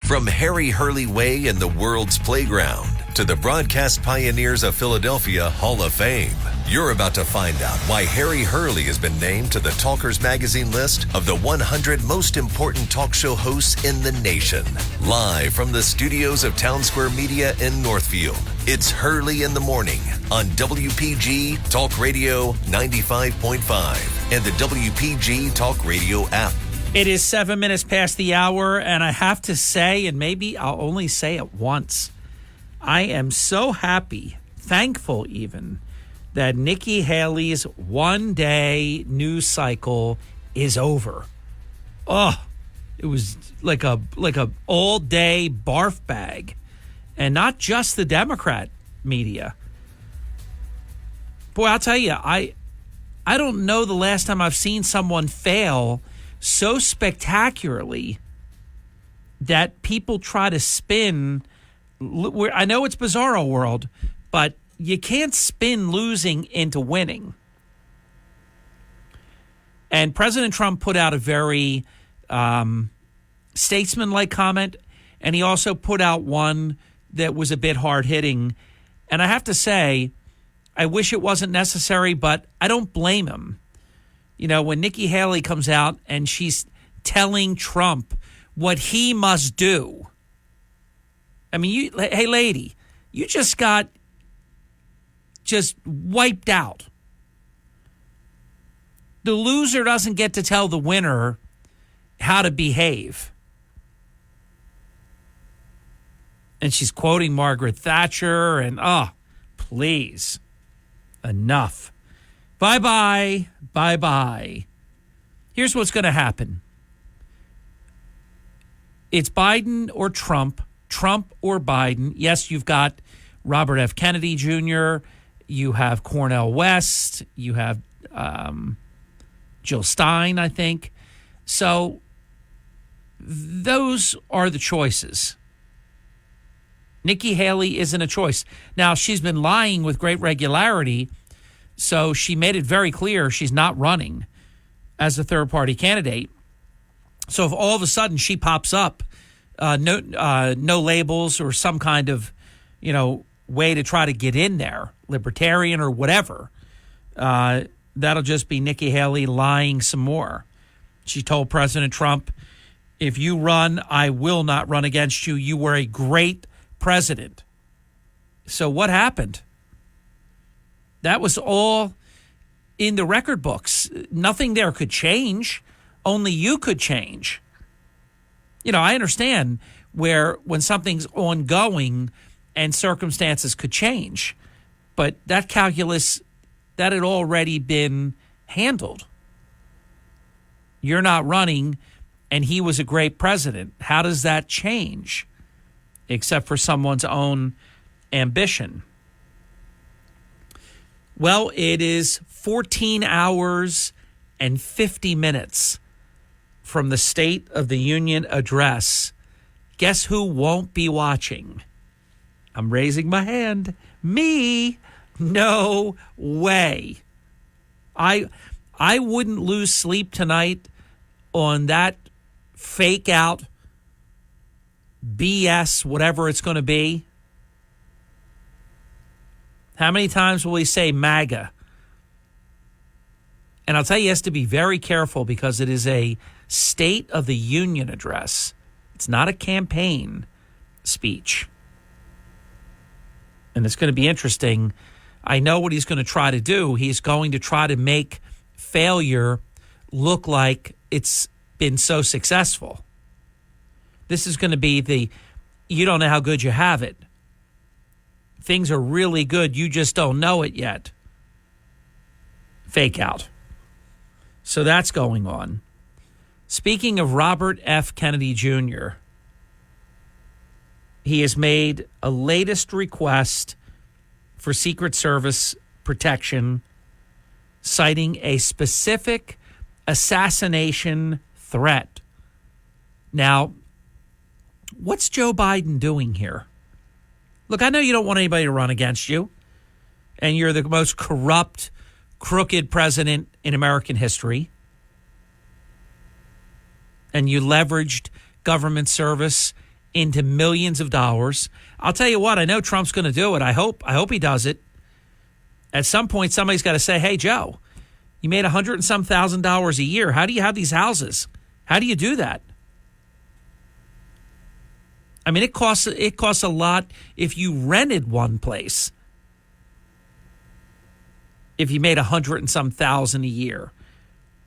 From Harry Hurley Way in the world's playground to the broadcast pioneers of Philadelphia Hall of Fame, you're about to find out why Harry Hurley has been named to the Talkers Magazine list of the 100 most important talk show hosts in the nation. Live from the studios of Town Square Media in Northfield, it's Hurley in the Morning on WPG Talk Radio 95.5 and the WPG Talk Radio app. It is 7 minutes past the hour, and I have to say, and maybe I'll only say it once, I am so happy, thankful even, that Nikki Haley's one-day news cycle is over. Oh, it was like a all-day barf bag, and not just the Democrat media. Boy, I'll tell you, I don't know the last time I've seen someone fail so spectacularly that people try to spin. I know it's Bizarro World, but you can't spin losing into winning. And President Trump put out a very statesman-like comment, and he also put out one that was a bit hard-hitting. And I have to say, I wish it wasn't necessary, but I don't blame him. You know, when Nikki Haley comes out and she's telling Trump what he must do. I mean, hey, lady, you just got wiped out. The loser doesn't get to tell the winner how to behave. And she's quoting Margaret Thatcher and, please, enough. Bye-bye. Bye-bye. Here's what's going to happen. It's Biden or Trump, Trump or Biden. Yes, you've got Robert F. Kennedy Jr., you have Cornel West, you have Jill Stein, I think. So those are the choices. Nikki Haley isn't a choice. Now, she's been lying with great regularity, so she made it very clear she's not running as a third-party candidate. So if all of a sudden she pops up, no labels or some kind of, way to try to get in there, libertarian or whatever, that'll just be Nikki Haley lying some more. She told President Trump, if you run, I will not run against you. You were a great president. So what happened? That was all in the record books. Nothing there could change. Only you could change. I understand when something's ongoing and circumstances could change. But that calculus, that had already been handled. You're not running, and he was a great president. How does that change? Except for someone's own ambition. Well, it is 14 hours and 50 minutes from the State of the Union address. Guess who won't be watching? I'm raising my hand. Me? No way. I wouldn't lose sleep tonight on that fake out BS, whatever it's going to be. How many times will we say MAGA? And I'll tell you, he has to be very careful because it is a State of the Union address. It's not a campaign speech. And it's going to be interesting. I know what he's going to try to do. He's going to try to make failure look like it's been so successful. This is going to be you don't know how good you have it. Things are really good. You just don't know it yet. Fake out. So that's going on. Speaking of Robert F. Kennedy Jr., he has made a latest request for Secret Service protection, citing a specific assassination threat. Now, what's Joe Biden doing here? Look, I know you don't want anybody to run against you, and you're the most corrupt, crooked president in American history, and you leveraged government service into millions of dollars. I'll tell you what, I know Trump's going to do it. I hope he does it. At some point, somebody's got to say, hey, Joe, you made $100 and some thousand a year. How do you have these houses? How do you do that? I mean, it costs a lot if you rented one place. If you made $100 and some thousand a year.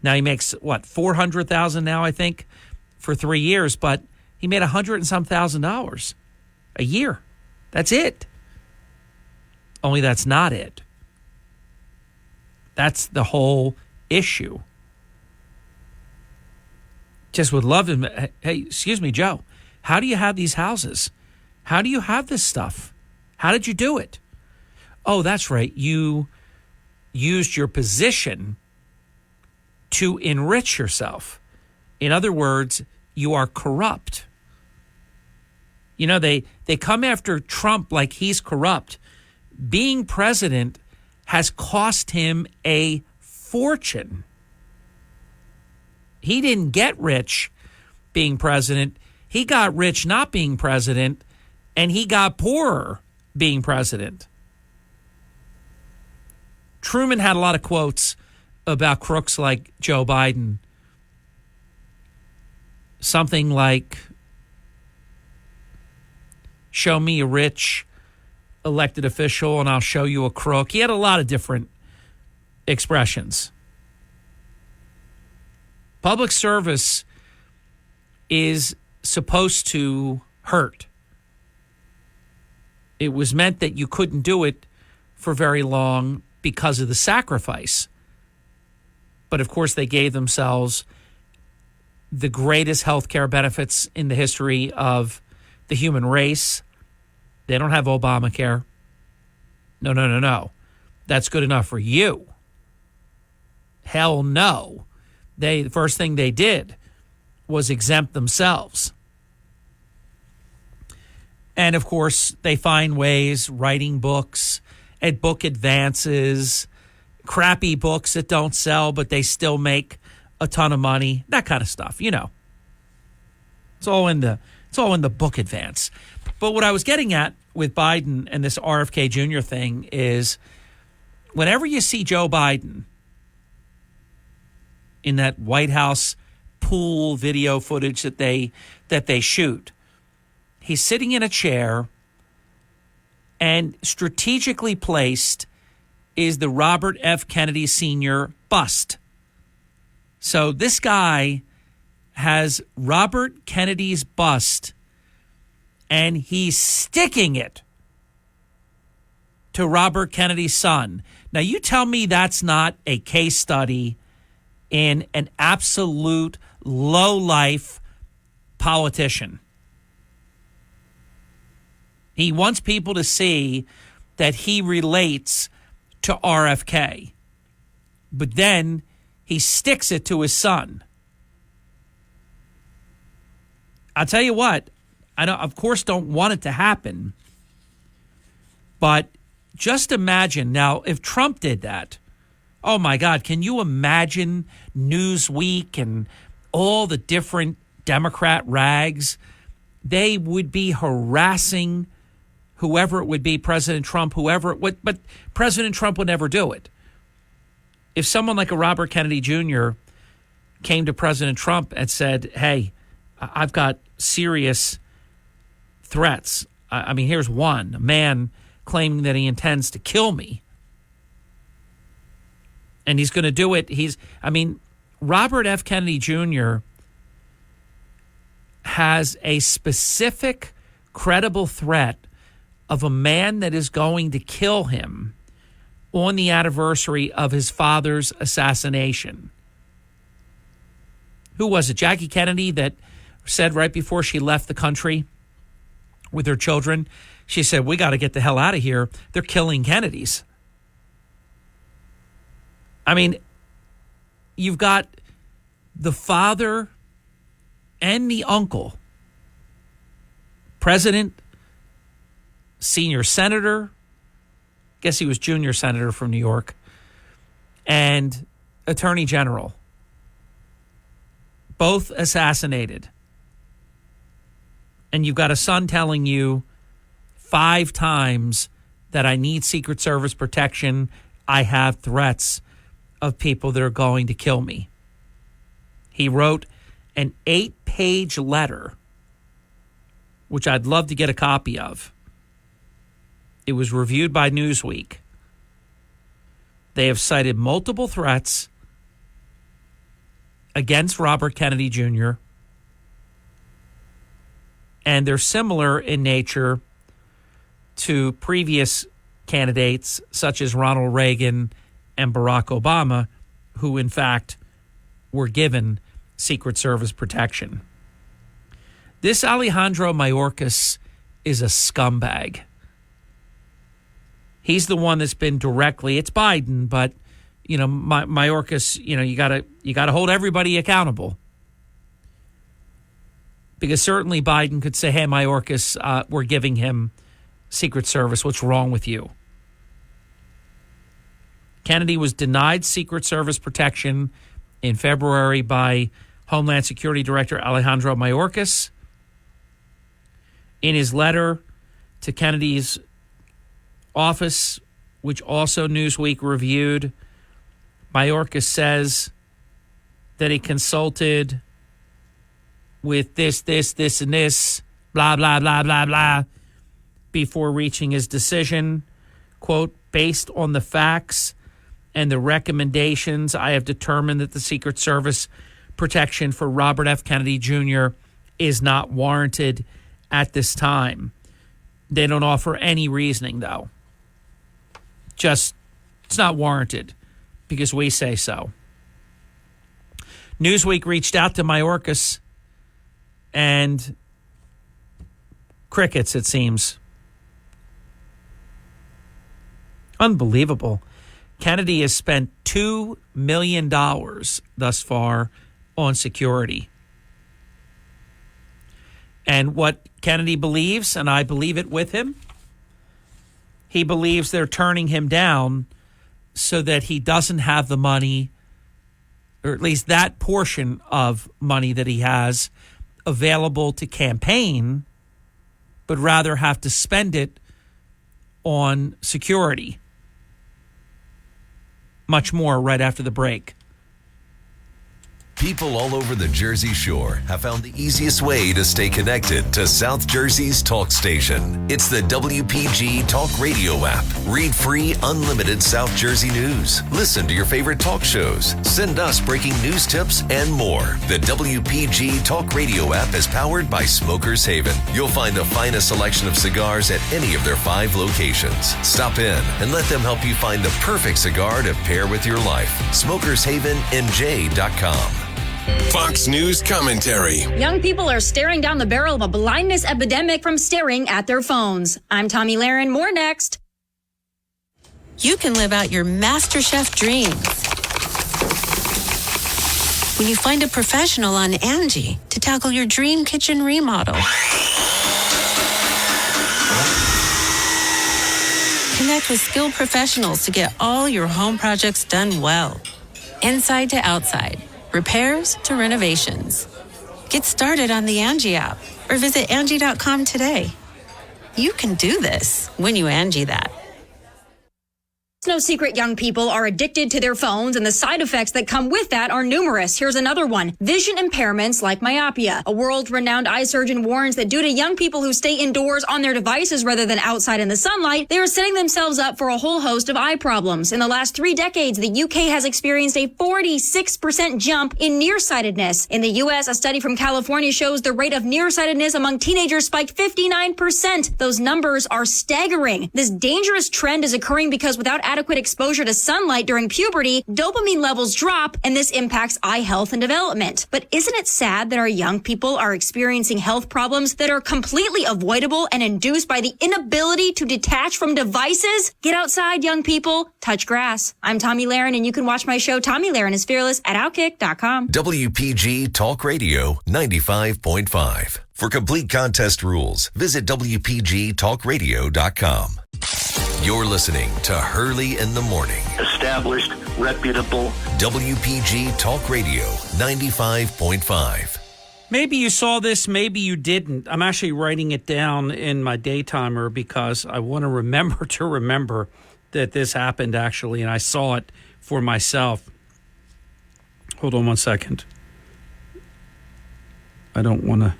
Now he makes what, $400,000 now, I think, for 3 years, but he made $100 and some thousand a year. That's it. Only that's not it. That's the whole issue. Just would love him. Hey, excuse me, Joe. How do you have these houses? How do you have this stuff? How did you do it? Oh, that's right. You used your position to enrich yourself. In other words, you are corrupt. You know, they come after Trump like he's corrupt. Being president has cost him a fortune. He didn't get rich being president. He got rich not being president, and he got poorer being president. Truman had a lot of quotes about crooks like Joe Biden. Something like, show me a rich elected official and I'll show you a crook. He had a lot of different expressions. Public service is supposed to hurt. It was meant that you couldn't do it for very long because of the sacrifice. But of course, they gave themselves the greatest healthcare benefits in the history of the human race. They don't have Obamacare. No. That's good enough for you. Hell no. The first thing they did was exempt themselves. And of course, they find ways, writing books at book advances, crappy books that don't sell, but they still make a ton of money, that kind of stuff, you know. It's all in the book advance. But what I was getting at with Biden and this RFK Jr. thing is whenever you see Joe Biden in that White House pool video footage that they shoot, he's sitting in a chair, and strategically placed is the Robert F. Kennedy Sr. bust. So this guy has Robert Kennedy's bust, and he's sticking it to Robert Kennedy's son. Now, you tell me that's not a case study in an absolute low-life politician. He wants people to see that he relates to RFK. But then he sticks it to his son. I'll tell you what, I don't, of course don't want it to happen, but just imagine now if Trump did that. Oh my God, can you imagine Newsweek and all the different Democrat rags? They would be harassing whoever it would be, President Trump, whoever it would, but President Trump would never do it. If someone like a Robert Kennedy Jr. came to President Trump and said, hey, I've got serious threats. I mean, here's one, a man claiming that he intends to kill me. And he's going to do it. Robert F. Kennedy Jr. has a specific, credible threat of a man that is going to kill him on the anniversary of his father's assassination. Who was it? Jackie Kennedy that said right before she left the country with her children, she said, we got to get the hell out of here. They're killing Kennedys. I mean, you've got the father and the uncle, president, senior senator, guess he was junior senator from New York, and attorney general, both assassinated and you've got a son telling you 5 times that I need Secret Service protection, I have threats of people that are going to kill me. He wrote an 8-page letter, which I'd love to get a copy of. It was reviewed by Newsweek. They have cited multiple threats against Robert Kennedy Jr., and they're similar in nature to previous candidates such as Ronald Reagan and Barack Obama, who in fact were given Secret Service protection. This Alejandro Mayorkas is a scumbag. He's the one that's been directly, it's Biden, but Mayorkas, you gotta hold everybody accountable. Because certainly Biden could say, hey, Mayorkas, we're giving him Secret Service. What's wrong with you? Kennedy was denied Secret Service protection in February by Homeland Security Director Alejandro Mayorkas. In his letter to Kennedy's office, which also Newsweek reviewed, Mayorkas says that he consulted with this, and this, blah, blah, blah, blah, blah, before reaching his decision. Quote, based on the facts and the recommendations, I have determined that the Secret Service protection for Robert F. Kennedy Jr. is not warranted at this time. They don't offer any reasoning, though. Just, it's not warranted because we say so. Newsweek reached out to Mayorkas, and crickets, it seems. Unbelievable. Kennedy has spent $2 million thus far on security. And what Kennedy believes, and I believe it with him, he believes they're turning him down so that he doesn't have the money, or at least that portion of money that he has available to campaign, but rather have to spend it on security. Much more right after the break. People all over the Jersey Shore have found the easiest way to stay connected to South Jersey's talk station. It's the WPG Talk Radio app. Read free, unlimited South Jersey news. Listen to your favorite talk shows. Send us breaking news tips and more. The WPG Talk Radio app is powered by Smokers Haven. You'll find the finest selection of cigars at any of their 5 locations. Stop in and let them help you find the perfect cigar to pair with your life. SmokersHavenNJ.com. Fox News commentary. Young people are staring down the barrel of a blindness epidemic from staring at their phones. I'm Tommy Lahren. More next. You can live out your MasterChef dreams when you find a professional on Angie to tackle your dream kitchen remodel. Connect with skilled professionals to get all your home projects done well. Inside to outside. Repairs to renovations. Get started on the Angie app or visit Angie.com today. You can do this when you Angie that. It's no secret young people are addicted to their phones, and the side effects that come with that are numerous. Here's another one. Vision impairments like myopia. A world-renowned eye surgeon warns that due to young people who stay indoors on their devices rather than outside in the sunlight, they are setting themselves up for a whole host of eye problems. In the last 3 decades, the UK has experienced a 46% jump in nearsightedness. In the U.S., a study from California shows the rate of nearsightedness among teenagers spiked 59%. Those numbers are staggering. This dangerous trend is occurring because without adequate exposure to sunlight during puberty, dopamine levels drop, and this impacts eye health and development. But isn't it sad that our young people are experiencing health problems that are completely avoidable and induced by the inability to detach from devices? Get outside, young people. Touch grass. I'm Tommy Lahren, and you can watch my show, Tommy Lahren is Fearless, at Outkick.com. WPG Talk Radio 95.5. For complete contest rules, visit WPGTalkRadio.com. You're listening to Hurley in the Morning. Established, reputable. WPG Talk Radio 95.5. Maybe you saw this, maybe you didn't. I'm actually writing it down in my daytimer because I want to remember that this happened actually, and I saw it for myself. Hold on one second. I don't want to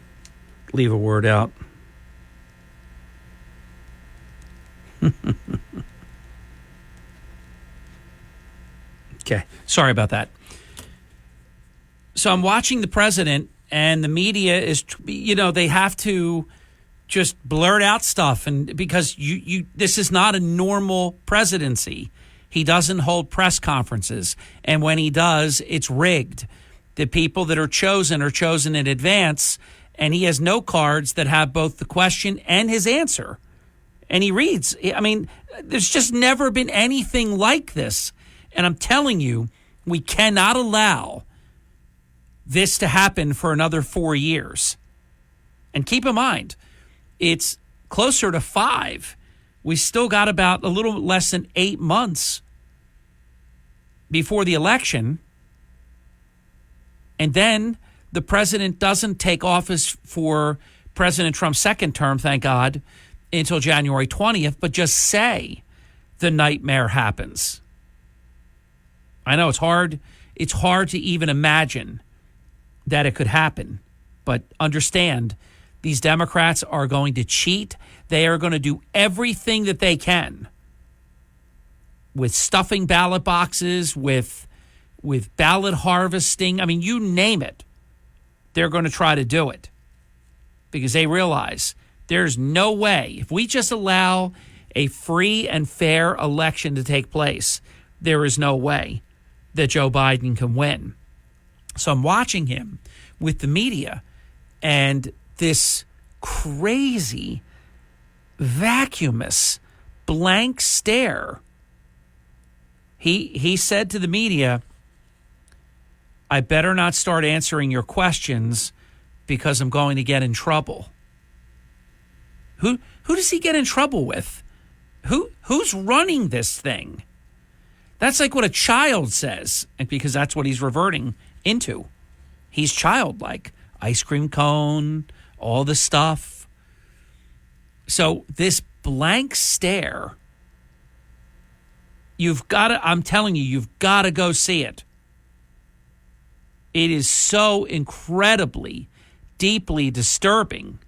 leave a word out. Okay, sorry about that. So I'm watching the president, and the media is, they have to just blurt out stuff, and because this is not a normal presidency. He doesn't hold press conferences, and when he does, it's rigged. The people that are chosen in advance, and he has no cards that have both the question and his answer. And he reads. I mean, there's just never been anything like this. And I'm telling you, we cannot allow this to happen for another 4 years. And keep in mind, it's closer to 5. We still got about a little less than 8 months before the election. And then the president doesn't take office for President Trump's second term, thank God, until January 20th, but just say the nightmare happens. I know it's hard. It's hard to even imagine that it could happen. But understand, these Democrats are going to cheat. They are going to do everything that they can with stuffing ballot boxes, with ballot harvesting. I mean, you name it. They're going to try to do it because they realize there's no way, if we just allow a free and fair election to take place, there is no way that Joe Biden can win. So I'm watching him with the media and this crazy, vacuumous, blank stare. He said to the media, I better not start answering your questions because I'm going to get in trouble. Who does he get in trouble with? Who's running this thing? That's like what a child says, because that's what he's reverting into. He's childlike. Ice cream cone, all the stuff. So this blank stare, I'm telling you, you've got to go see it. It is so incredibly, deeply disturbing.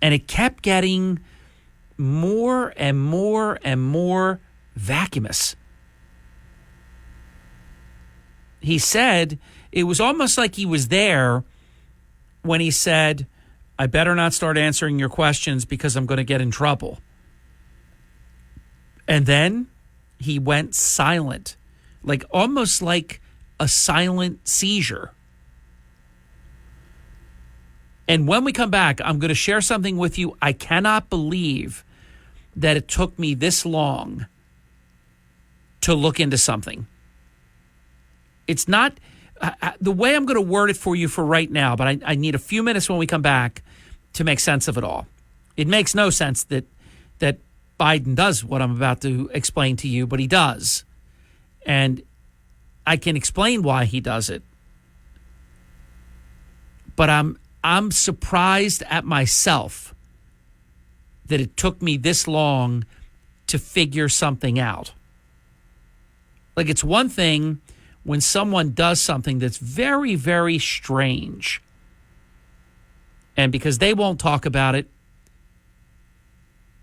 And it kept getting more and more and more vacuumous. He said it was almost like he was there when he said, I better not start answering your questions because I'm going to get in trouble. And then he went silent, almost like a silent seizure. And when we come back, I'm going to share something with you. I cannot believe that it took me this long to look into something. It's not the way I'm going to word it for you for right now, but I need a few minutes when we come back to make sense of it all. It makes no sense that Biden does what I'm about to explain to you, but he does. And I can explain why he does it. But I'm surprised at myself that it took me this long to figure something out. It's one thing when someone does something that's very, very strange. And because they won't talk about it,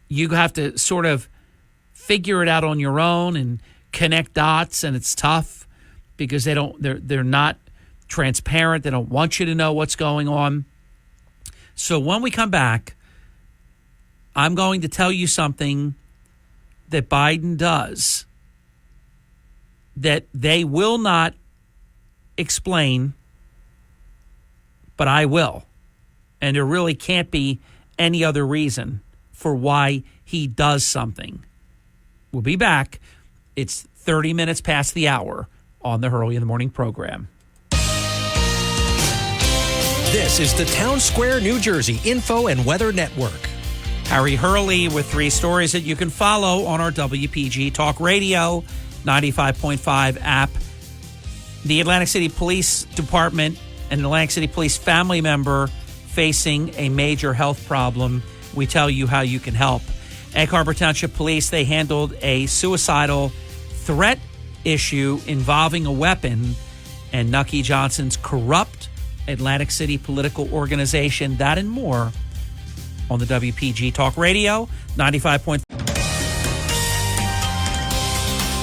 you have to sort of figure it out on your own and connect dots, and it's tough because they're not transparent. They don't want you to know what's going on. So when we come back, I'm going to tell you something that Biden does that they will not explain, but I will. And there really can't be any other reason for why he does something. We'll be back. It's 30 minutes past the hour on the Hurley in the Morning program. This is the Town Square, New Jersey Info and Weather Network. Harry Hurley with 3 stories that you can follow on our WPG Talk Radio 95.5 app. The Atlantic City Police Department and an Atlantic City Police family member facing a major health problem. We tell you how you can help. Egg Harbor Township Police, they handled a suicidal threat issue involving a weapon and Nucky Johnson's corrupt Atlantic City political organization. That and more on the WPG Talk Radio 95.5.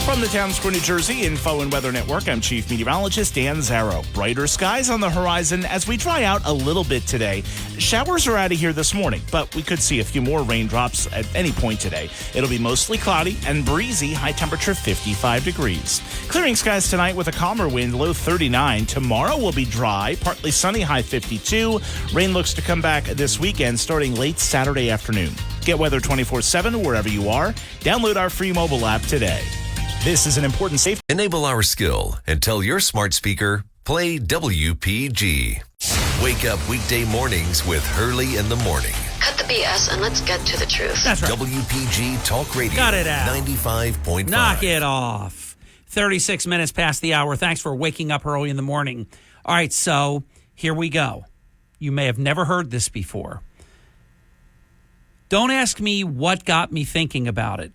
From the Town Square, New Jersey Info and Weather Network, I'm Chief Meteorologist Dan Zarrow. Brighter skies on the horizon as we dry out a little bit today. Showers are out of here this morning, but we could see a few more raindrops at any point today. It'll be mostly cloudy and breezy, high temperature 55 degrees. Clearing skies tonight with a calmer wind, low 39. Tomorrow will be dry, partly sunny, high 52. Rain looks to come back this weekend starting late Saturday afternoon. Get weather 24/7 wherever you are. Download our free mobile app today. This is an important safety. Enable our skill and tell your smart speaker, play WPG. Wake up weekday mornings with Hurley in the Morning. Cut the BS and let's get to the truth. That's right. WPG Talk Radio. Got it out. 95.5. Knock it off. 36 minutes past the hour. Thanks for waking up early in the morning. All right, so here we go. You may have never heard this before. Don't ask me what got me thinking about it,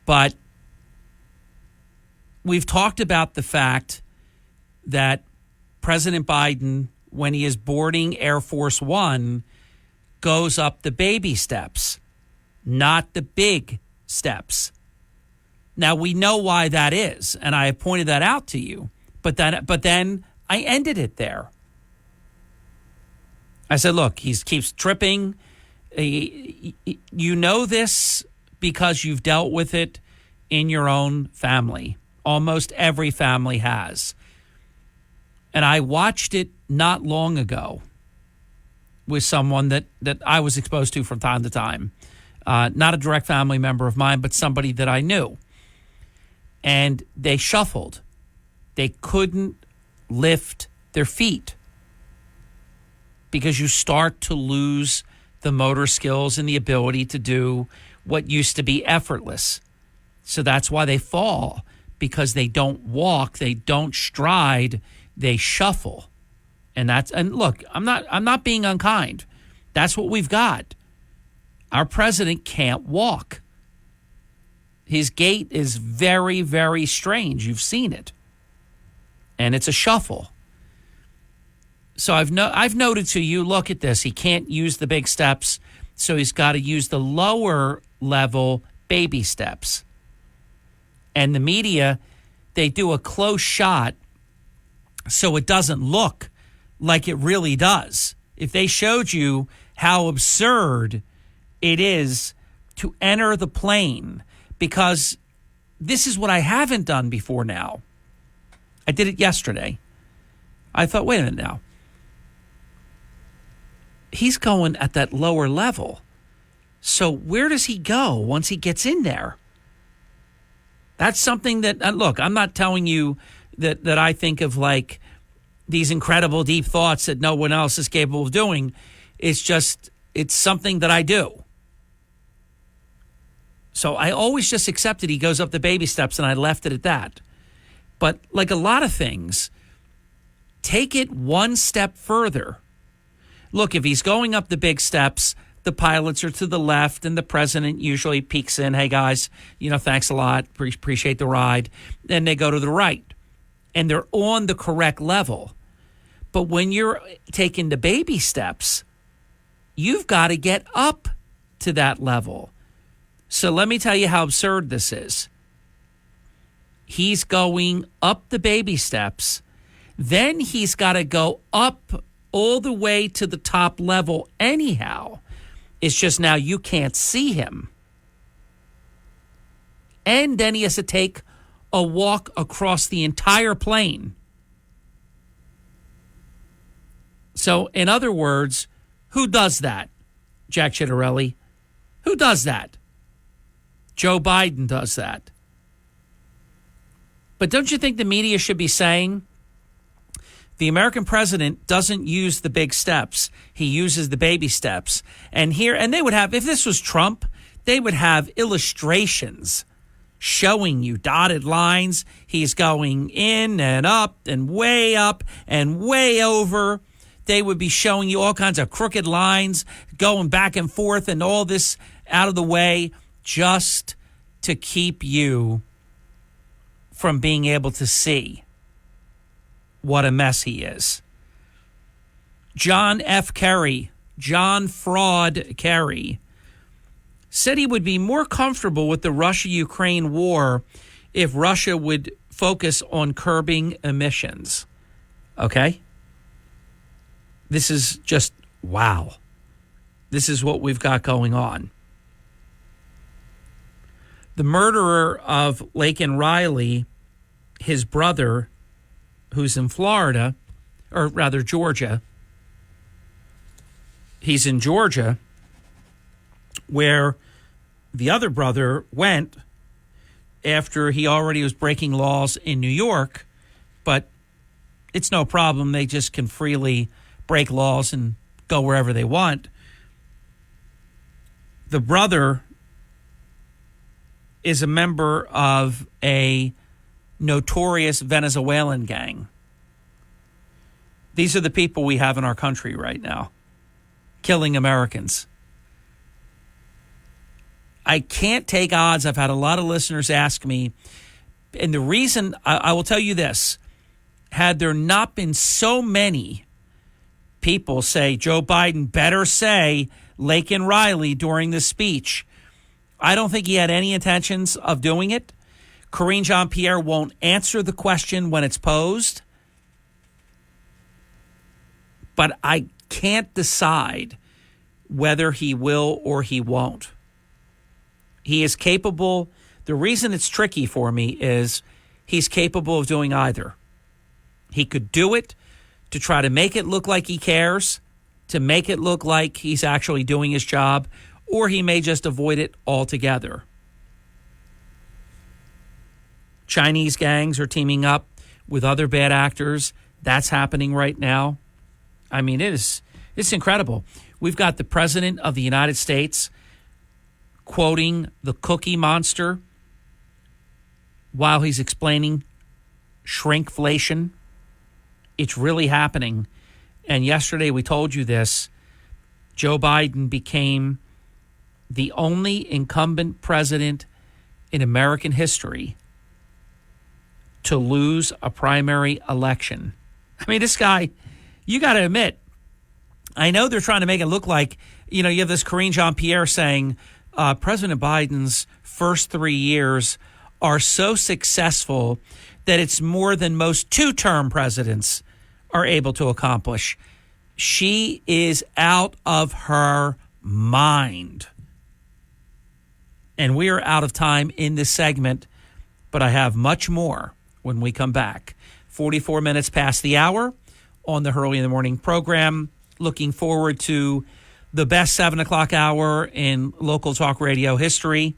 but we've talked about the fact that President Biden, when he is boarding Air Force One, goes up the baby steps, not the big steps. Now, we know why that is, and I have pointed that out to you, but then I ended it there. I said, look, he keeps tripping. You know this because you've dealt with it in your own family. Almost every family has. And I watched it not long ago with someone that I was exposed to from time to time. Not a direct family member of mine, but somebody that I knew. And they shuffled. They couldn't lift their feet because you start to lose the motor skills and the ability to do what used to be effortless. So that's why they fall. Because they don't walk, they don't stride, they shuffle. And look, I'm not being unkind. That's what we've got. Our president can't walk. His gait is very, very strange. You've seen it. And it's a shuffle. So I've noted to you, look at this. He can't use the big steps, so he's got to use the lower level baby steps. And the media, they do a close shot so it doesn't look like it really does. If they showed you how absurd it is to enter the plane, because this is what I haven't done before now. I did it yesterday. I thought, wait a minute now. He's going at that lower level. So where does he go once he gets in there? That's something that, look, I'm not telling you that I think of like these incredible deep thoughts that no one else is capable of doing. It's just, it's something that I do. So I always just accepted he goes up the baby steps and I left it at that. But like a lot of things, take it one step further. Look, if he's going up the big steps, the pilots are to the left, and the president usually peeks in, hey, guys, thanks a lot, appreciate the ride. Then they go to the right, and they're on the correct level. But when you're taking the baby steps, you've got to get up to that level. So let me tell you how absurd this is. He's going up the baby steps, then he's got to go up all the way to the top level anyhow. It's just now you can't see him. And then he has to take a walk across the entire plane. So, in other words, who does that? Jack Chitterelli. Who does that? Joe Biden does that. But don't you think the media should be saying the American president doesn't use the big steps. He uses the baby steps. And they would have, if this was Trump, they would have illustrations showing you dotted lines. He's going in and up and way over. They would be showing you all kinds of crooked lines going back and forth and all this out of the way just to keep you from being able to see what a mess he is. John F. Kerry, John Fraud Kerry, said he would be more comfortable with the Russia-Ukraine war if Russia would focus on curbing emissions. Okay? This is just, wow. This is what we've got going on. The murderer of Laken Riley, his brother, who's in Florida, or rather Georgia, he's in Georgia, where the other brother went after he already was breaking laws in New York, but it's no problem. They just can freely break laws and go wherever they want. The brother is a member of a notorious Venezuelan gang. These are the people we have in our country right now, killing Americans. I can't take odds. I've had a lot of listeners ask me, and the reason, I will tell you this, had there not been so many people say Joe Biden better say Laken Riley during the speech, I don't think he had any intentions of doing it. Karine Jean-Pierre won't answer the question when it's posed. But I can't decide whether he will or he won't. He is capable. The reason it's tricky for me is he's capable of doing either. He could do it to try to make it look like he cares, to make it look like he's actually doing his job, or he may just avoid it altogether. Chinese gangs are teaming up with other bad actors. That's happening right now. I mean, it's incredible. We've got the President of the United States quoting the Cookie Monster while he's explaining shrinkflation. It's really happening. And yesterday we told you this. Joe Biden became the only incumbent president in American history to lose a primary election. I mean, this guy, you got to admit, I know they're trying to make it look like, you have this Karine Jean-Pierre saying President Biden's first 3 years are so successful that it's more than most two-term presidents are able to accomplish. She is out of her mind. And we are out of time in this segment, but I have much more when we come back. 44 minutes past the hour on the Hurley in the Morning program. Looking forward to the best 7 o'clock hour in local talk radio history,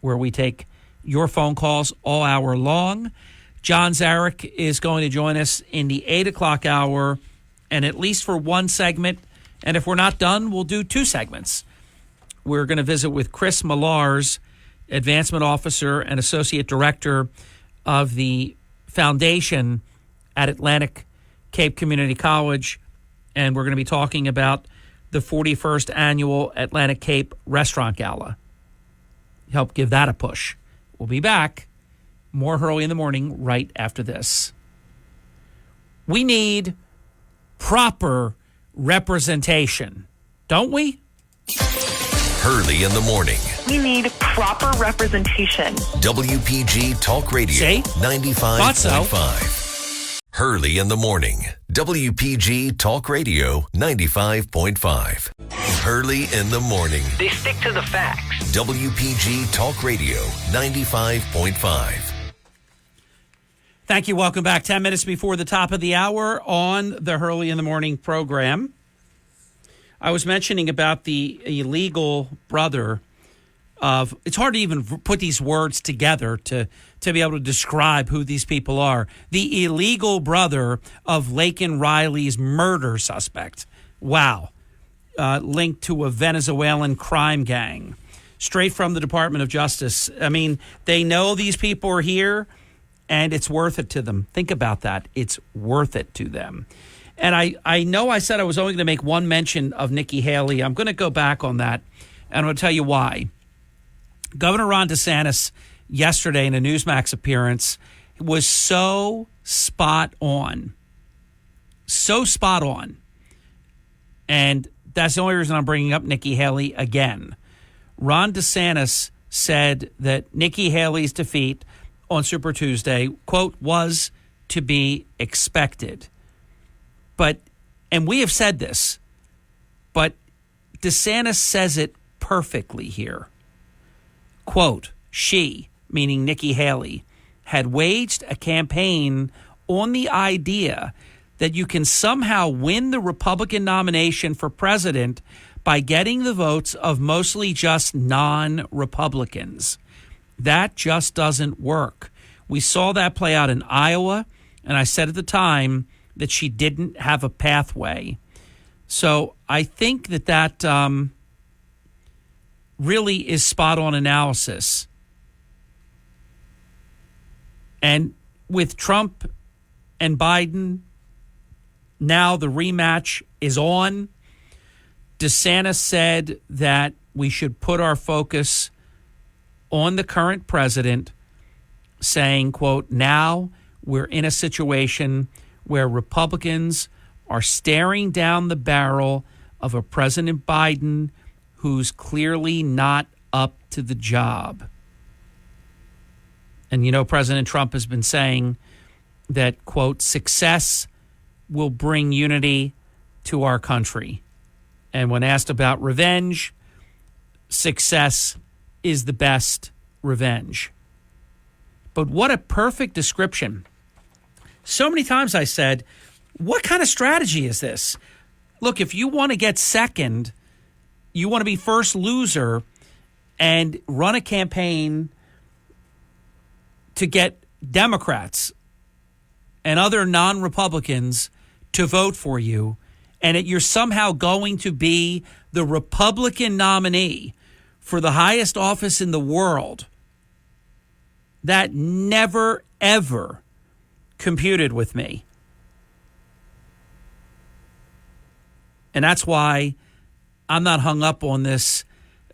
where we take your phone calls all hour long. John Zarek is going to join us in the 8 o'clock hour, and at least for one segment. And if we're not done, we'll do two segments. We're going to visit with Chris Millars, Advancement Officer and Associate Director of the Foundation at Atlantic Cape Community College. And we're going to be talking about the 41st Annual Atlantic Cape Restaurant Gala. Help give that a push. We'll be back. More Hurley in the Morning right after this. We need proper representation, don't we? Hurley in the Morning. We need proper representation. WPG Talk Radio. See? 95.5. Hurley in the Morning. WPG Talk Radio 95.5. Hurley in the Morning. They stick to the facts. WPG Talk Radio 95.5. Thank you. Welcome back. 10 minutes before the top of the hour on the Hurley in the Morning program. I was mentioning about the illegal brother of, it's hard to even put these words together to be able to describe who these people are. The illegal brother of Laken Riley's murder suspect. Wow. Linked to a Venezuelan crime gang. straight from the Department of Justice. I mean, they know these people are here, and it's worth it to them. Think about that. It's worth it to them. And I know I said I was only going to make one mention of Nikki Haley. I'm going to go back on that, and I'm going to tell you why. Governor Ron DeSantis yesterday in a Newsmax appearance was so spot on. So spot on. And that's the only reason I'm bringing up Nikki Haley again. Ron DeSantis said that Nikki Haley's defeat on Super Tuesday, quote, was to be expected. But, and we have said this, but DeSantis says it perfectly here. Quote, she, meaning Nikki Haley, had waged a campaign on the idea that you can somehow win the Republican nomination for president by getting the votes of mostly just non-Republicans. That just doesn't work. We saw that play out in Iowa, and I said at the time that she didn't have a pathway. So I think that really is spot-on analysis. And with Trump and Biden, now the rematch is on. DeSantis said that we should put our focus on the current president, saying, quote, now we're in a situation where Republicans are staring down the barrel of a President Biden who's clearly not up to the job. And, you know, President Trump has been saying that, quote, success will bring unity to our country. And when asked about revenge, success is the best revenge. But what a perfect description. So many times I said, what kind of strategy is this? Look, if you want to get second, you want to be first loser and run a campaign to get Democrats and other non-Republicans to vote for you, and that you're somehow going to be the Republican nominee for the highest office in the world, that never, ever computed with me. And that's why I'm not hung up on this,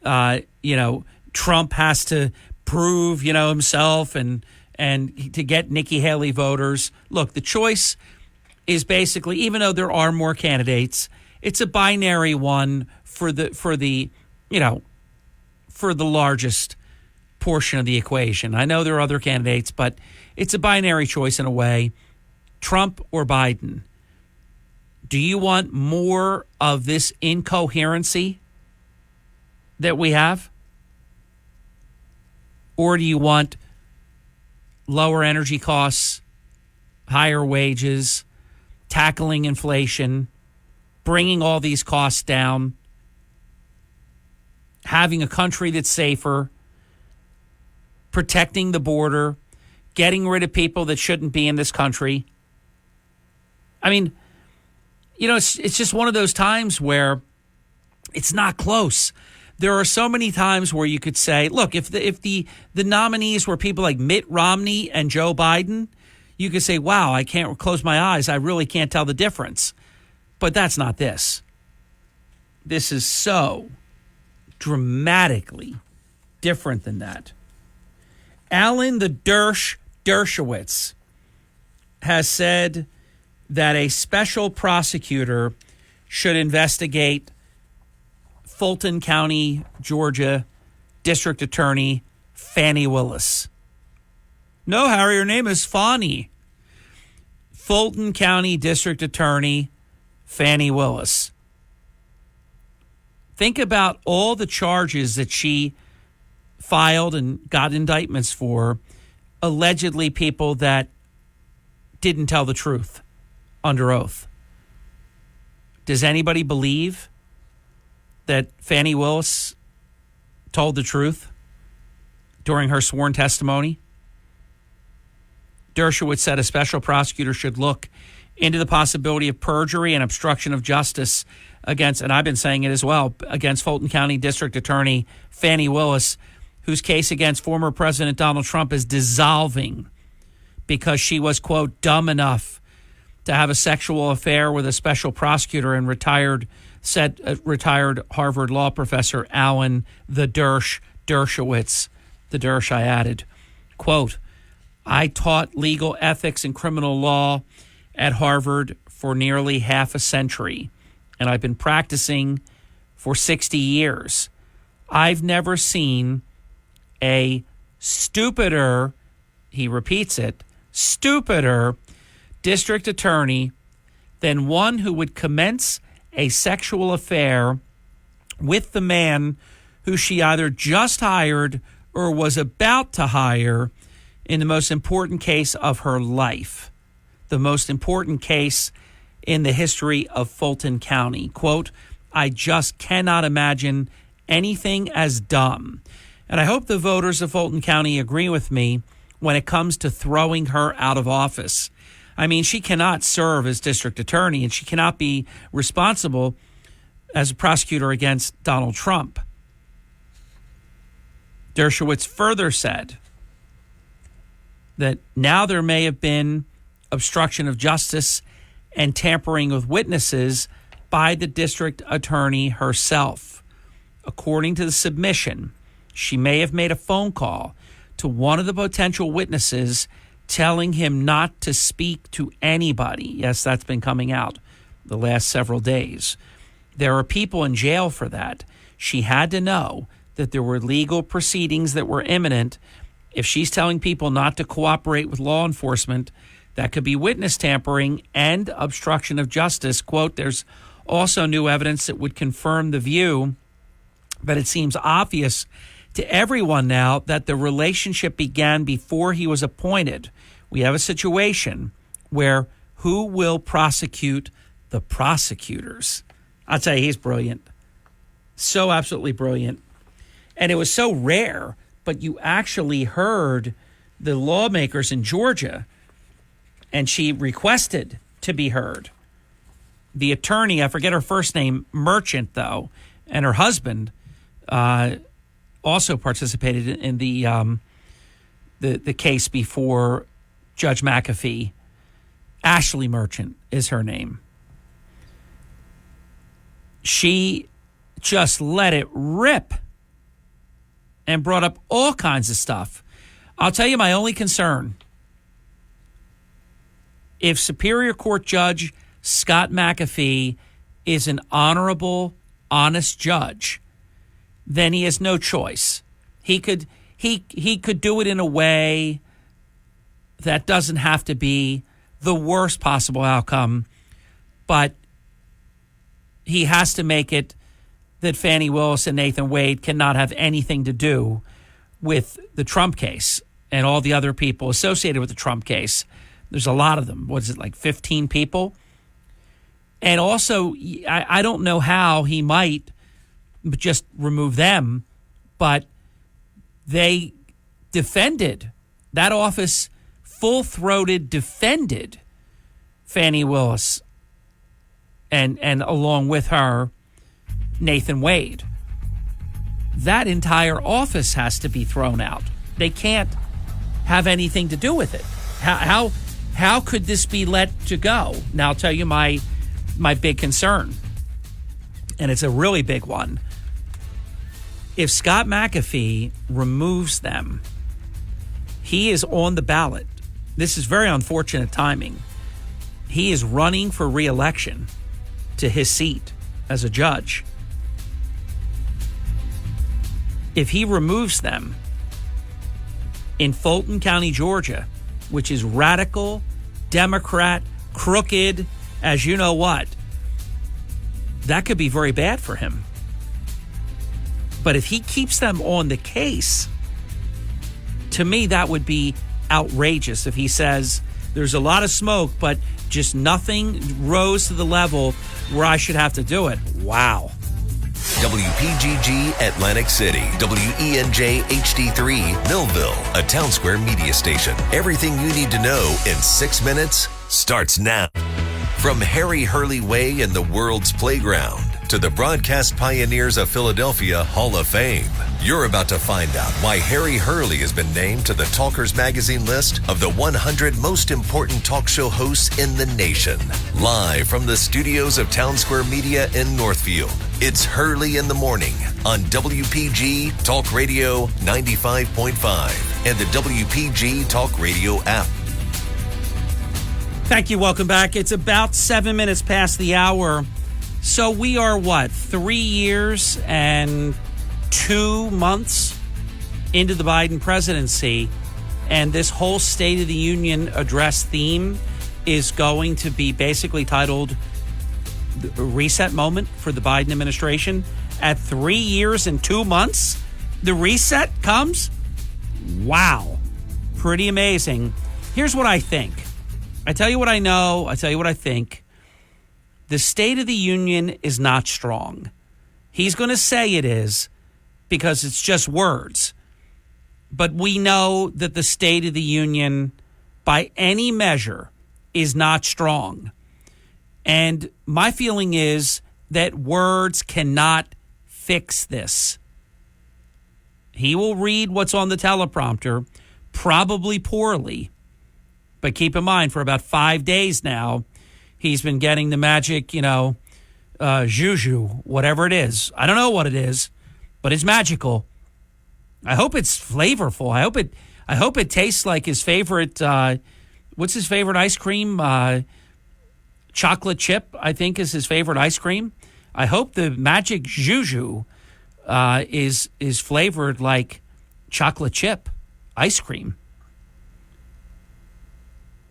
Trump has to prove, himself and to get Nikki Haley voters. Look, the choice is basically, even though there are more candidates, it's a binary one for the largest portion of the equation. I know there are other candidates, but it's a binary choice in a way. Trump or Biden? Do you want more of this incoherency that we have? Or do you want lower energy costs, higher wages, tackling inflation, bringing all these costs down, having a country that's safer, protecting the border, getting rid of people that shouldn't be in this country? I mean, it's just one of those times where it's not close. There are so many times where you could say, look, if the nominees were people like Mitt Romney and Joe Biden, you could say, wow, I can't close my eyes. I really can't tell the difference. But that's not this. This is so dramatically different than that. Alan the Dershowitz has said that a special prosecutor should investigate Fulton County, Georgia, District Attorney Fani Willis. No, Harry, her name is Fani. Fulton County District Attorney Fani Willis. Think about all the charges that she filed and got indictments for, allegedly people that didn't tell the truth under oath. Does anybody believe that Fani Willis told the truth during her sworn testimony? Dershowitz said a special prosecutor should look into the possibility of perjury and obstruction of justice against, and I've been saying it as well, against Fulton County District Attorney Fani Willis, whose case against former President Donald Trump is dissolving because she was, quote, dumb enough to have a sexual affair with a special prosecutor and retired Harvard law professor Alan the Dershowitz, the Dersh I added, quote, I taught legal ethics and criminal law at Harvard for nearly half a century, and I've been practicing for 60 years. I've never seen a stupider, he repeats it, stupider district attorney than one who would commence a sexual affair with the man who she either just hired or was about to hire in the most important case of her life, the most important case in the history of Fulton County. Quote, I just cannot imagine anything as dumb. And I hope the voters of Fulton County agree with me when it comes to throwing her out of office. I mean, she cannot serve as district attorney, and she cannot be responsible as a prosecutor against Donald Trump. Dershowitz further said that now there may have been obstruction of justice and tampering with witnesses by the district attorney herself. According to the submission, she may have made a phone call to one of the potential witnesses telling him not to speak to anybody. Yes, that's been coming out the last several days. There are people in jail for that. She had to know that there were legal proceedings that were imminent. If she's telling people not to cooperate with law enforcement, that could be witness tampering and obstruction of justice. Quote, there's also new evidence that would confirm the view, but it seems obvious to everyone now that the relationship began before he was appointed. We have a situation where who will prosecute the prosecutors? I'll tell you, he's brilliant. So absolutely brilliant. And it was so rare, but you actually heard the lawmakers in Georgia, and she requested to be heard. The attorney, I forget her first name, Merchant, though, and her husband also participated in the case before Judge McAfee. Ashley Merchant is her name. She just let it rip and brought up all kinds of stuff. I'll tell you my only concern. If Superior Court Judge Scott McAfee is an honorable, honest judge, then he has no choice. He could do it in a way that doesn't have to be the worst possible outcome, but he has to make it that Fani Willis and Nathan Wade cannot have anything to do with the Trump case and all the other people associated with the Trump case. There's a lot of them. What is it, like 15 people? And also, I don't know how he might just remove them, but they defended, that office full-throated defended Fani Willis and along with her, Nathan Wade. That entire office has to be thrown out. They can't have anything to do with it. How could this be let to go? Now, I'll tell you my big concern, and it's a really big one. If Scott McAfee removes them, he is on the ballot. This is very unfortunate timing. He is running for re-election to his seat as a judge. If he removes them in Fulton County, Georgia, which is radical, Democrat, crooked, as you know what, that could be very bad for him. But if he keeps them on the case, to me, that would be outrageous. If he says there's a lot of smoke, but just nothing rose to the level where I should have to do it. Wow. WPGG Atlantic City, WENJ HD3 Millville, a Town Square media station. Everything you need to know in 6 minutes starts now. From Harry Hurley Way in the world's playground to the Broadcast Pioneers of Philadelphia Hall of Fame. You're about to find out why Harry Hurley has been named to the Talkers Magazine list of the 100 most important talk show hosts in the nation. Live from the studios of Town Square Media in Northfield, it's Hurley in the Morning on WPG Talk Radio 95.5 and the WPG Talk Radio app. Thank you. Welcome back. It's about 7 minutes past the hour. So we are, 3 years and 2 months into the Biden presidency, and this whole State of the Union address theme is going to be basically titled a reset moment for the Biden administration. At 3 years and 2 months, the reset comes? Wow. Pretty amazing. Here's what I think. I tell you what I know. I tell you what I think. The State of the Union is not strong. He's going to say it is because it's just words. But we know that the State of the Union, by any measure, is not strong. And my feeling is that words cannot fix this. He will read what's on the teleprompter, probably poorly. But keep in mind, for about 5 days now, he's been getting the magic, juju, whatever it is. I don't know what it is, but it's magical. I hope it's flavorful. I hope it tastes like his favorite. What's his favorite ice cream? Chocolate chip, I think, is his favorite ice cream. I hope the magic juju is flavored like chocolate chip ice cream.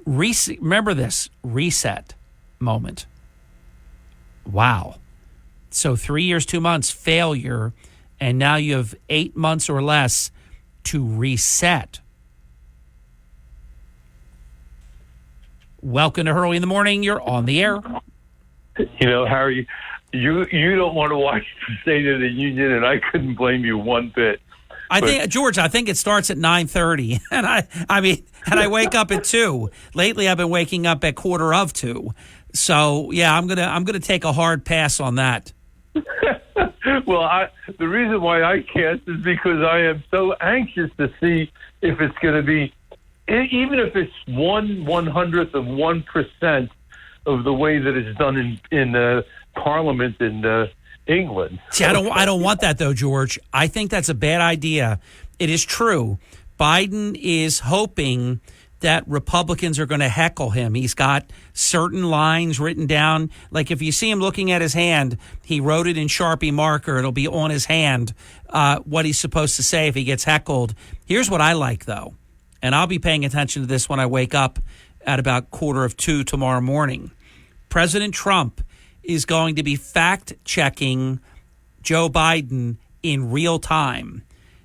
Remember this reset moment. Wow. So 3 years, 2 months, failure, and now you have 8 months or less to reset. Welcome to Hurley in the Morning. You're on the air. Harry, you don't want to watch the State of the Union, and I couldn't blame you one bit. I think it starts at 9:30, and I wake up at 2. Lately, I've been waking up at 1:45. So yeah, I'm gonna take a hard pass on that. Well, the reason why I can't is because I am so anxious to see if it's going to be, even if it's 1/100th of 1% of the way that it's done in Parliament in England. See, I don't want that though, George. I think that's a bad idea. It is true. Biden is hoping that Republicans are going to heckle him. He's got certain lines written down. Like if you see him looking at his hand, he wrote it in Sharpie marker. It'll be on his hand, what he's supposed to say if he gets heckled. Here's what I like though, and I'll be paying attention to this when I wake up at about 1:45 tomorrow morning. President Trump is going to be fact-checking Joe Biden in real time.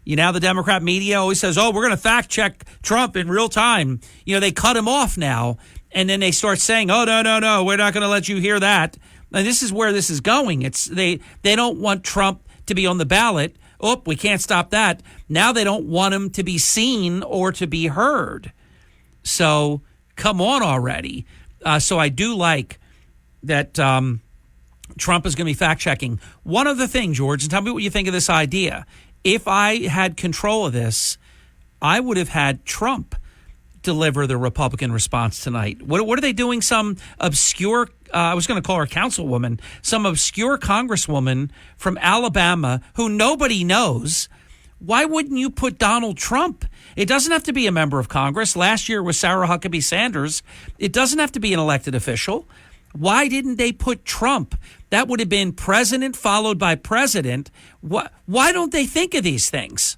The Democrat media always says, we're going to fact-check Trump in real time. They cut him off now, and then they start saying, no, we're not going to let you hear that. And this is where this is going. They don't want Trump to be on the ballot. We can't stop that. Now they don't want him to be seen or to be heard. So come on already. So I do like that Trump is going to be fact-checking. One other thing, George, and tell me what you think of this idea. If I had control of this, I would have had Trump deliver the Republican response tonight. What are they doing? Some obscure, I was going to call her councilwoman, some obscure congresswoman from Alabama who nobody knows. Why wouldn't you put Donald Trump? It doesn't have to be a member of Congress. Last year it was Sarah Huckabee Sanders. It doesn't have to be an elected official. Why didn't they put Trump? That would have been president followed by president. Why don't they think of these things?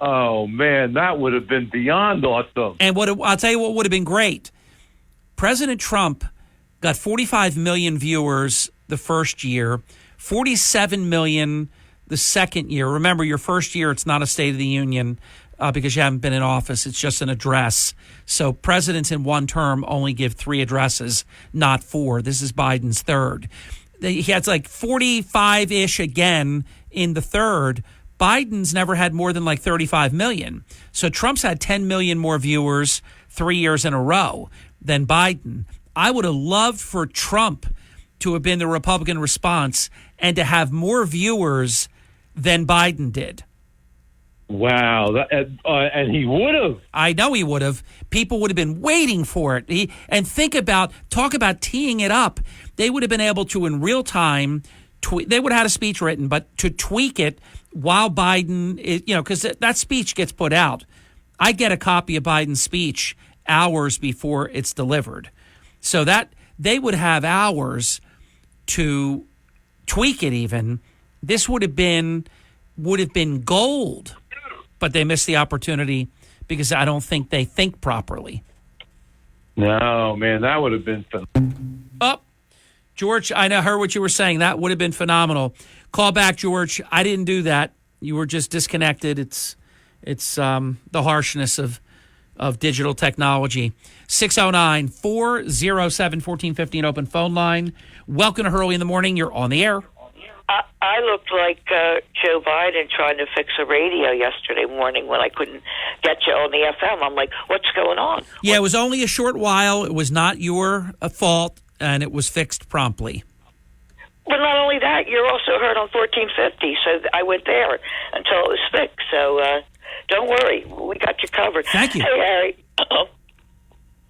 Oh, man, that would have been beyond awesome. And I'll tell you what would have been great. President Trump got 45 million viewers the first year, 47 million the second year. Remember, your first year, it's not a State of the Union because you haven't been in office. It's just an address. So presidents in one term only give 3 addresses, not 4. This is Biden's third. He has like 45-ish again in the third. Biden's never had more than like 35 million. So Trump's had 10 million more viewers 3 years in a row than Biden. I would have loved for Trump to have been the Republican response and to have more viewers than Biden did. Wow. And he would have. I know he would have. People would have been waiting for it. And talk about teeing it up. They would have been able to, in real time, they would have had a speech written, but to tweak it while Biden, because that speech gets put out. I get a copy of Biden's speech hours before it's delivered. So that they would have hours to tweak it even. This would have been gold. But they missed the opportunity because I don't think they think properly. No, man, that would have been fun. Oh, George, I heard what you were saying. That would have been phenomenal. Call back, George. I didn't do that. You were just disconnected. It's the harshness of digital technology. 609-407-1450, an open phone line. Welcome to Hurley in the Morning. You're on the air. I looked like Joe Biden trying to fix a radio yesterday morning when I couldn't get you on the FM. I'm like, what's going on? Yeah, it was only a short while. It was not your fault, and it was fixed promptly. But not only that, you're also heard on 1450, so I went there until it was fixed. So don't worry, we got you covered. Thank you. Hey, Harry,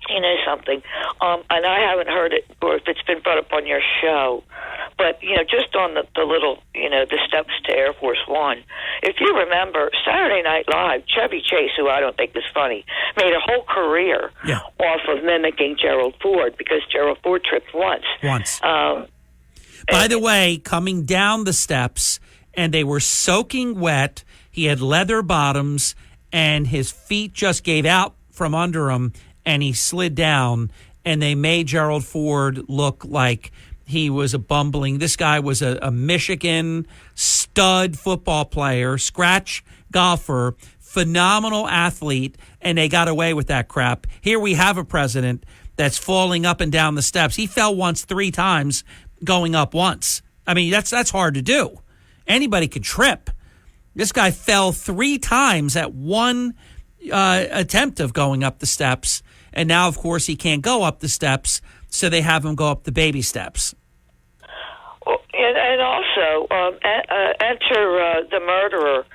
you know something, and I haven't heard it, or if it's been brought up on your show, but, just on the little, the steps to Air Force One, if you remember, Saturday Night Live, Chevy Chase, who I don't think is funny, made a whole career off of mimicking Gerald Ford, because Gerald Ford tripped once. By the way, coming down the steps, and they were soaking wet, he had leather bottoms, and his feet just gave out from under him, and he slid down, and they made Gerald Ford look like he was a bumbling. This guy was a Michigan stud football player, scratch golfer, phenomenal athlete, and they got away with that crap. Here we have a president that's falling up and down the steps. He fell once 3 times, going up once. I mean, that's hard to do. Anybody could trip. This guy fell 3 times at one attempt of going up the steps. And now, of course, he can't go up the steps, so they have him go up the baby steps. And also, enter the murderer,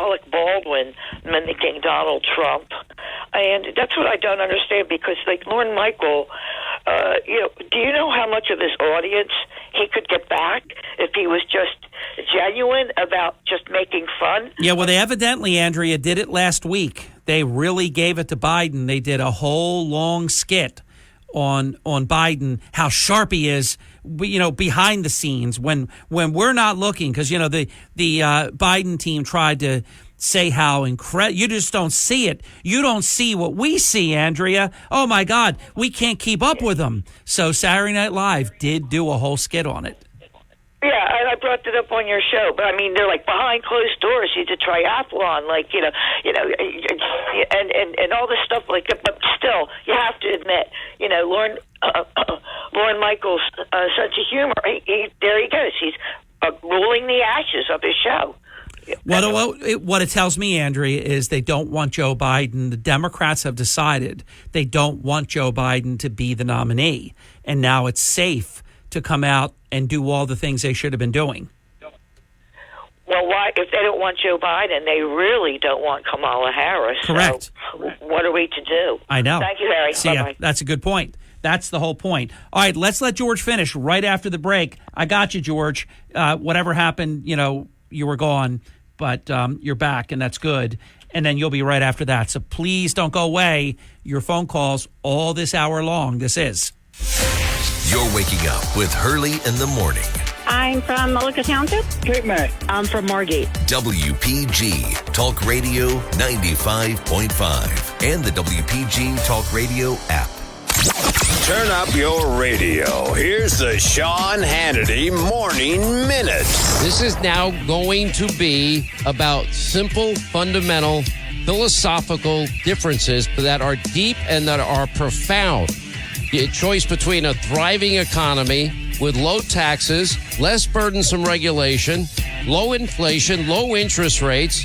Alec Baldwin, mimicking Donald Trump. And that's what I don't understand, because, like, Lorne Michael, do you know how much of his audience he could get back if he was just genuine about just making fun? Yeah, well, they evidently, Andrea, did it last week. They really gave it to Biden. They did a whole long skit on Biden, how sharp he is, behind the scenes when we're not looking, because the Biden team tried to say how incredible. You just don't see it. You don't see what we see, Andrea. Oh my God, we can't keep up with them. So Saturday Night Live did do a whole skit on it. Yeah, and I brought it up on your show, but I mean, they're like behind closed doors. He's a triathlon, and all this stuff like that. But still, you have to admit, Lorne Michael's sense of humor. There he goes. He's ruling the ashes of his show. What it tells me, Andrea, is they don't want Joe Biden. The Democrats have decided they don't want Joe Biden to be the nominee, and now it's safe to come out and do all the things they should have been doing. Well, why? If they don't want Joe Biden, they really don't want Kamala Harris. Correct. So what are we to do? I know. Thank you, Harry. See ya. That's a good point. That's the whole point. All right, let's let George finish right after the break. I got you, George. Whatever happened, you were gone, but you're back, and that's good. And then you'll be right after that. So please don't go away. Your phone calls all this hour long. This is. You're waking up with Hurley in the Morning. I'm from Mullica Township. Cape May. I'm from Margate. WPG Talk Radio 95.5 and the WPG Talk Radio app. Turn up your radio. Here's the Sean Hannity Morning Minute. This is now going to be about simple, fundamental, philosophical differences that are deep and that are profound. The choice between a thriving economy with low taxes, less burdensome regulation, low inflation, low interest rates,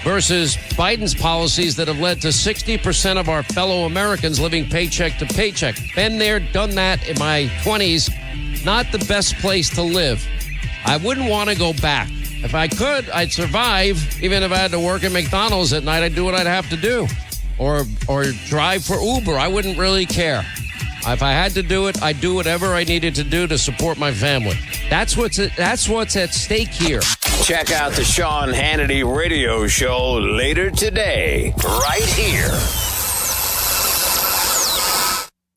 versus Biden's policies that have led to 60% of our fellow Americans living paycheck to paycheck. Been there, done that in my 20s. Not the best place to live. I wouldn't want to go back. If I could, I'd survive. Even if I had to work at McDonald's at night, I'd do what I'd have to do. Or drive for Uber. I wouldn't really care. If I had to do it, I'd do whatever I needed to do to support my family. That's what's at stake here. Check out the Sean Hannity radio show later today, right here.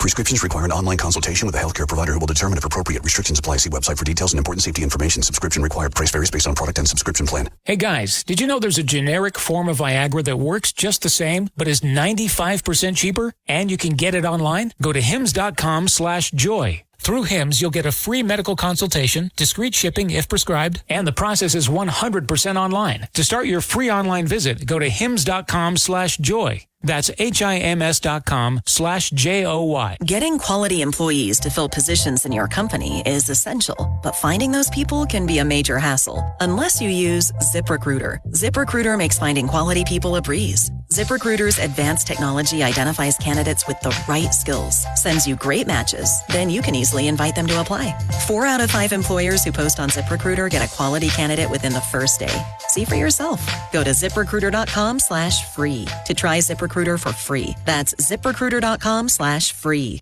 Prescriptions require an online consultation with a healthcare provider who will determine if appropriate restrictions apply. See website for details and important safety information. Subscription required. Price varies based on product and subscription plan. Hey guys, did you know there's a generic form of Viagra that works just the same, but is 95% cheaper? And you can get it online? Go to hims.com/joy. Through HIMS, you'll get a free medical consultation, discreet shipping if prescribed, and the process is 100% online. To start your free online visit, go to hims.com/joy. That's HIMS.com/JOY. Getting quality employees to fill positions in your company is essential, but finding those people can be a major hassle unless you use ZipRecruiter. ZipRecruiter makes finding quality people a breeze. ZipRecruiter's advanced technology identifies candidates with the right skills, sends you great matches, then you can easily invite them to apply. 4 out of 5 employers who post on ZipRecruiter get a quality candidate within the first day. See for yourself. Go to ZipRecruiter.com/free to try ZipRecruiter for free. That's ZipRecruiter.com/free.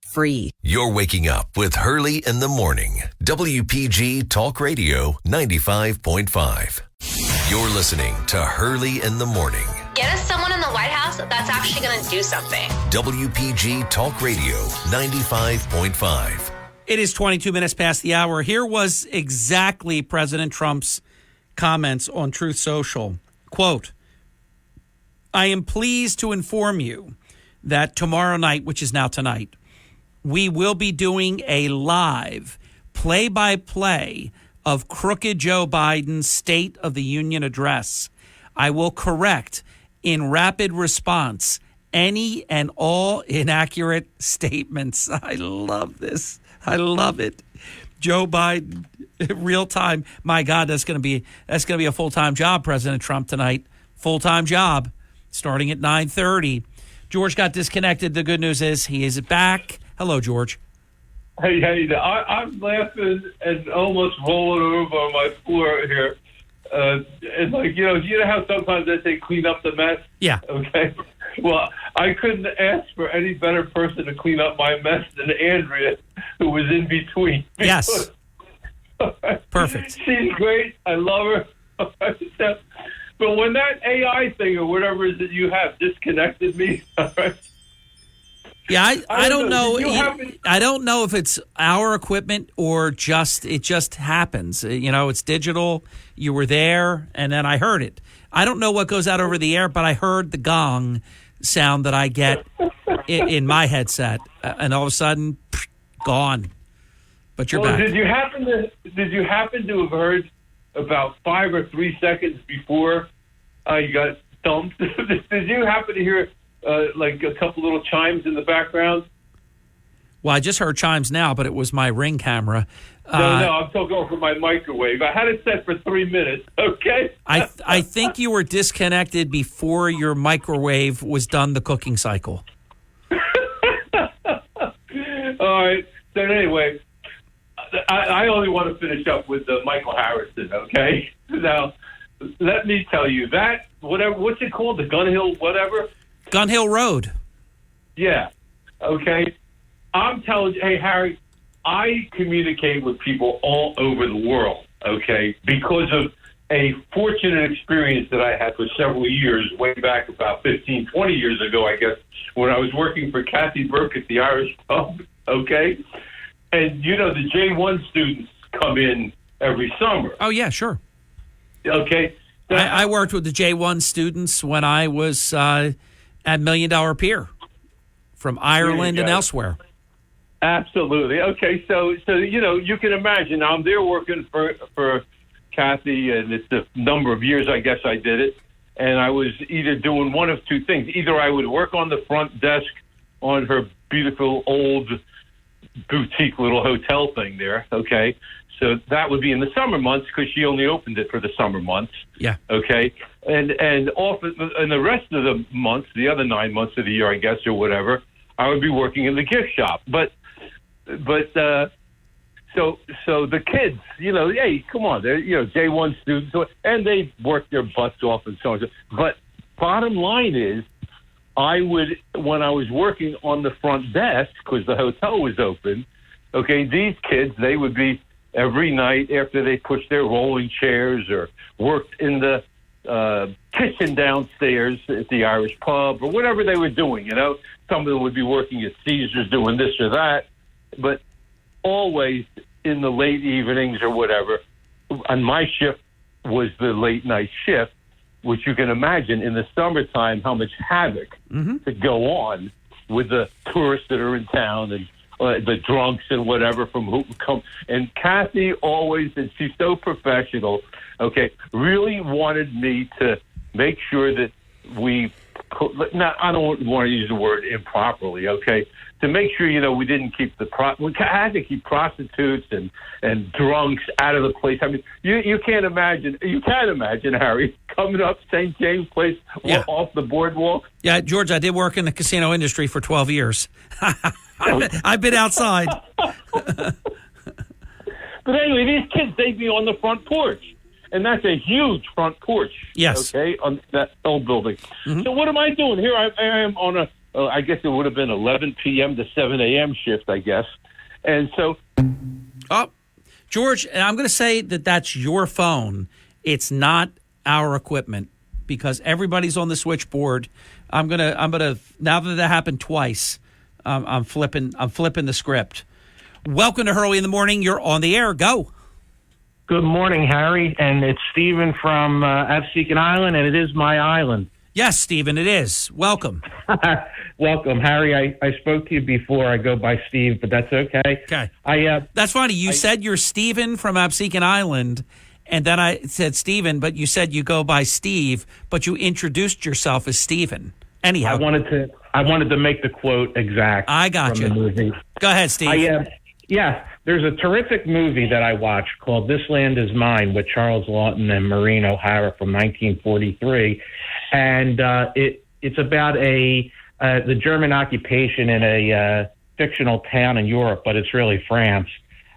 Free. You're waking up with Hurley in the morning. WPG Talk Radio 95.5. You're listening to Hurley in the morning. Get us someone in the White House that's actually going to do something. WPG Talk Radio 95.5. It is 22 minutes past the hour. Here was exactly President Trump's comments on Truth Social. Quote, I am pleased to inform you that tomorrow night, which is now tonight, we will be doing a live play-by-play of crooked Joe Biden's State of the Union address. I will correct in rapid response any and all inaccurate statements. I love this. I love it. Joe Biden, real time. My God, that's going to be a full-time job, President Trump, tonight. Full-time job, starting at 9:30. George got disconnected. The good news is he is back. Hello, George. Hey, I'm laughing and almost rolling over on my floor here. It's like, you know how sometimes they say clean up the mess? Yeah. Okay. Well, I couldn't ask for any better person to clean up my mess than Andrea, who was in between. Yes. Perfect. She's great. I love her. But when that AI thing or whatever it is that you have disconnected me, all right? Yeah, I don't know. I don't know if it's our equipment or it just happens. You know, it's digital. You were there, and then I heard it. I don't know what goes out over the air, but I heard the gong sound that I get in my headset, and all of a sudden, gone. But you're back. Did you happen to have heard about 5 or 3 seconds before you got thumped? Did you happen to hear like a couple little chimes in the background? Well, I just heard chimes now, but it was my Ring camera. No, I'm talking over my microwave. I had it set for 3 minutes, okay? I think you were disconnected before your microwave was done the cooking cycle. All right. So anyway, I only want to finish up with Michael Harrison, okay? Now, let me tell you, that, what's it called, the Gun Hill whatever? Gun Hill Road. Yeah. Okay. I'm telling you, hey, Harry, I communicate with people all over the world, okay, because of a fortunate experience that I had for several years, way back about 15, 20 years ago, I guess, when I was working for Kathy Burke at the Irish Pub, okay? And, you know, the J1 students come in every summer. Oh, yeah, sure. Okay. I worked with the J1 students when I was at $1 Million Pier from Ireland and elsewhere. Absolutely. Okay, so you know, you can imagine I'm there working for Kathy, and it's a number of years, I guess I did it, and I was either doing one of two things. Either I would work on the front desk on her beautiful old boutique little hotel thing there, okay? So that would be in the summer months because she only opened it for the summer months. Yeah. Okay. And often in the rest of the months, the other 9 months of the year, I guess, or whatever, I would be working in the gift shop. But So the kids, hey, come on, they're J1 students, and they work their butts off and so on. But bottom line is, when I was working on the front desk because the hotel was open, okay, these kids, they would be every night after they pushed their rolling chairs or worked in the kitchen downstairs at the Irish pub or whatever they were doing. Some of them would be working at Caesars doing this or that, but always in the late evenings or whatever. And my shift was the late night shift, which you can imagine in the summertime how much havoc could go on with the tourists that are in town and the drunks and whatever from who come. And Kathy always, and she's so professional, okay, really wanted me to make sure that I don't want to use the word improperly, okay, to make sure, we didn't keep we had to keep prostitutes and drunks out of the place. I mean, you can't imagine, Harry, coming up St. James Place off the boardwalk. Yeah, George, I did work in the casino industry for 12 years. I've been outside. But anyway, these kids, they'd be on the front porch. And that's a huge front porch. Yes. Okay, on that old building. Mm-hmm. So what am I doing here? I am on I guess it would have been 11 p.m. to 7 a.m. shift, I guess. And so... Oh, George, I'm going to say that that's your phone. It's not our equipment because everybody's on the switchboard. I'm gonna now that happened twice, I'm flipping the script. Welcome to Hurley in the Morning. You're on the air. Go. Good morning, Harry, and it's Stephen from Absecon Island, and it is my island. Yes, Stephen, it is. Welcome. Welcome, Harry. I spoke to you before. I go by Steve, but that's okay. Okay. That's funny. You said you're Stephen from Absecon Island, and then I said Stephen, but you said you go by Steve, but you introduced yourself as Stephen. Anyhow. I wanted to make the quote exact. I got you. The movie. Go ahead, Steve. There's a terrific movie that I watched called This Land Is Mine with Charles Lawton and Maureen O'Hara from 1943. And it's about the German occupation in a fictional town in Europe, but it's really France.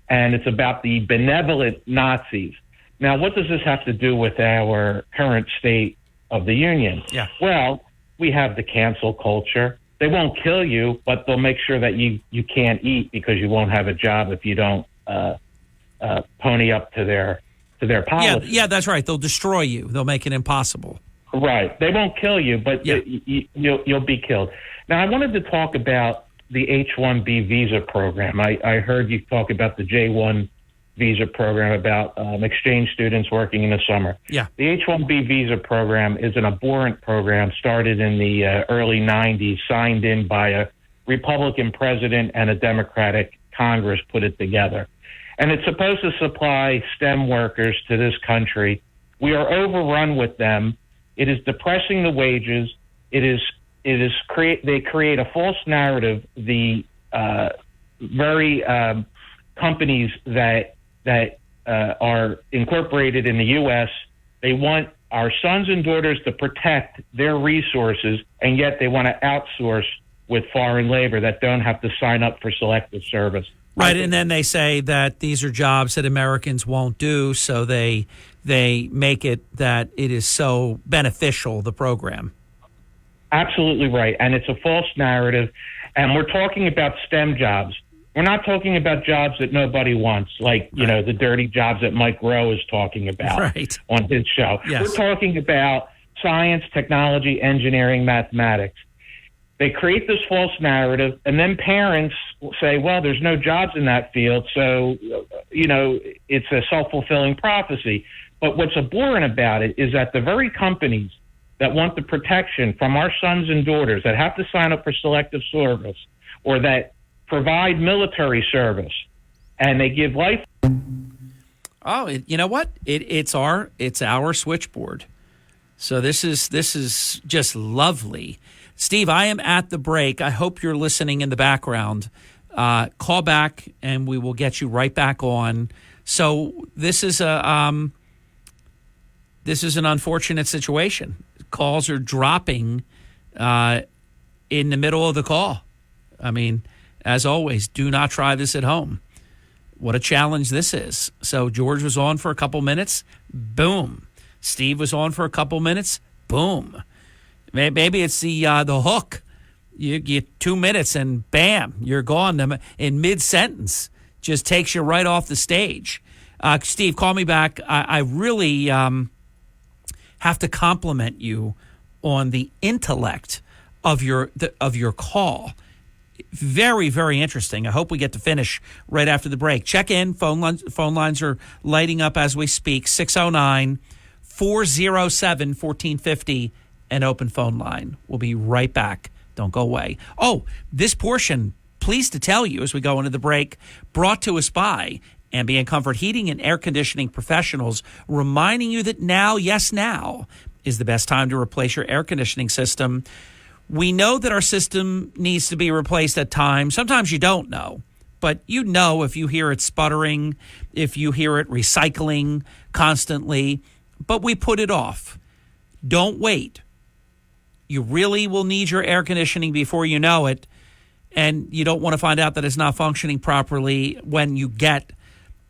And it's about the benevolent Nazis. Now, what does this have to do with our current state of the Union? Yeah. Well, we have the cancel culture. They won't kill you, but they'll make sure that you can't eat because you won't have a job if you don't pony up to their policy. Yeah, that's right. They'll destroy you. They'll make it impossible. Right. They won't kill you, but you'll be killed. Now, I wanted to talk about the H-1B visa program. I heard you talk about the J-1 visa program about exchange students working in the summer. Yeah. The H-1B visa program is an abhorrent program started in the early 90s, signed in by a Republican president and a Democratic Congress put it together. And it's supposed to supply STEM workers to this country. We are overrun with them. It is depressing the wages. They create a false narrative. The very companies that are incorporated in the U.S., they want our sons and daughters to protect their resources, and yet they want to outsource with foreign labor that don't have to sign up for selective service. Right, and then they say that these are jobs that Americans won't do, so they make it that it is so beneficial, the program. Absolutely right, and it's a false narrative, and we're talking about STEM jobs. We're not talking about jobs that nobody wants, like, the dirty jobs that Mike Rowe is talking about on his show. Yes. We're talking about science, technology, engineering, mathematics. They create this false narrative, and then parents will say, well, there's no jobs in that field, so, it's a self-fulfilling prophecy. But what's abhorrent about it is that the very companies that want the protection from our sons and daughters that have to sign up for selective service or that provide military service, and they give life. Oh, you know what? It's our switchboard. So this is just lovely. Steve, I am at the break. I hope you're listening in the background. Call back, and we will get you right back on. So this is an unfortunate situation. Calls are dropping in the middle of the call. I mean, as always, do not try this at home. what a challenge this is. So George was on for a couple minutes. Boom. Steve was on for a couple minutes. Boom. Maybe it's the hook. You get 2 minutes and bam, you're gone in mid-sentence. Just takes you right off the stage. Steve, call me back. I really have to compliment you on the intellect of your call. Very, very interesting. I hope we get to finish right after the break. Check in. Phone lines are lighting up as we speak. 609-407-1450, an open phone line. We'll be right back. Don't go away. Oh, this portion, pleased to tell you as we go into the break, brought to us by Ambient Comfort Heating and Air Conditioning Professionals, reminding you that now, yes, now is the best time to replace your air conditioning system. We know that our system needs to be replaced at times. Sometimes you don't know, but you know if you hear it sputtering, if you hear it recycling constantly, but we put it off. Don't wait. You really will need your air conditioning before you know it, and you don't want to find out that it's not functioning properly when you get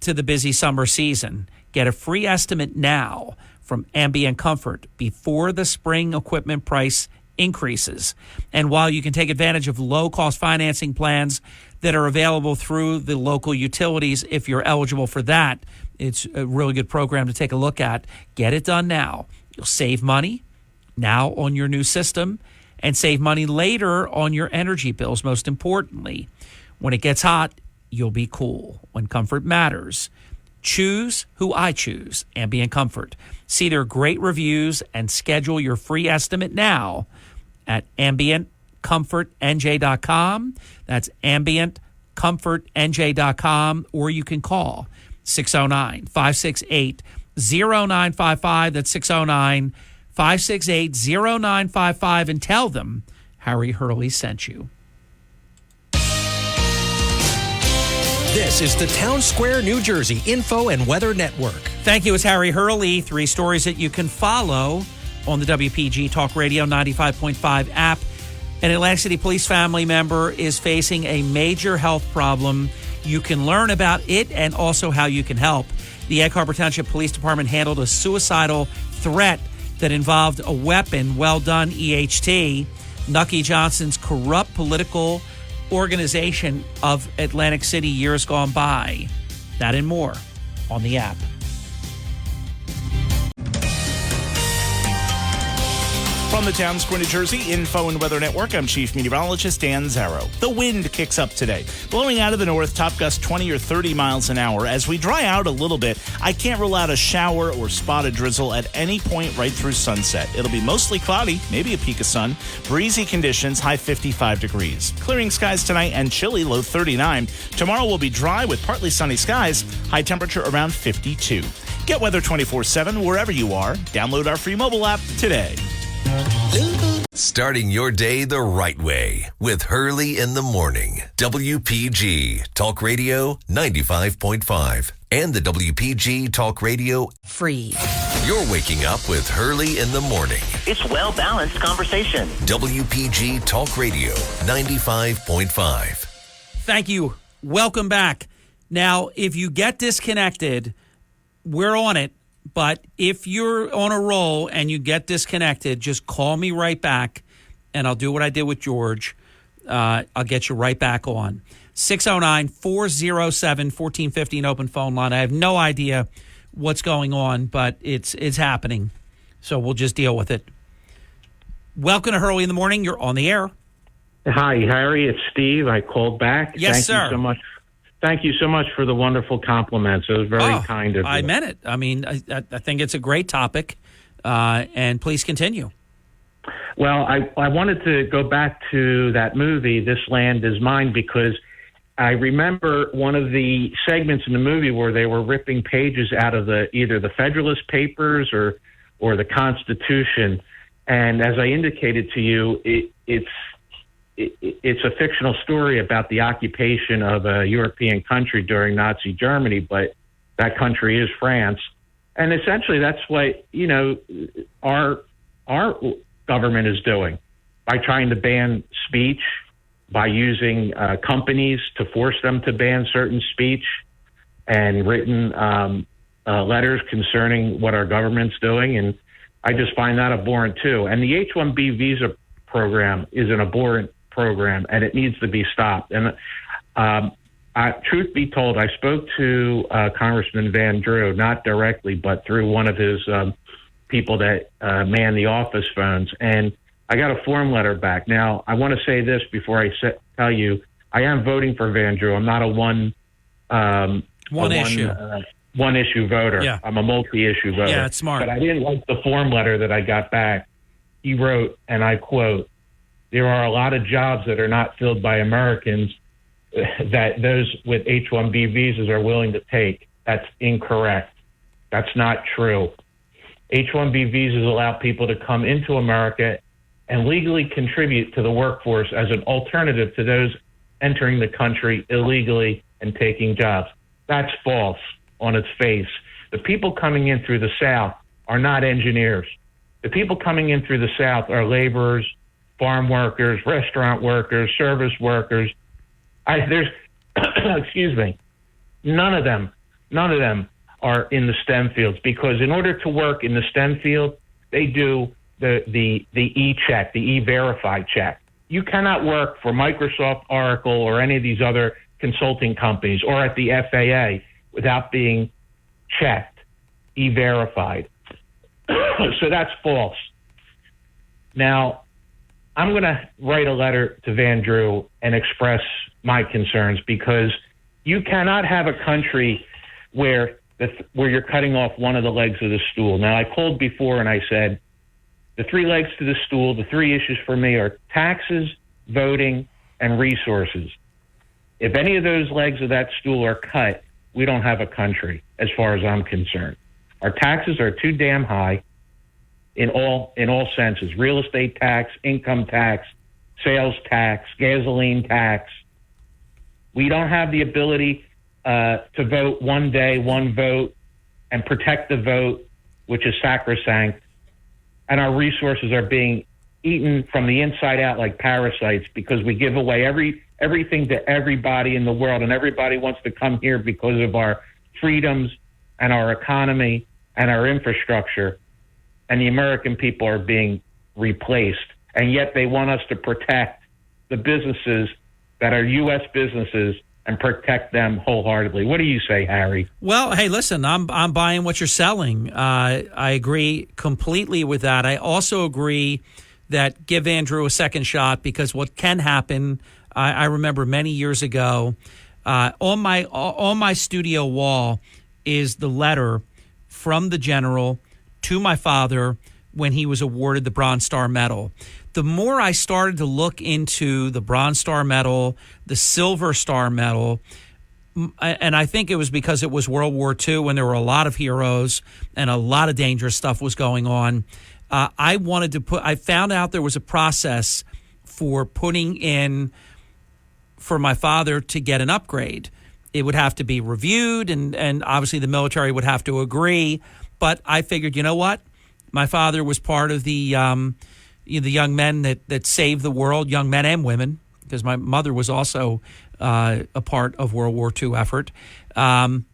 to the busy summer season. Get a free estimate now from Ambient Comfort before the spring equipment price increases. And while you can take advantage of low-cost financing plans that are available through the local utilities, if you're eligible for that, it's a really good program to take a look at. Get it done now. You'll save money now on your new system and save money later on your energy bills. Most importantly, when it gets hot, you'll be cool. When comfort matters, choose who I choose, Ambient Comfort. See their great reviews and schedule your free estimate now at ambientcomfortnj.com. That's ambientcomfortnj.com, or you can call 609-568-0955. That's 609-568-0955, and tell them Harry Hurley sent you. This is the Town Square, New Jersey Info and Weather Network. Thank you. It's Harry Hurley. 3 stories that you can follow on the WPG Talk Radio 95.5 app. An Atlantic City Police family member is facing a major health problem. You can learn about it and also how you can help. The Egg Harbor Township Police Department handled a suicidal threat that involved a weapon. Well done, EHT. Nucky Johnson's corrupt political organization of Atlantic City years gone by. That and more on the app. From the Town Square, New Jersey Info and Weather Network, I'm Chief Meteorologist Dan Zarrow. The wind kicks up today, blowing out of the north, top gust 20 or 30 miles an hour. As we dry out a little bit, I can't rule out a shower or spot of drizzle at any point right through sunset. It'll be mostly cloudy, maybe a peek of sun, breezy conditions, high 55 degrees. Clearing skies tonight and chilly, low 39. Tomorrow will be dry with partly sunny skies, high temperature around 52. Get weather 24/7 wherever you are. Download our free mobile app today. Starting your day the right way with Hurley in the Morning. WPG Talk Radio 95.5 and the WPG Talk Radio Free. You're waking up with Hurley in the Morning. It's well-balanced conversation. WPG Talk Radio 95.5. Thank you. Welcome back. Now, if you get disconnected, we're on it. But if you're on a roll and you get disconnected, just call me right back, and I'll do what I did with George. I'll get you right back on. 609-407-1450, an open phone line. I have no idea what's going on, but it's happening. So we'll just deal with it. Welcome to Hurley in the Morning. You're on the air. Hi, Harry. It's Steve. I called back. Yes, sir. Thank you so much. Thank you so much for the wonderful compliments. It was very kind of you. I meant it. I mean, I think it's a great topic, and please continue. Well, I wanted to go back to that movie, This Land Is Mine, because I remember one of the segments in the movie where they were ripping pages out of either the Federalist Papers or the Constitution. And as I indicated to you, it's a fictional story about the occupation of a European country during Nazi Germany, but that country is France. And essentially that's what, our government is doing by trying to ban speech, by using companies to force them to ban certain speech. and written letters concerning what our government's doing, and I just find that abhorrent too. And the H-1B visa program is an abhorrent program, and it needs to be stopped. And truth be told, I spoke to Congressman Van Drew, not directly, but through one of his people that man the office phones, and I got a form letter back. Now, I want to say this before I tell you, I am voting for Van Drew. I'm not a one issue voter. Yeah. I'm a multi-issue voter. Yeah, it's smart. But I didn't like the form letter that I got back. He wrote, and I quote, "There are a lot of jobs that are not filled by Americans that those with H-1B visas are willing to take." That's incorrect. That's not true. H-1B visas allow people to come into America and legally contribute to the workforce as an alternative to those entering the country illegally and taking jobs. That's false on its face. The people coming in through the South are not engineers. The people coming in through the South are laborers, farm workers, restaurant workers, service workers. Excuse me. None of them are in the STEM fields, because in order to work in the STEM field, they do the E-check, the E-verify check. You cannot work for Microsoft, Oracle, or any of these other consulting companies or at the FAA without being checked, E-verified. So that's false. Now, I'm going to write a letter to Van Drew and express my concerns, because you cannot have a country where you're cutting off one of the legs of the stool. Now, I called before and I said, the three legs to the stool, the three issues for me are taxes, voting, and resources. If any of those legs of that stool are cut, we don't have a country, as far as I'm concerned. Our taxes are too damn high in all senses: real estate tax, income tax, sales tax, gasoline tax. We don't have the ability to vote one day, one vote, and protect the vote, which is sacrosanct. And our resources are being eaten from the inside out like parasites, because we give away everything to everybody in the world, and everybody wants to come here because of our freedoms and our economy and our infrastructure. And the American people are being replaced, and yet they want us to protect the businesses that are U.S. businesses and protect them wholeheartedly. What do you say, Harry? Well, hey, listen, I'm buying what you're selling. I agree completely with that. I also agree that give Andrew a second shot, because what can happen, I remember many years ago, on my studio wall is the letter from the general to my father when he was awarded the Bronze Star Medal. The more I started to look into the Bronze Star Medal, the Silver Star Medal, and I think it was because it was World War II when there were a lot of heroes and a lot of dangerous stuff was going on. I found out there was a process for putting in for my father to get an upgrade. It would have to be reviewed, and obviously the military would have to agree. But I figured, you know what? My father was part of the young men that saved the world, young men and women, because my mother was also a part of World War II effort. And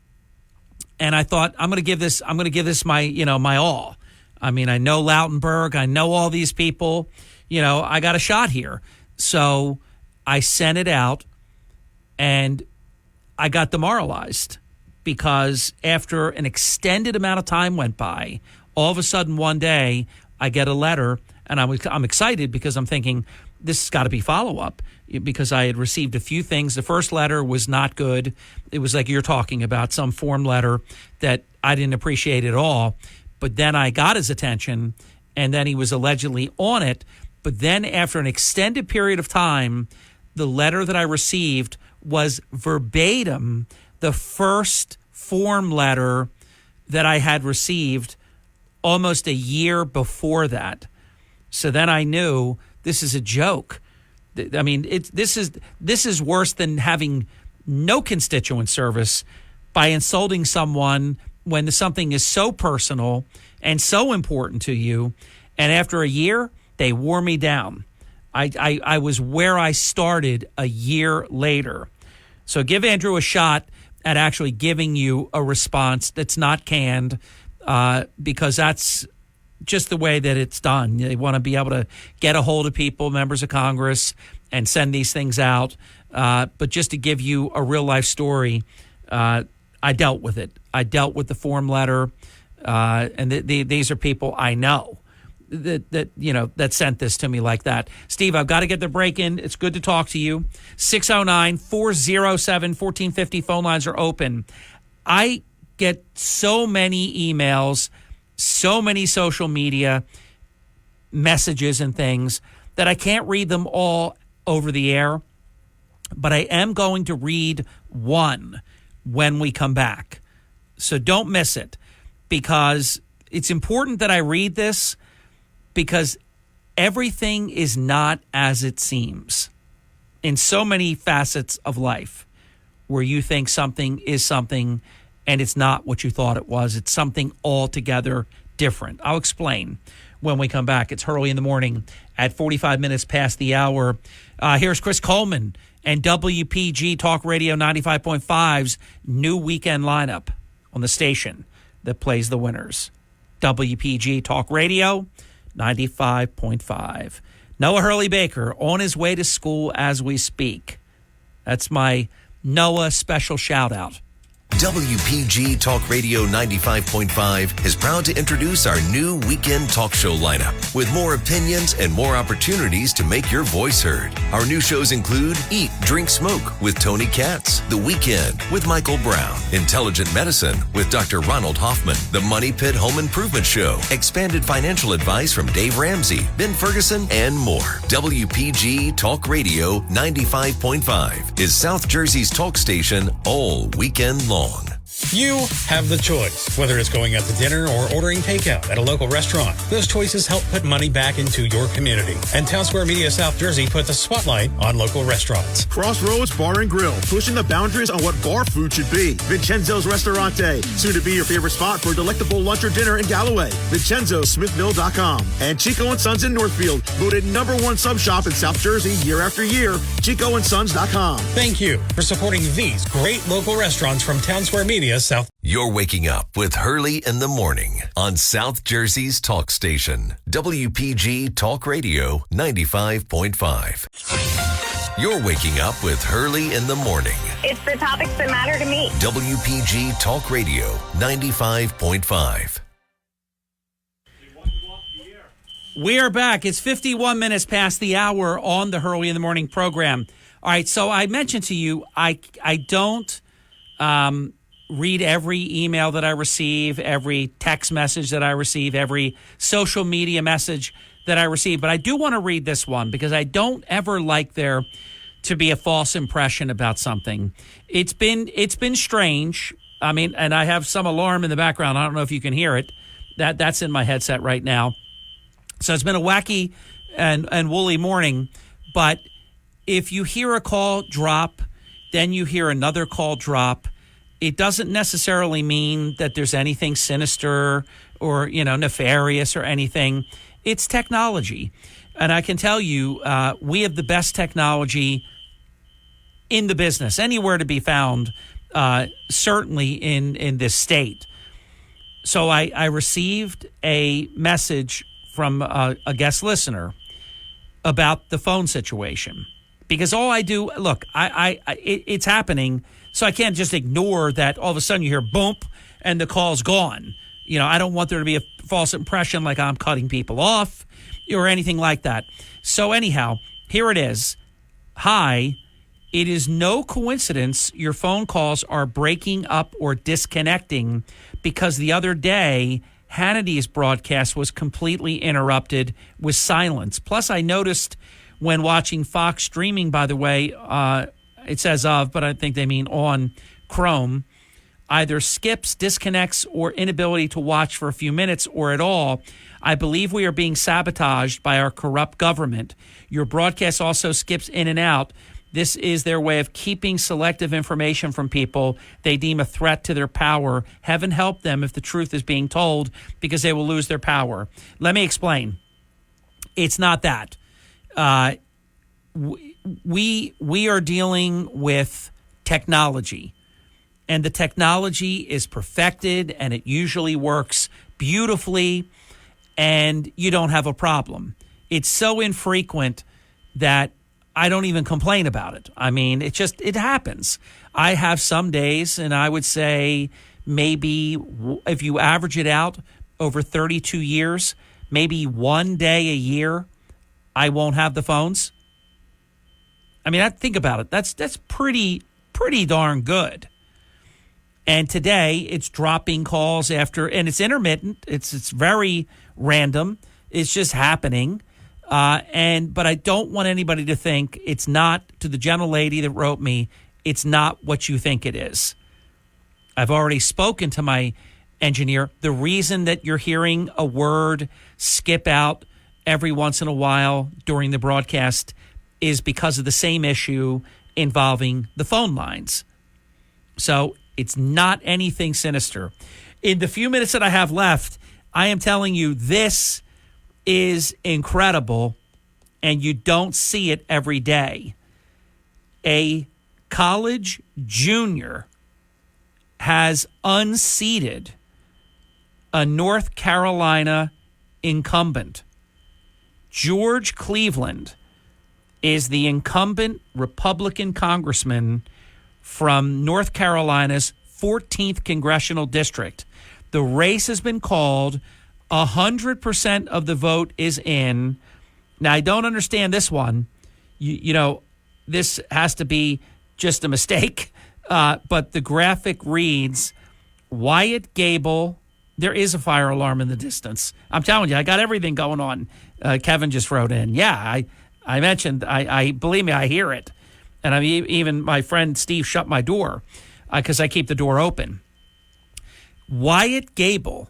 I thought, I'm going to give this my all. I mean, I know Lautenberg, I know all these people. I got a shot here. So I sent it out, and I got demoralized, because after an extended amount of time went by, all of a sudden one day I get a letter, and I'm excited, because I'm thinking this has got to be follow-up, because I had received a few things. The first letter was not good. It was like you're talking about, some form letter that I didn't appreciate at all. But then I got his attention, and then he was allegedly on it. But then after an extended period of time, the letter that I received was verbatim the first form letter that I had received almost a year before that. So then I knew this is a joke. I mean, this is worse than having no constituent service by insulting someone when something is so personal and so important to you. And after a year, they wore me down. I was where I started a year later. So give Andrew a shot. at actually giving you a response that's not canned, because that's just the way that it's done. They want to be able to get a hold of people, members of Congress, and send these things out. But just to give you a real life story, I dealt with it. I dealt with the form letter, and these are people I know that sent this to me like that. Steve, I've got to get the break in. It's good to talk to you. 609-407-1450. Phone lines are open. I get so many emails, so many social media messages and things that I can't read them all over the air, but I am going to read one when we come back. So don't miss it, because it's important that I read this, because everything is not as it seems in so many facets of life, where you think something is something and it's not what you thought it was. It's something altogether different. I'll explain when we come back. It's Hurley in the Morning at 45 minutes past the hour. Here's Chris Coleman and WPG Talk Radio 95.5's new weekend lineup on the station that plays the winners. WPG Talk Radio 95.5. Noah Hurley Baker on his way to school as we speak. That's my Noah special shout out. WPG Talk Radio 95.5 is proud to introduce our new weekend talk show lineup with more opinions and more opportunities to make your voice heard. Our new shows include Eat, Drink, Smoke with Tony Katz, The Weekend with Michael Brown, Intelligent Medicine with Dr. Ronald Hoffman, The Money Pit Home Improvement Show, Expanded Financial Advice from Dave Ramsey, Ben Ferguson, and more. WPG Talk Radio 95.5 is South Jersey's talk station all weekend long. You have the choice, whether it's going out to dinner or ordering takeout at a local restaurant. Those choices help put money back into your community. And Town Square Media South Jersey puts a spotlight on local restaurants. Crossroads Bar and Grill, pushing the boundaries on what bar food should be. Vincenzo's Restaurante, soon to be your favorite spot for a delectable lunch or dinner in Galloway. VincenzoSmithville.com. And Chico & Sons in Northfield, voted #1 sub shop in South Jersey year after year. ChicoandSons.com. Thank you for supporting these great local restaurants from Town Square Media South. You're waking up with Hurley in the Morning on South Jersey's talk station, WPG Talk Radio 95.5. You're waking up with Hurley in the Morning. It's the topics that matter to me. WPG Talk Radio 95.5. We are back. It's 51 minutes past the hour on the Hurley in the Morning program. All right, so I mentioned to you, I don't read every email that I receive, every text message that I receive, every social media message that I receive. But I do want to read this one, because I don't ever like there to be a false impression about something. It's been strange. I mean, and I have some alarm in the background. I don't know if you can hear it. That's in my headset right now. So it's been a wacky and woolly morning. But if you hear a call drop, then you hear another call drop, it doesn't necessarily mean that there's anything sinister or, nefarious or anything. It's technology. And I can tell you, we have the best technology in the business, anywhere to be found, certainly in this state. So I received a message from a guest listener about the phone situation. Because all I do, look, it's happening, so I can't just ignore that all of a sudden you hear boom and the call's gone. I don't want there to be a false impression like I'm cutting people off or anything like that. So anyhow, here it is. Hi, it is no coincidence your phone calls are breaking up or disconnecting, because the other day Hannity's broadcast was completely interrupted with silence. Plus, I noticed when watching Fox streaming, by the way, it says of, but I think they mean on Chrome, either skips, disconnects, or inability to watch for a few minutes or at all. I believe we are being sabotaged by our corrupt government. Your broadcast also skips in and out. This is their way of keeping selective information from people they deem a threat to their power. Heaven help them if the truth is being told, because they will lose their power. Let me explain. It's not that. We are dealing with technology, and the technology is perfected, and it usually works beautifully, and you don't have a problem. It's so infrequent that I don't even complain about it. I mean, it happens. I have some days, and I would say maybe if you average it out over 32 years, maybe one day a year, I won't have the phones. I mean, think about it. That's pretty darn good. And today it's dropping calls after, and it's intermittent. It's very random. It's just happening. But I don't want anybody to think it's not, to the gentle lady that wrote me, it's not what you think it is. I've already spoken to my engineer. The reason that you're hearing a word skip out every once in a while during the broadcast is because of the same issue involving the phone lines. So it's not anything sinister. In the few minutes that I have left, I am telling you, this is incredible, and you don't see it every day. A college junior has unseated a North Carolina incumbent. George Cleveland is the incumbent Republican congressman from North Carolina's 14th congressional district. The race has been called. 100% of the vote is in. Now, I don't understand this one. You know, this has to be just a mistake. But the graphic reads, Wyatt Gable. There is a fire alarm in the distance. I'm telling you, I got everything going on. Kevin just wrote in. Yeah, I mentioned, I believe me, I hear it. And I mean, even my friend Steve shut my door because I keep the door open. Wyatt Gable,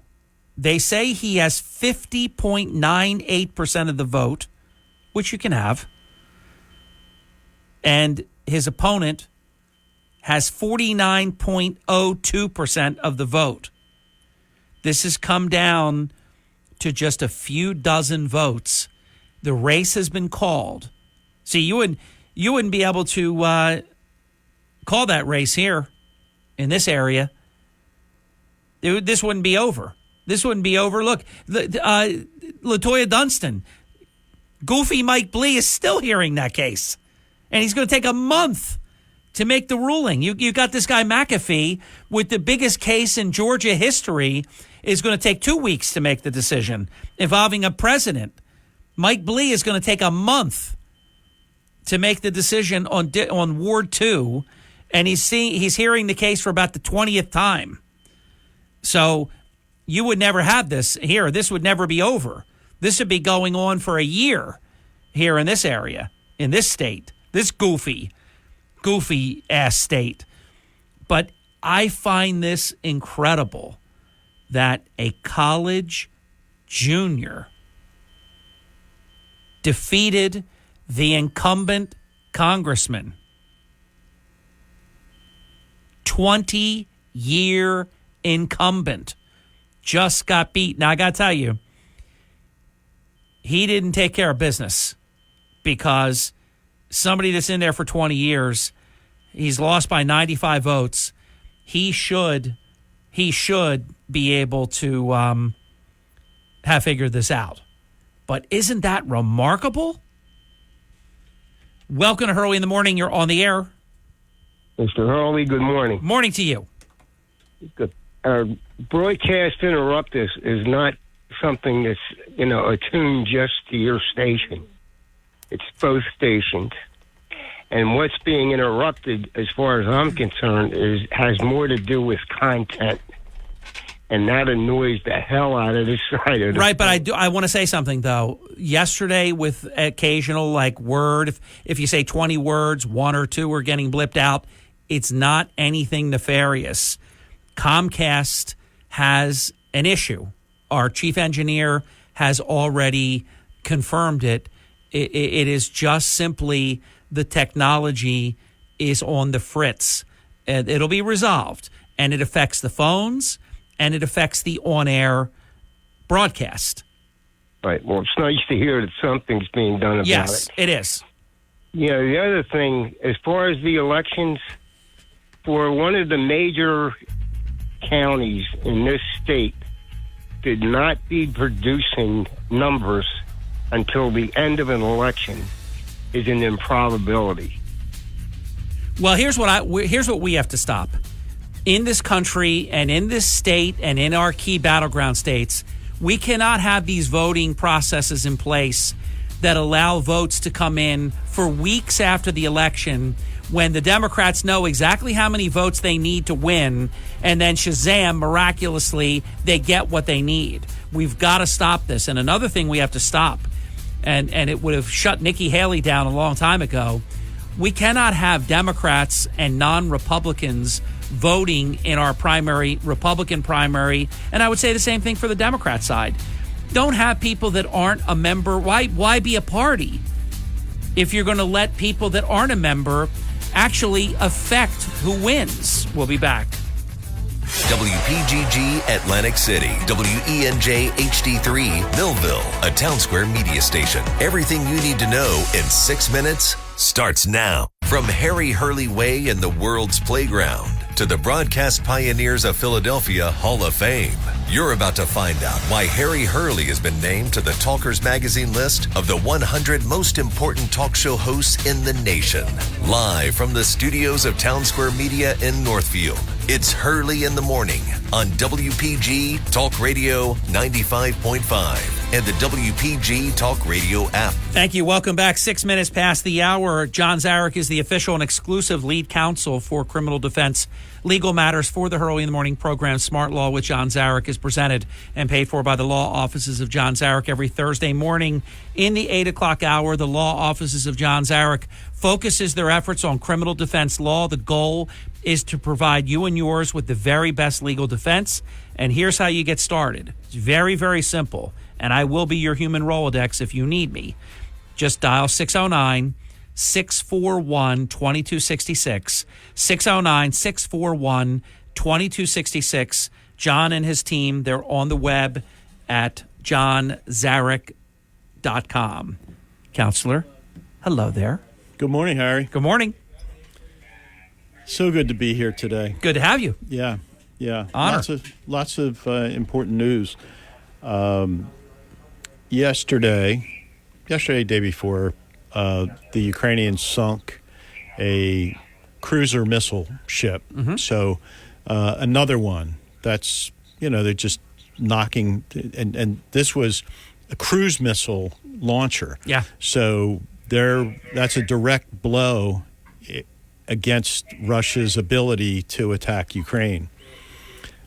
they say he has 50.98% of the vote, which you can have. And his opponent has 49.02% of the vote. This has come down to just a few dozen votes. The race has been called. See, you wouldn't be able to call that race here in this area. This wouldn't be over. This wouldn't be over. Look, LaToya Dunstan, Goofy Mike Blee is still hearing that case. And he's going to take a month to make the ruling. You got this guy McAfee with the biggest case in Georgia history is going to take 2 weeks to make the decision involving a president. Mike Blee is going to take a month to make the decision on Ward 2, and he's hearing the case for about the 20th time. So you would never have this here. This would never be over. This would be going on for a year here in this area, in this state, this goofy ass state. But I find this incredible that a college junior defeated the incumbent congressman. 20-year incumbent just got beat. Now, I got to tell you, he didn't take care of business because somebody that's in there for 20 years, he's lost by 95 votes. He should be able to have figured this out. But isn't that remarkable? Welcome to Hurley in the Morning. You're on the air. Mr. Hurley, good morning. Morning to you. Good. Broadcast interrupt is not something that's, attuned just to your station. It's both stations. And what's being interrupted, as far as I'm concerned, has more to do with content. And that annoys the hell out of this side of the right, but I want to say something, though. Yesterday, with occasional, word, if you say 20 words, 1 or 2 are getting blipped out, it's not anything nefarious. Comcast has an issue. Our chief engineer has already confirmed it. It is just simply the technology is on the fritz. It'll be resolved, and it affects the phones, and it affects the on-air broadcast. Right. Well, it's nice to hear that something's being done about it. Yes, it is. The other thing, as far as the elections, for one of the major counties in this state to not be producing numbers until the end of an election is an improbability. Well, here's what we have to stop. In this country and in this state and in our key battleground states, we cannot have these voting processes in place that allow votes to come in for weeks after the election when the Democrats know exactly how many votes they need to win, and then shazam, miraculously, they get what they need. We've got to stop this. And another thing we have to stop, and it would have shut Nikki Haley down a long time ago, we cannot have Democrats and non-Republicans voting in our primary, Republican primary, and I would say the same thing for the Democrat side. Don't have people that aren't a member. Why be a party if you're going to let people that aren't a member actually affect who wins? We'll be back. WPGG Atlantic City, WENJ HD3 Millville, a Town Square media station. Everything you need to know in 6 minutes starts now. From Harry Hurley Way in the world's playground to the broadcast pioneers of Philadelphia Hall of Fame, you're about to find out why Harry Hurley has been named to the Talkers Magazine list of the 100 most important talk show hosts in the nation. Live from the studios of Town Square Media in Northfield, it's Hurley in the Morning on WPG Talk Radio 95.5 and the WPG Talk Radio app. Thank you. Welcome back. 6 minutes past the hour. John Zarek is the official and exclusive lead counsel for criminal defense legal matters for the Hurley in the Morning program. Smart Law with John Zarek is presented and paid for by the law offices of John Zarek every Thursday morning in the 8 o'clock hour. The law offices of John Zarek focuses their efforts on criminal defense law. The goal is to provide you and yours with the very best legal defense. And here's how you get started. It's very, very simple. And I will be your human Rolodex if you need me. Just dial 609-641-2266. 609-641-2266. John and his team, they're on the web at johnzarek.com. Counselor, hello there. Good morning, Harry. Good morning. So good to be here today. Good to have you. Yeah. Honor. Lots of important news. Yesterday, day before, the Ukrainians sunk a cruiser missile ship. Mm-hmm. So another one that's, they're just knocking, and this was a cruise missile launcher. Yeah. So that's a direct blow against Russia's ability to attack Ukraine.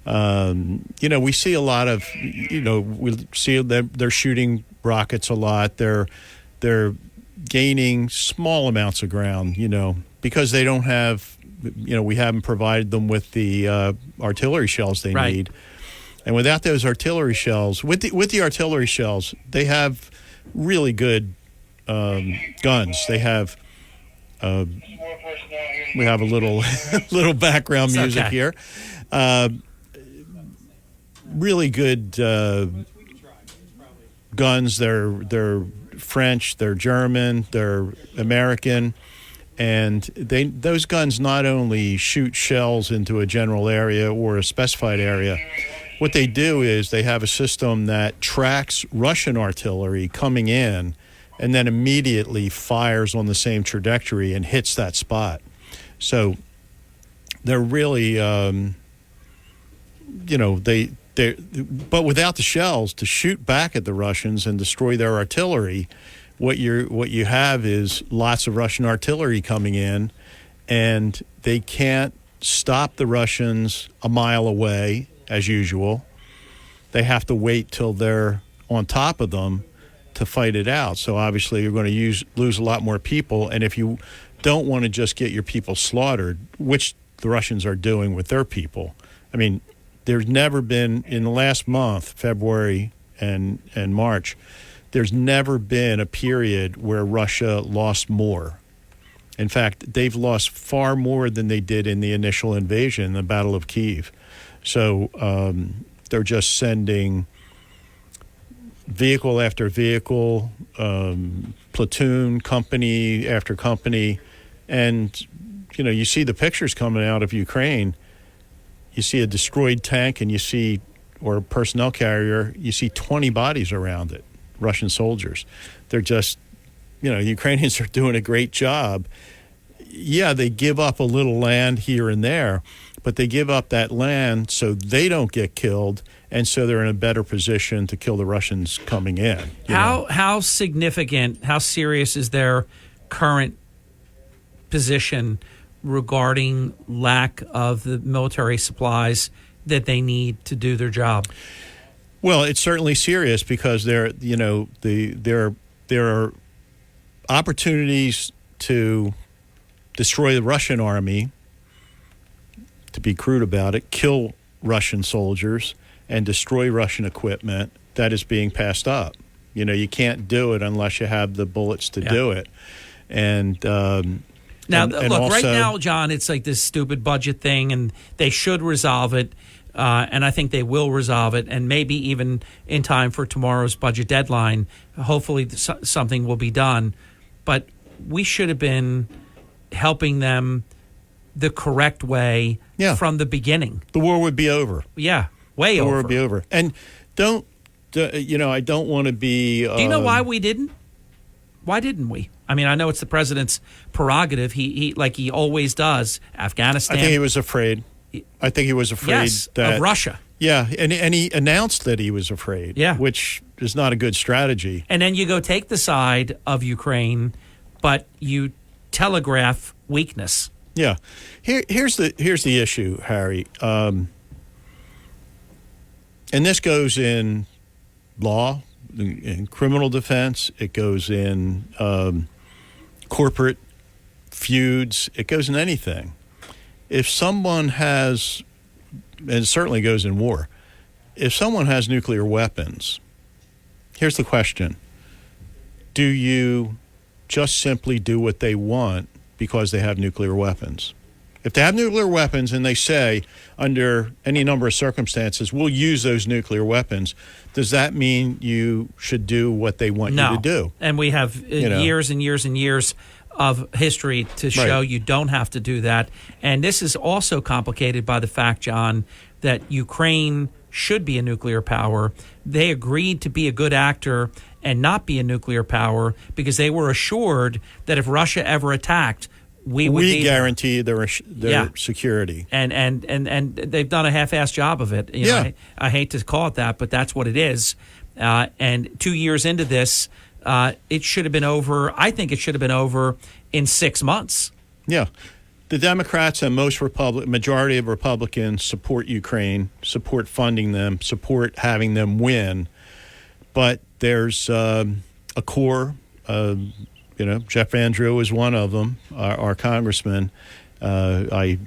We see a lot of, we see them, they're shooting rockets a lot. They're gaining small amounts of ground, because they don't have, we haven't provided them with the artillery shells they need. And without those artillery shells, with the artillery shells, they have really good guns. They have, we have a little background music here. Really good guns. They're French, they're German, they're American, and those guns not only shoot shells into a general area or a specified area. What they do is they have a system that tracks Russian artillery coming in and then immediately fires on the same trajectory and hits that spot. So they're really, but without the shells to shoot back at the Russians and destroy their artillery, what you have is lots of Russian artillery coming in, and they can't stop the Russians a mile away as usual. They have to wait till they're on top of them to fight it out. So obviously you're going to lose a lot more people, and if you don't want to just get your people slaughtered, which the Russians are doing with their people. I mean, there's never been, in the last month, February and March, there's never been a period where Russia lost more. In fact, they've lost far more than they did in the initial invasion, the Battle of Kyiv. So they're just sending vehicle after vehicle, platoon, company after company, and you see the pictures coming out of Ukraine. You see a destroyed tank or a personnel carrier, you see 20 bodies around it, Russian soldiers. They're just, Ukrainians are doing a great job. Yeah, they give up a little land here and there, but they give up that land so they don't get killed, and so they're in a better position to kill the Russians coming in. How significant, how serious is their current position regarding lack of the military supplies that they need to do their job? Well, it's certainly serious because there are opportunities to destroy the Russian army, to be crude about it, kill Russian soldiers, and destroy Russian equipment that is being passed up. You can't do it unless you have the bullets to do it. And right now, John, it's like this stupid budget thing, and they should resolve it. And I think they will resolve it, and maybe even in time for tomorrow's budget deadline, hopefully something will be done. But we should have been helping them the correct way from the beginning. The war would be over. Yeah, way over. The war would be over. And I don't want to be... Do you know why we didn't? Why didn't we? I mean, I know it's the president's prerogative. He like he always does. Afghanistan. I think he was afraid. Of Russia. Yeah, and he announced that he was afraid. Yeah, which is not a good strategy. And then you go take the side of Ukraine, but you telegraph weakness. Yeah, here's the issue, Harry. And this goes in law, in criminal defense. It goes in corporate feuds. It goes in anything. If someone has, and it certainly goes in war, if someone has nuclear weapons, here's the question. Do you just simply do what they want because they have nuclear weapons? If they have nuclear weapons and they say, under any number of circumstances, we'll use those nuclear weapons, does that mean you should do what they want you to do? And we have years and years and years of history to show you don't have to do that. And this is also complicated by the fact, John, that Ukraine should be a nuclear power. They agreed to be a good actor and not be a nuclear power because they were assured that if Russia ever attacked, we guarantee their security. And they've done a half-assed job of it. I hate to call it that, but that's what it is. And 2 years into this, it should have been over. I think it should have been over in 6 months. Yeah. The Democrats and majority of Republicans support Ukraine, support funding them, support having them win. But there's a core, Jeff Van Drew is one of them, our congressman. I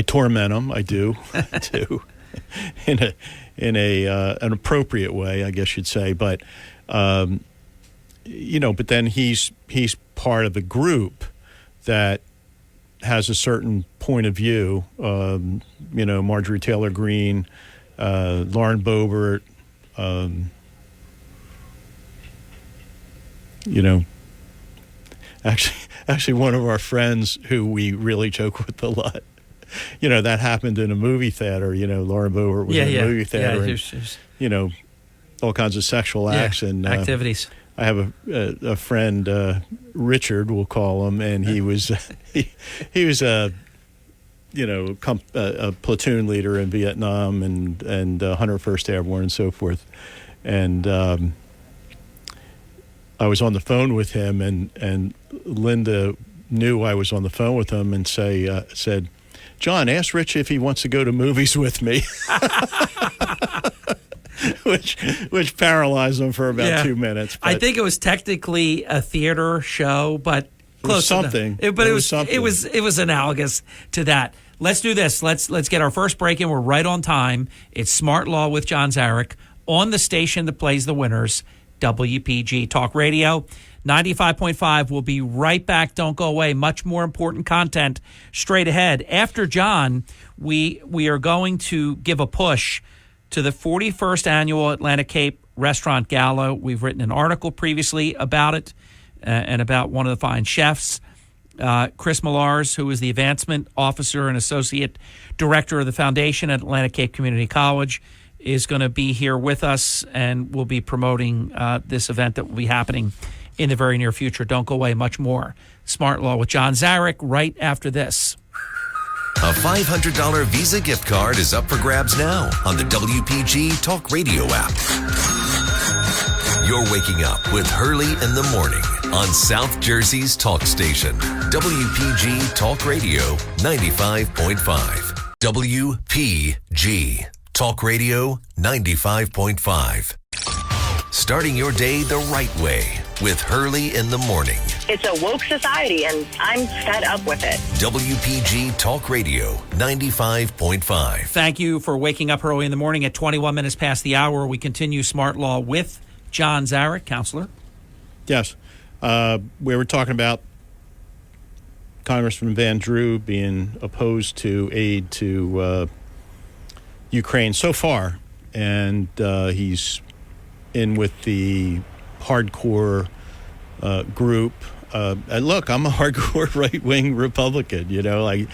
torment him. I do, too, in an appropriate way, I guess you'd say. But but then he's part of the group that has a certain point of view. Marjorie Taylor Greene, Lauren Boebert. Actually, one of our friends who we really joke with a lot. That happened in a movie theater. Lauren Boebert was in a movie theater. And, all kinds of sexual acts and activities. I have a friend, Richard, we'll call him, and he was he was a platoon leader in Vietnam and 101st Airborne and so forth, and I was on the phone with him, and Linda knew I was on the phone with him and said, "John, ask Rich if he wants to go to movies with me." Which paralyzed him for about 2 minutes. I think it was technically a theater show, but close something. It was analogous to that. Let's do this. Let's get our first break in. We're right on time. It's Smart Law with John Zarek on the station that plays the winners, WPG Talk Radio 95.5. We'll be right back. Don't go away. Much more important content straight ahead. After John, we are going to give a push to the 41st Annual Atlantic Cape Restaurant Gala. We've written an article previously about it and about one of the fine chefs Chris Millars, who is the advancement officer and associate director of the foundation at Atlantic Cape Community College, is going to be here with us, and will be promoting this event that will be happening in the very near future. Don't go away. Much more Smart Law with John Zarek right after this. A $500 Visa gift card is up for grabs now on the WPG Talk Radio app. You're waking up with Hurley in the morning on South Jersey's talk station, WPG Talk Radio 95.5. WPG Talk Radio 95.5. Starting your day the right way with Hurley in the morning. It's a woke society, and I'm fed up with it. WPG Talk Radio 95.5. Thank you for waking up early in the morning at 21 minutes past the hour. We continue Smart Law with John Zarek, counselor. Yes. We were talking about Congressman Van Drew being opposed to aid to Ukraine so far, and he's in with the hardcore group. And look, I'm a hardcore right-wing Republican. You know, I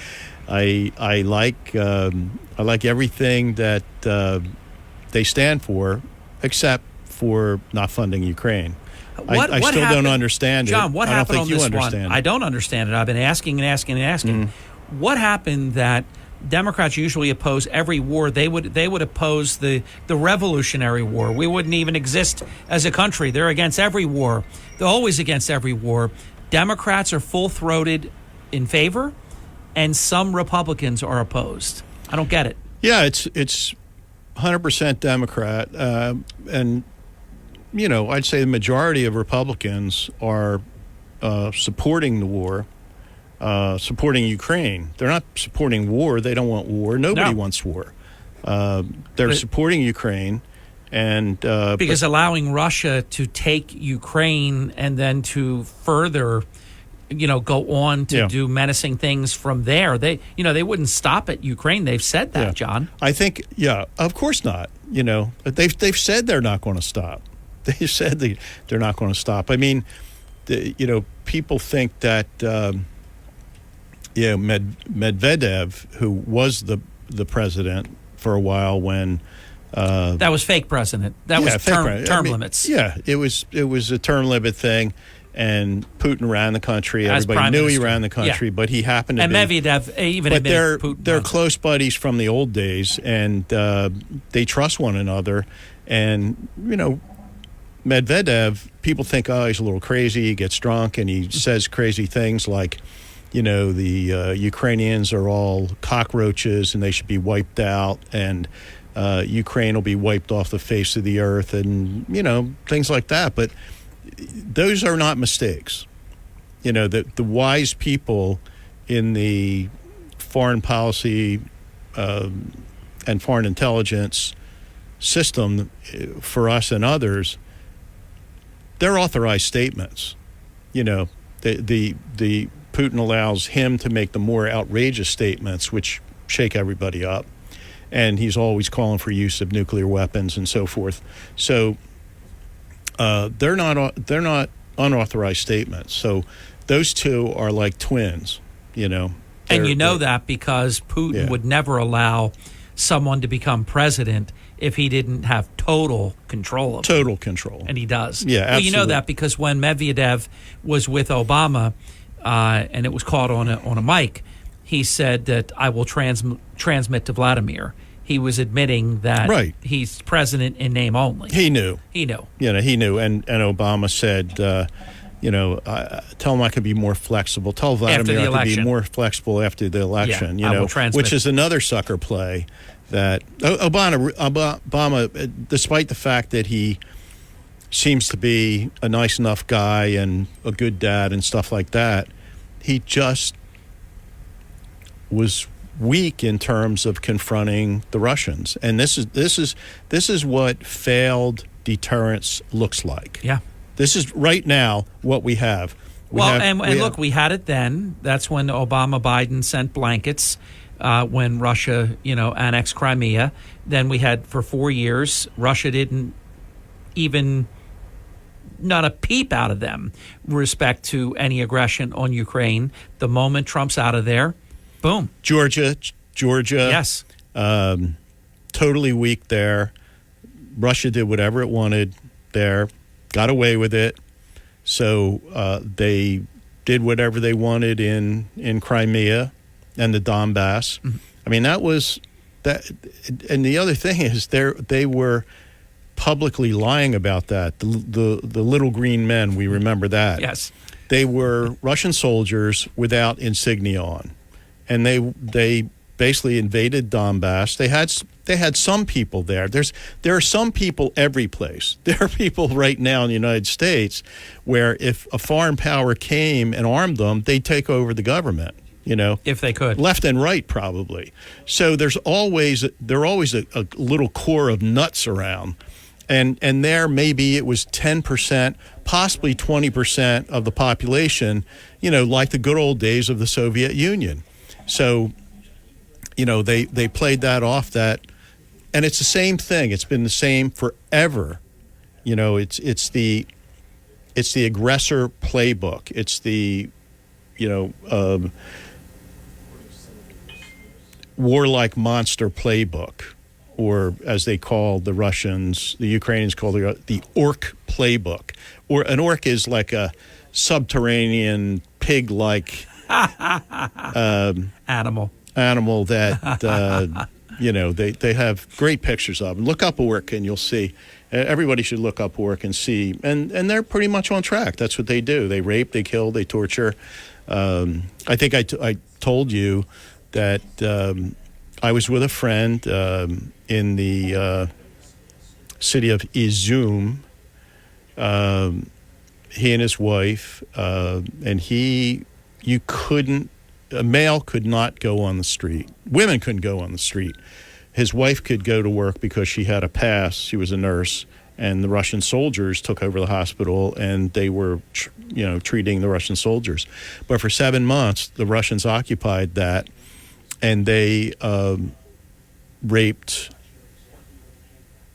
like everything that they stand for, except for not funding Ukraine. I still don't understand it. John, what happened on this one? It. I don't understand it. I've been asking and asking and asking. What happened that Democrats usually oppose every war? They would oppose the Revolutionary War. We wouldn't even exist as a country. They're against every war. They're always against every war. Democrats are full-throated in favor, and some Republicans are opposed. I don't get it. Yeah, it's 100% Democrat, and you know, I'd say the majority of Republicans are supporting the war, supporting Ukraine. They're not supporting war. They don't want war. Nobody wants war. They're supporting Ukraine, and because allowing Russia to take Ukraine and then to further, go on to do menacing things from there. They wouldn't stop at Ukraine. They've said that, John. I think, of course not. They've said they're not going to stop. They said they're not going to stop. I mean, people think that Medvedev, who was the president for a while when that was fake president. That was term limits. Yeah, it was a term limit thing, and Putin ran the country. Everybody knew he ran the country, but he happened to be. And Medvedev even admitted Putin. They're close buddies from the old days, and they trust one another. And Medvedev, people think, he's a little crazy. He gets drunk and he says crazy things like, the Ukrainians are all cockroaches and they should be wiped out, and Ukraine will be wiped off the face of the earth, and, things like that. But those are not mistakes. The wise people in the foreign policy and foreign intelligence system for us and others, they're authorized statements. The Putin allows him to make the more outrageous statements, which shake everybody up, and he's always calling for use of nuclear weapons and so forth. So they're not unauthorized statements. So those two are like twins. And that because Putin would never allow someone to become president if he didn't have total control of total control. And he does. Yeah, absolutely. Well, you know that because when Medvedev was with Obama, and it was caught on a mic, he said that I will transmit to Vladimir. He was admitting that he's president in name only. He knew. He knew. He knew. And Obama said, tell him I could be more flexible. Tell Vladimir I could be more flexible after the election. Which is another sucker play that Obama, despite the fact that he seems to be a nice enough guy and a good dad and stuff like that, he just was weak in terms of confronting the Russians. And this is what failed deterrence looks like. Yeah. This is right now what we have. We had it then. That's when Biden sent blankets when Russia, annexed Crimea. Then we had for 4 years, Russia didn't even not a peep out of them with respect to any aggression on Ukraine. The moment Trump's out of there, boom. Georgia. Yes. Totally weak there. Russia did whatever it wanted there, got away with it. So they did whatever they wanted in Crimea and the Donbass. Mm-hmm. I mean, that was that. And the other thing is, they were publicly lying about that. The little green men, we remember that. Yes. They were Russian soldiers without insignia on, and they basically invaded Donbass. They had some people there. There are some people every place. There are people right now in the United States where if a foreign power came and armed them, they'd take over the government, if they could. Left and right, probably. So there's always a little core of nuts around. And there maybe it was 10%, possibly 20% of the population, like the good old days of the Soviet Union. So, they played that off that. And it's the same thing. It's been the same forever. It's the aggressor playbook. It's the, warlike monster playbook, or as they call the Russians, the Ukrainians call the orc playbook. Or an orc is like a subterranean pig-like animal that. They have great pictures of them. Look up orc and you'll see. Everybody should look up orc and see. And they're pretty much on track. That's what they do. They rape, they kill, they torture. I think I told you that I was with a friend in the city of Izum. He and his wife, and a male could not go on the street. Women couldn't go on the street. His wife could go to work because she had a pass. She was a nurse, and the Russian soldiers took over the hospital, and they were, treating the Russian soldiers. But for 7 months, the Russians occupied that, and they raped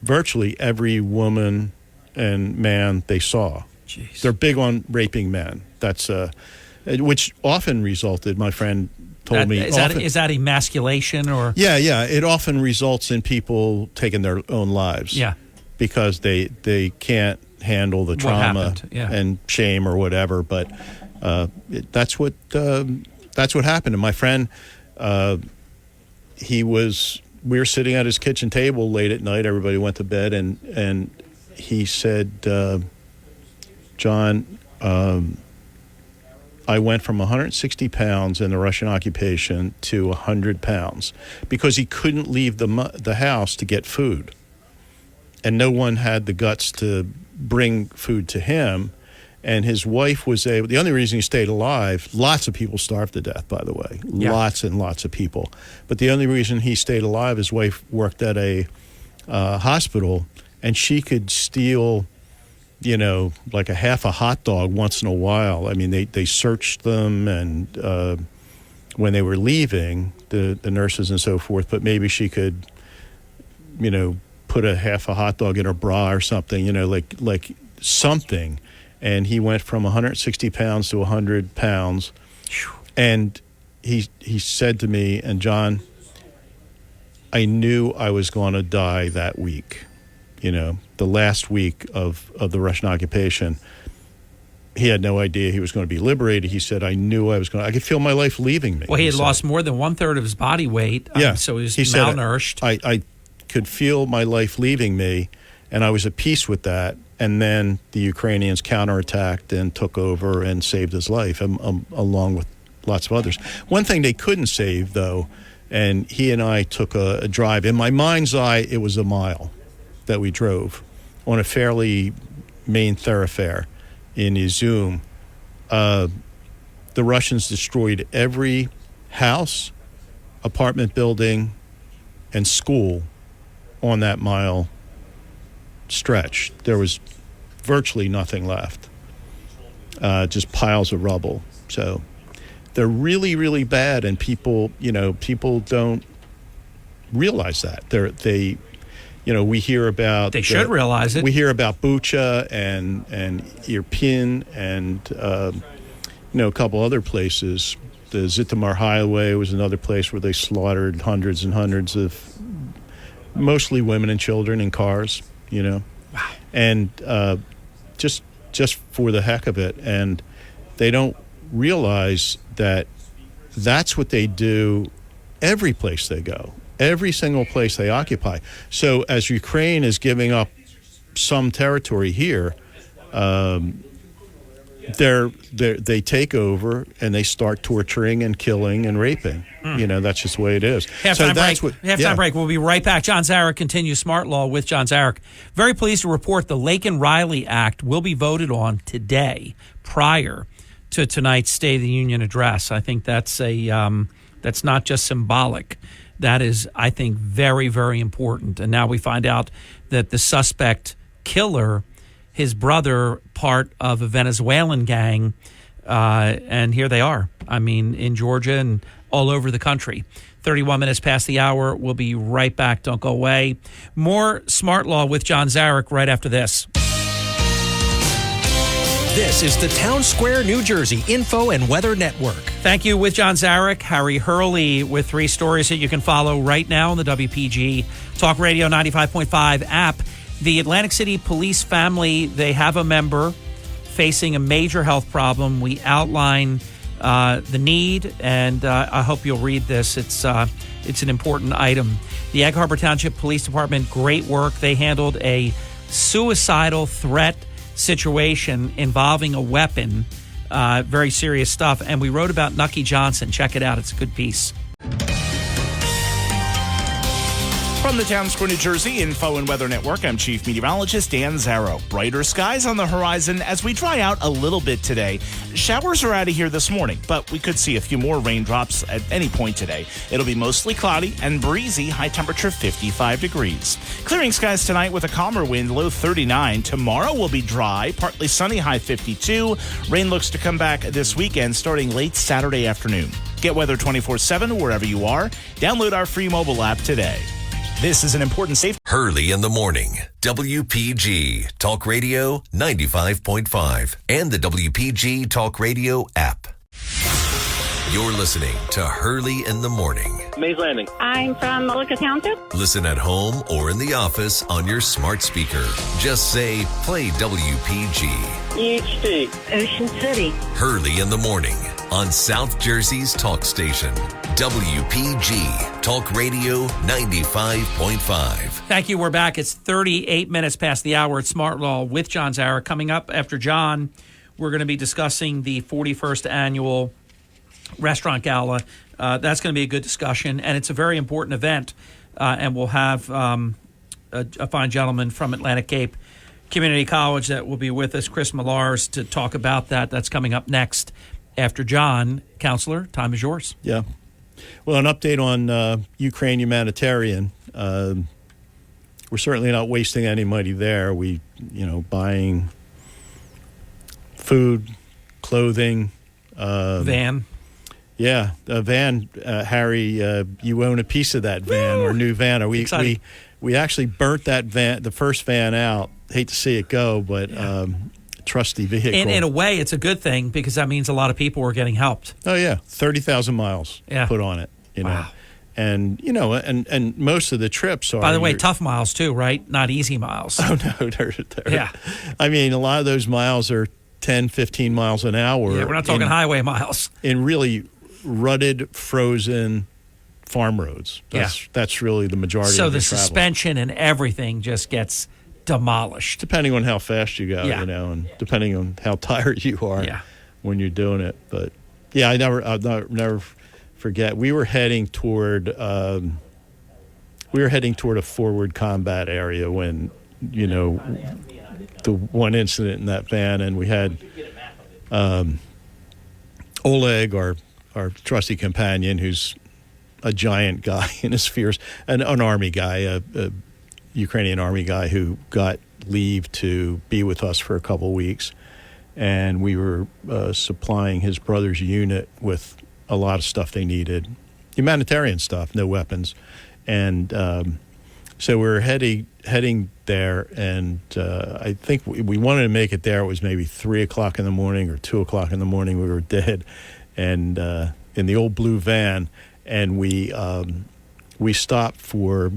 virtually every woman and man they saw. Jeez. They're big on raping men. That's which often resulted, my friend told me. Is that emasculation or? Yeah. It often results in people taking their own lives. Yeah. Because they can't handle the trauma and shame or whatever. But that's what happened. And my friend, we were sitting at his kitchen table late at night. Everybody went to bed, and he said, John, I went from 160 pounds in the Russian occupation to 100 pounds because he couldn't leave the house to get food. And no one had the guts to bring food to him. And his wife was the only reason he stayed alive, lots of people starved to death, by the way, lots and lots of people. But the only reason he stayed alive, his wife worked at a hospital, and she could steal like a half a hot dog once in a while. I mean, they searched them, and when they were leaving, the nurses and so forth, but maybe she could, put a half a hot dog in her bra or something, like something. And he went from 160 pounds to 100 pounds. And he said to me, and John, I knew I was going to die that week. The last week of the Russian occupation, he had no idea he was going to be liberated. He said, I knew I could feel my life leaving me. Well, he had lost more than 1/3 of his body weight. So he was malnourished. Said, I could feel my life leaving me, and I was at peace with that. And then the Ukrainians counterattacked and took over and saved his life, along with lots of others. One thing they couldn't save, though, and he and I took a drive. In my mind's eye, it was a mile that we drove on a fairly main thoroughfare in Izum. The Russians destroyed every house, apartment building, and school on that mile stretch. There was virtually nothing left, just piles of rubble. So they're really, really bad, and people don't realize that. we hear about. They should realize it. We hear about Bucha and Irpin and a couple other places. The Zitomar Highway was another place where they slaughtered hundreds and hundreds of mostly women and children in cars. Wow. And just for the heck of it, and they don't realize that that's what they do every place they go, every single place they occupy. So as Ukraine is giving up some territory here, they take over and they start torturing and killing and raping. That's just the way it is. Halftime break. We'll be right back. John Zarek continues Smart Law with John Zarek. Very pleased to report the Laken-Riley Act will be voted on today prior to tonight's State of the Union address. I think that's that's not just symbolic. That is, I think, very, very important. And now we find out that the suspect killer, his brother, part of a Venezuelan gang, and here they are. I mean, in Georgia and all over the country. 31 minutes past the hour. We'll be right back. Don't go away. More Smart Law with John Zarek right after this. This is the Town Square, New Jersey Info and Weather Network. Thank you. With John Zarek, Harry Hurley with 3 stories that you can follow right now on the WPG Talk Radio 95.5 app. The Atlantic City Police family, they have a member facing a major health problem. We outline the need, and I hope you'll read this. It's an important item. The Egg Harbor Township Police Department, great work. They handled a suicidal threat situation involving a weapon. Very serious stuff. And we wrote about Nucky Johnson. Check it out. It's a good piece. From the Town Square, New Jersey Info and Weather Network, I'm Chief Meteorologist Dan Zarrow. Brighter skies on the horizon as we dry out a little bit today. Showers are out of here this morning, but we could see a few more raindrops at any point today. It'll be mostly cloudy and breezy, high temperature 55 degrees. Clearing skies tonight with a calmer wind, low 39. Tomorrow will be dry, partly sunny, high 52. Rain looks to come back this weekend starting late Saturday afternoon. Get weather 24/7 wherever you are. Download our free mobile app today. This is an important safety. Hurley in the Morning. WPG Talk Radio 95.5 and the WPG Talk Radio app. You're listening to Hurley in the Morning. Mays Landing. I'm from Melika Township. Listen at home or in the office on your smart speaker. Just say, play WPG. HD. Ocean City. Hurley in the Morning on South Jersey's talk station. WPG Talk Radio 95.5. Thank you. We're back. It's 38 minutes past the hour at Smart Law with John Zarek. Coming up after John, we're going to be discussing the 41st annual Restaurant Gala. That's going to be a good discussion, and it's a very important event. And we'll have a fine gentleman from Atlantic Cape Community College that will be with us, Chris Millars, to talk about that. That's coming up next after John. Counselor, time is yours. Yeah. Well, an update on Ukraine humanitarian. We're certainly not wasting any money there. We, buying food, clothing. Van. Yeah, a van, Harry. You own a piece of that van or new van. We actually burnt that van, the first van out. Hate to see it go, but trusty vehicle. In a way, it's a good thing because that means a lot of people are getting helped. Oh yeah, 30,000 miles put on it. Wow. And and most of the trips are. By the way, tough miles too, right? Not easy miles. Oh no, they're yeah. I mean, a lot of those miles are 10, 15 miles an hour. Yeah, we're not talking highway miles. In really rutted, frozen farm roads. That's really the majority of the travel. So the suspension and everything just gets demolished. Depending on how fast you go, and depending on how tired you are when you're doing it. But yeah, I'll never forget. We were heading toward a forward combat area when, the one incident in that van, and we had Oleg, our trusty companion, who's a giant guy in his fears, an army guy, a Ukrainian army guy who got leave to be with us for a couple weeks, and we were supplying his brother's unit with a lot of stuff they needed, humanitarian stuff, no weapons, and so we were heading heading there, and I think we wanted to make it there. It was maybe 3 o'clock in the morning or 2 o'clock in the morning. We were dead, and in the old blue van, and we stopped for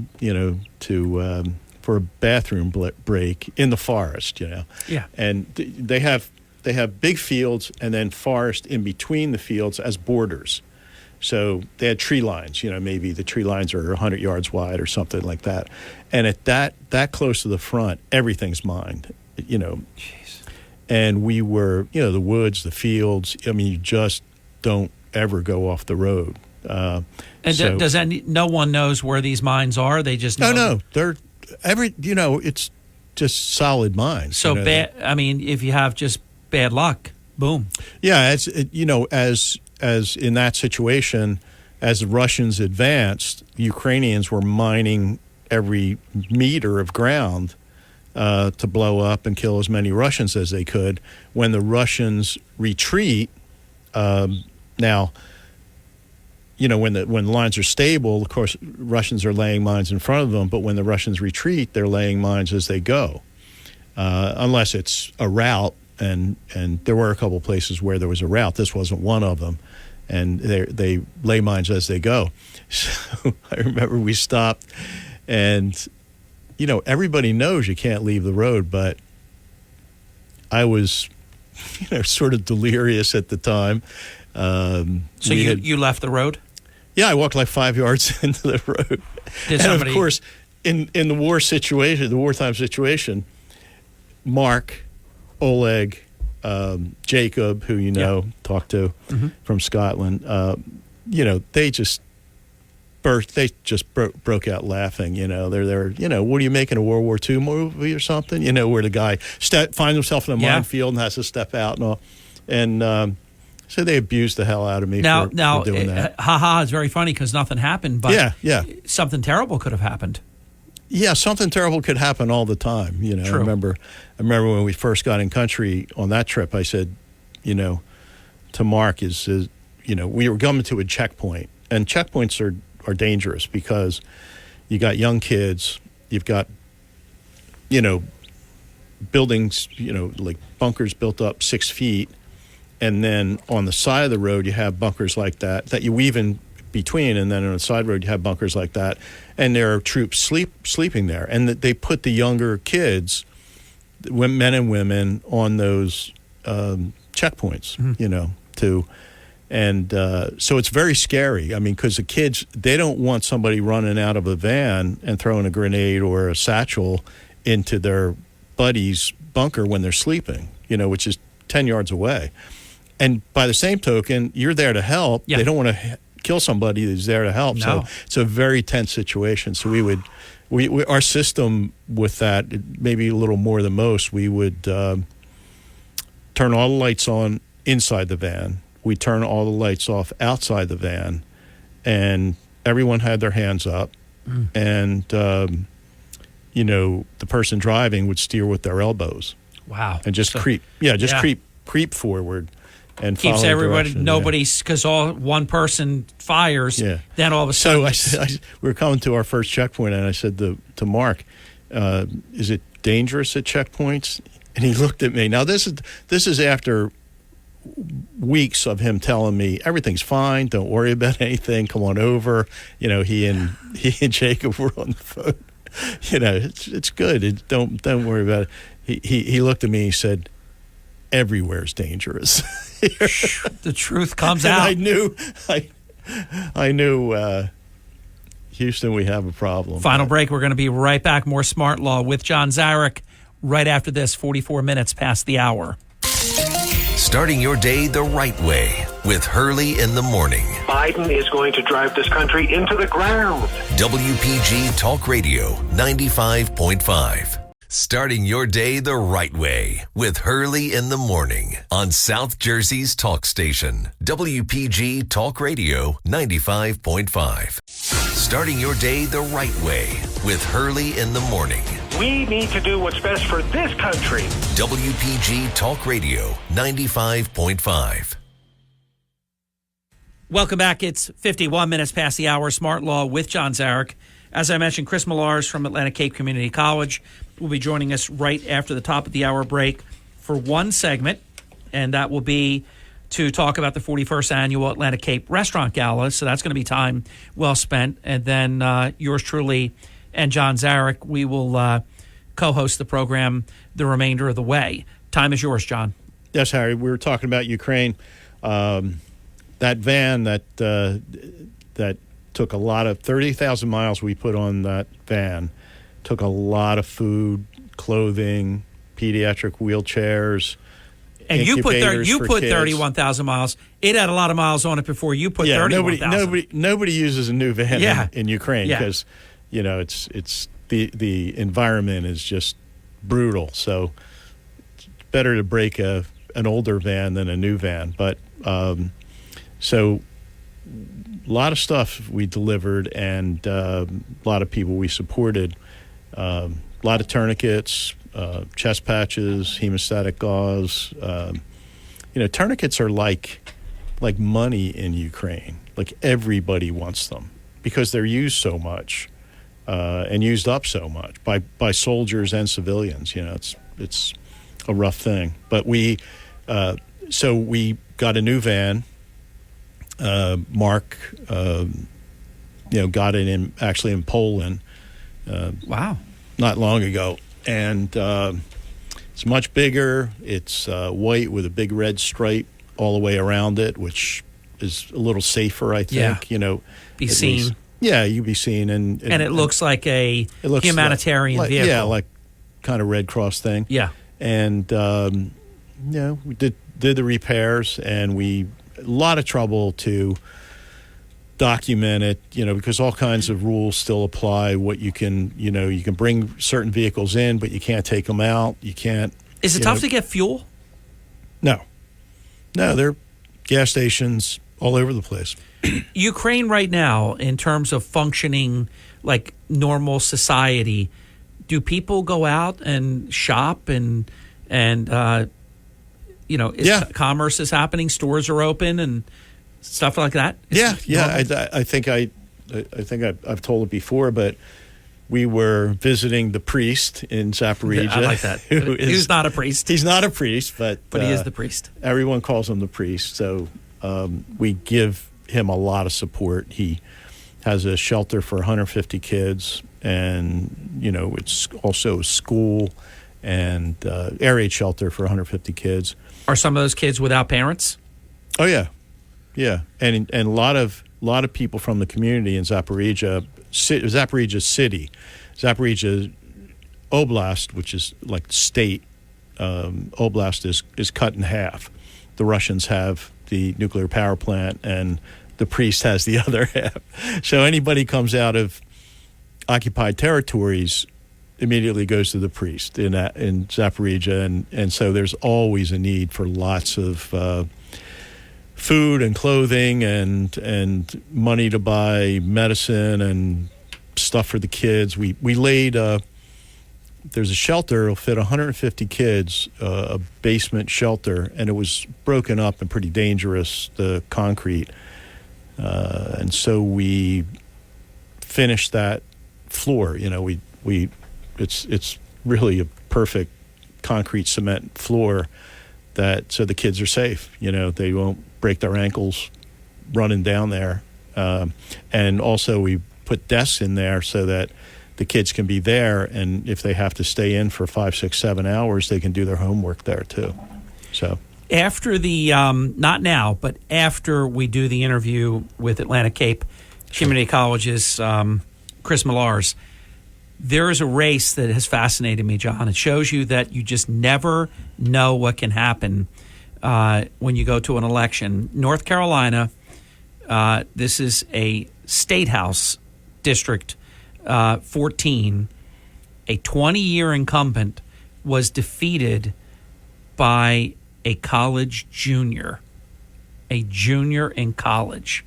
for a bathroom break in the forest, Yeah. And they have big fields and then forest in between the fields as borders. So they had tree lines, maybe the tree lines are 100 yards wide or something like that. And at that close to the front, everything's mined, Jeez. And we were, the woods, the fields. I mean, you just don't ever go off the road. And does no one knows where these mines are? They just know? No, they're it's just solid mines. So bad. I mean, if you have just bad luck, boom. Yeah, as in that situation, as the Russians advanced, the Ukrainians were mining every meter of ground to blow up and kill as many Russians as they could. When the Russians retreat, now, when the lines are stable, of course, Russians are laying mines in front of them. But when the Russians retreat, they're laying mines as they go, unless it's a route. And there were a couple of places where there was a route. This wasn't one of them. And they lay mines as they go. So I remember we stopped, and everybody knows you can't leave the road, but I was sort of delirious at the time. So you left the road? Yeah, I walked like 5 yards into the road. And of course, in the wartime situation, Mark, Oleg, Jacob, who talked to from Scotland, they just broke out laughing. They're what are you making, a World War II movie or something? Where the guy finds himself in a minefield and has to step out and all, and so they abused the hell out of me for doing that. It's very funny because nothing happened, but yeah, something terrible could have happened. Yeah, something terrible could happen all the time. True. I remember when we first got in country on that trip, I said, to Mark, we were coming to a checkpoint, and checkpoints are dangerous because you got young kids, you've got, buildings, like bunkers built up 6 feet, and then on the side of the road you have bunkers like that you weave in between, and then on the side road you have bunkers like that, and there are troops sleeping there, and they put the younger kids, men and women, on those checkpoints, so it's very scary. I mean, because the kids, they don't want somebody running out of a van and throwing a grenade or a satchel into their buddy's bunker when they're sleeping, which is 10 yards away. And by the same token, you're there to help. Yeah. They don't want to kill somebody who's there to help. No. So it's a very tense situation. So our system with that, maybe a little more than most, we would turn all the lights on inside the van. We turn all the lights off outside the van, and everyone had their hands up. And, the person driving would steer with their elbows. Wow. And just creep forward. And keeps everybody, nobody's, because one person fires, then all of a sudden. So we were coming to our first checkpoint, and I said to Mark, is it dangerous at checkpoints? And he looked at me. Now, this is after weeks of him telling me everything's fine, don't worry about anything, come on over. He and Jacob were on the phone. It's good. Don't worry about it. He looked at me, he said, everywhere's dangerous. The truth comes out. I knew Houston, we have a problem. Final break. We're going to be right back. More Smart Law with John Zarek right after this, 44 minutes past the hour. Starting your day the right way with Hurley in the Morning. Biden is going to drive this country into the ground. WPG Talk Radio 95.5. Starting your day the right way with Hurley in the Morning on South Jersey's talk station, WPG Talk Radio 95.5. Starting your day the right way with Hurley in the Morning. We need to do what's best for this country. WPG Talk Radio 95.5. Welcome back. It's 51 minutes past the hour. Smart Law with John Zarek. As I mentioned, Chris Millars from Atlantic Cape Community College will be joining us right after the top of the hour break for one segment, and that will be to talk about the 41st Annual Atlantic Cape Restaurant Gala. So that's going to be time well spent. And then yours truly and John Zarek, we will co-host the program the remainder of the way. Time is yours, John. Yes, Harry. We were talking about Ukraine. That van that took a lot of 30,000 miles we put on that van, took a lot of food, clothing, pediatric wheelchairs, and you put 31,000 miles. It had a lot of miles on it before you put 31,000. Nobody uses a new van in Ukraine because it's the environment is just brutal. So it's better to break an older van than a new van. But so a lot of stuff we delivered, and a lot of people we supported. A lot of tourniquets, chest patches, hemostatic gauze. Tourniquets are like money in Ukraine. Like everybody wants them because they're used so much and used up so much by soldiers and civilians. It's a rough thing. But we got a new van. Mark, got it in Poland. Wow. Not long ago. And it's much bigger. It's white with a big red stripe all the way around it, which is a little safer, I think. Be seen. Least, you'd be seen. And it looks like a humanitarian vehicle. Yeah, like kind of Red Cross thing. Yeah. And, we did the repairs, and a lot of trouble to document it, because all kinds of rules still apply. What you can bring certain vehicles in, but you can't take them out. You can't. Is it tough to get fuel? No, there are gas stations all over the place. Ukraine right now, in terms of functioning like normal society, do people go out and shop and commerce is happening, stores are open and stuff like that? I think I've told it before, but we were visiting the priest in Zaporizhia. I like that. He's not a priest. He's not a priest, but he is the priest. Everyone calls him the priest. So we give him a lot of support. He has a shelter for 150 kids, and it's also a school and air raid shelter for 150 kids. Are some of those kids without parents? Oh yeah, and a lot of people from the community in Zaporizhia city, Zaporizhia Oblast, which is like state Oblast, is cut in half. The Russians have the nuclear power plant, and the priest has the other half. So anybody comes out of occupied territories immediately goes to the priest in Zaporizhia, and so there's always a need for lots of food and clothing and money to buy medicine and stuff for the kids. We laid there's a shelter, it'll fit 150 kids, a basement shelter, and it was broken up and pretty dangerous, the concrete, and so we finished that floor. It's really a perfect concrete cement floor so the kids are safe. They won't break their ankles running down there. And also we put desks in there so that the kids can be there, and if they have to stay in for 5, 6, 7 hours, they can do their homework there too. So after the not now, but after we do the interview with Atlantic Cape Community College's Chris Millars, there is a race that has fascinated me, John. It shows you that you just never know what can happen when you go to an election. North Carolina, this is a state house district, 14. A 20-year incumbent was defeated by a college junior, a junior in college.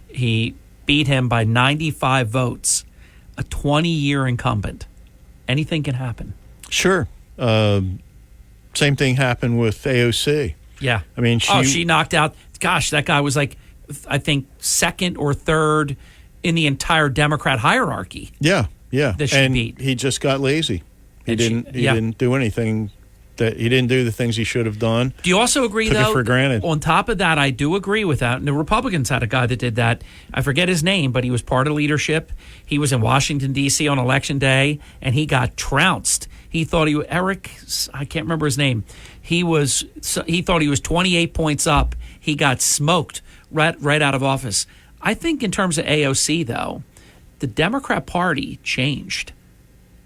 He beat him by 95 votes. A 20-year incumbent. Anything can happen. Sure. Same thing happened with AOC. Yeah. I mean, she knocked out. Gosh, that guy was like, I think, second or third in the entire Democrat hierarchy. Yeah. That she beat. He just got lazy. He didn't do anything. He didn't do the things he should have done. Do you also agree, Took though? it for granted. On top of that, I do agree with that. And the Republicans had a guy that did that. I forget his name, but he was part of leadership. He was in Washington, D.C. on Election Day, and he got trounced. He thought I can't remember his name. He thought he was 28 points up. He got smoked right out of office. I think in terms of AOC, though, the Democrat Party changed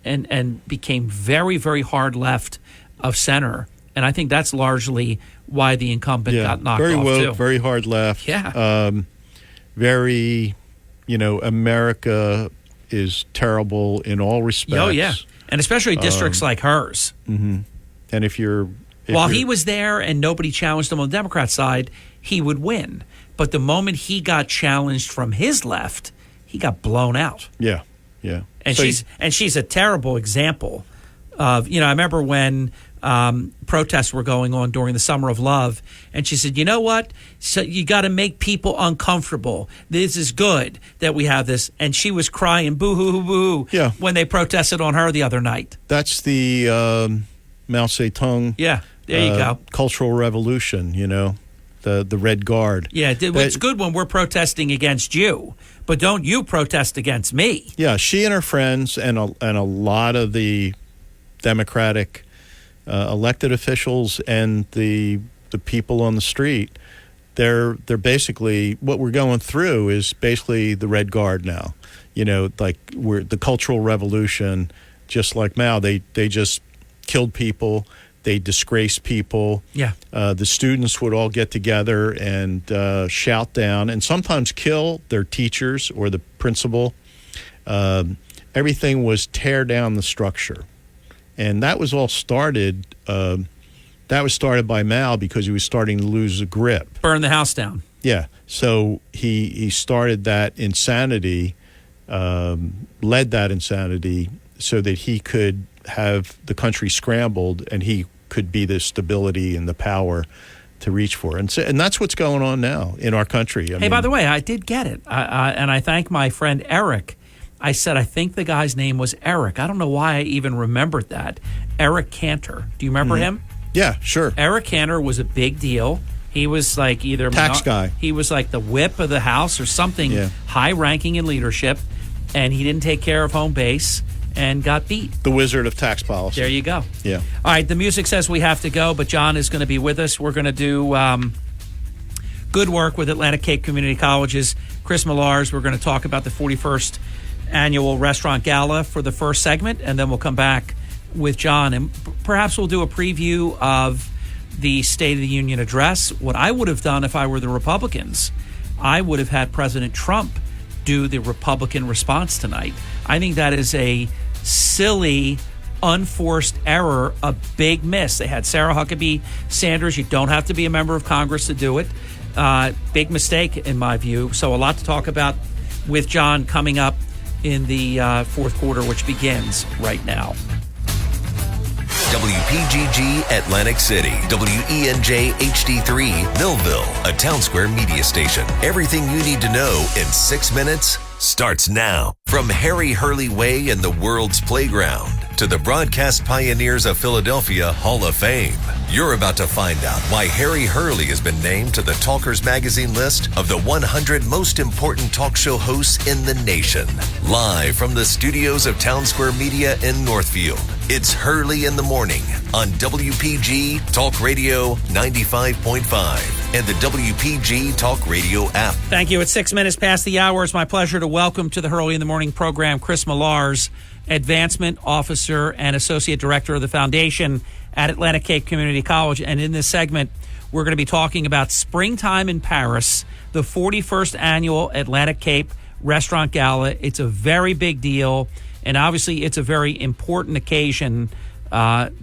and became very, very hard left of center. And I think that's largely why the incumbent got knocked very off, woke, too. very hard left. Yeah. Very, America is terrible in all respects. Oh, yeah. And especially districts like hers. Mm-hmm. And While he was there and nobody challenged him on the Democrat side, he would win. But the moment he got challenged from his left, he got blown out. Yeah. And she's a terrible example of, I remember when protests were going on during the Summer of Love, and she said, you know what? So you got to make people uncomfortable. This is good that we have this. And she was crying boo-hoo-hoo-boo when they protested on her the other night. That's the Mao Zedong. Yeah, there you go. Cultural Revolution, the Red Guard. Yeah, it's good when we're protesting against you, but don't you protest against me. Yeah, she and her friends and a lot of the Democratic elected officials and the people on the street, they're basically, what we're going through is basically the Red Guard now. Like we're the Cultural Revolution, just like Mao. They just killed people. They disgraced people. Yeah. The students would all get together and shout down and sometimes kill their teachers or the principal. Everything was tear down the structure. And that was all started. That was started by Mao because he was starting to lose a grip. Burn the house down. Yeah. So he started that insanity, led that insanity so that he could have the country scrambled and he could be the stability and the power to reach for. And that's what's going on now in our country. Hey, by the way, I did get it. And I thank my friend Eric. I said, I think the guy's name was Eric. I don't know why I even remembered that. Eric Cantor. Do you remember him? Yeah, sure. Eric Cantor was a big deal. He was like either tax guy. He was like the whip of the House or something high ranking in leadership. And he didn't take care of home base and got beat. The wizard of tax policy. There you go. Yeah. All right, the music says we have to go, but John is going to be with us. We're going to do good work with Atlantic Cape Community College's Chris Millars. We're going to talk about the 41st Annual Restaurant Gala for the first segment, and then we'll come back with John, and perhaps we'll do a preview of the State of the Union address. What I would have done if I were the Republicans, I would have had President Trump do the Republican response tonight. I think that is a silly, unforced error, a big miss. They had Sarah Huckabee Sanders. You don't have to be a member of Congress to do it. Big mistake, in my view. So a lot to talk about with John coming up in the fourth quarter, which begins right now. WPGG Atlantic City, WENJ HD3 Millville, a Town Square media station. Everything you need to know in 6 minutes starts now. From Harry Hurley Way in the world's playground to the broadcast pioneers of Philadelphia Hall of Fame, you're about to find out why Harry Hurley has been named to the Talkers Magazine list of the 100 most important talk show hosts in the nation. Live from the studios of Town Square Media in Northfield, it's Hurley in the Morning on WPG Talk Radio 95.5 and the WPG Talk Radio app. Thank you. It's 6 minutes past the hour. It's my pleasure to welcome to the Hurley in the Morning program Chris Millars, Advancement Officer and Associate Director of the Foundation at Atlantic Cape Community College. And in this segment, we're going to be talking about Springtime in Paris, the 41st Annual Atlantic Cape Restaurant Gala. It's a very big deal, and obviously it's a very important occasion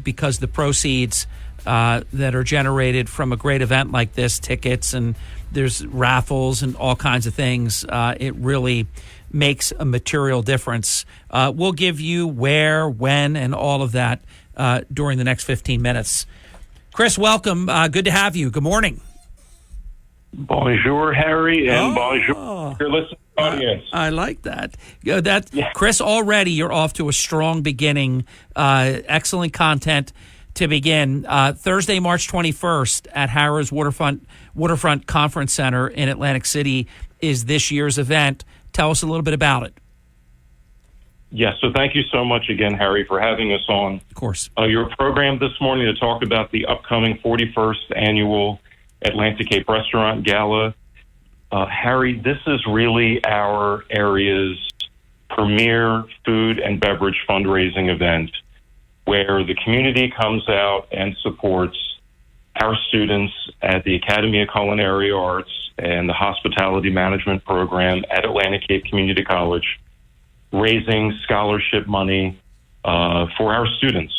because the proceeds that are generated from a great event like this, tickets and there's raffles and all kinds of things, it really makes a material difference. We'll give you where, when, and all of that during the next 15 minutes. Chris, welcome. Good to have you. Good morning. Bonjour, Harry, and bonjour, your listening audience. I like that. Chris, already you're off to a strong beginning. Excellent content to begin. Thursday, March 21st at Harrah's Waterfront Conference Center in Atlantic City is this year's event. Tell us a little bit about it. Yes, so thank you so much again, Harry, for having us on. Of course. Your program this morning to talk about the upcoming 41st Annual Atlantic Cape Restaurant Gala. Harry, this is really our area's premier food and beverage fundraising event where the community comes out and supports our students at the Academy of Culinary Arts and the Hospitality Management Program at Atlantic Cape Community College, raising scholarship money for our students.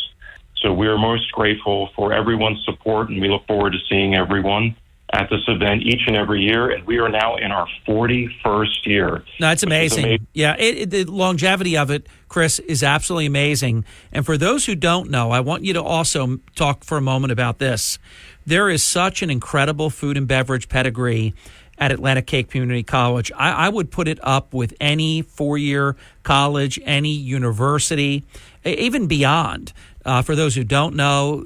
So we are most grateful for everyone's support, and we look forward to seeing everyone at this event each and every year. And we are now in our 41st year. No, it's amazing. Yeah, the longevity of it, Chris, is absolutely amazing. And for those who don't know, I want you to also talk for a moment about this. There is such an incredible food and beverage pedigree at Atlantic Cape Community College. I would put it up with any four-year college, any university, even beyond. For those who don't know,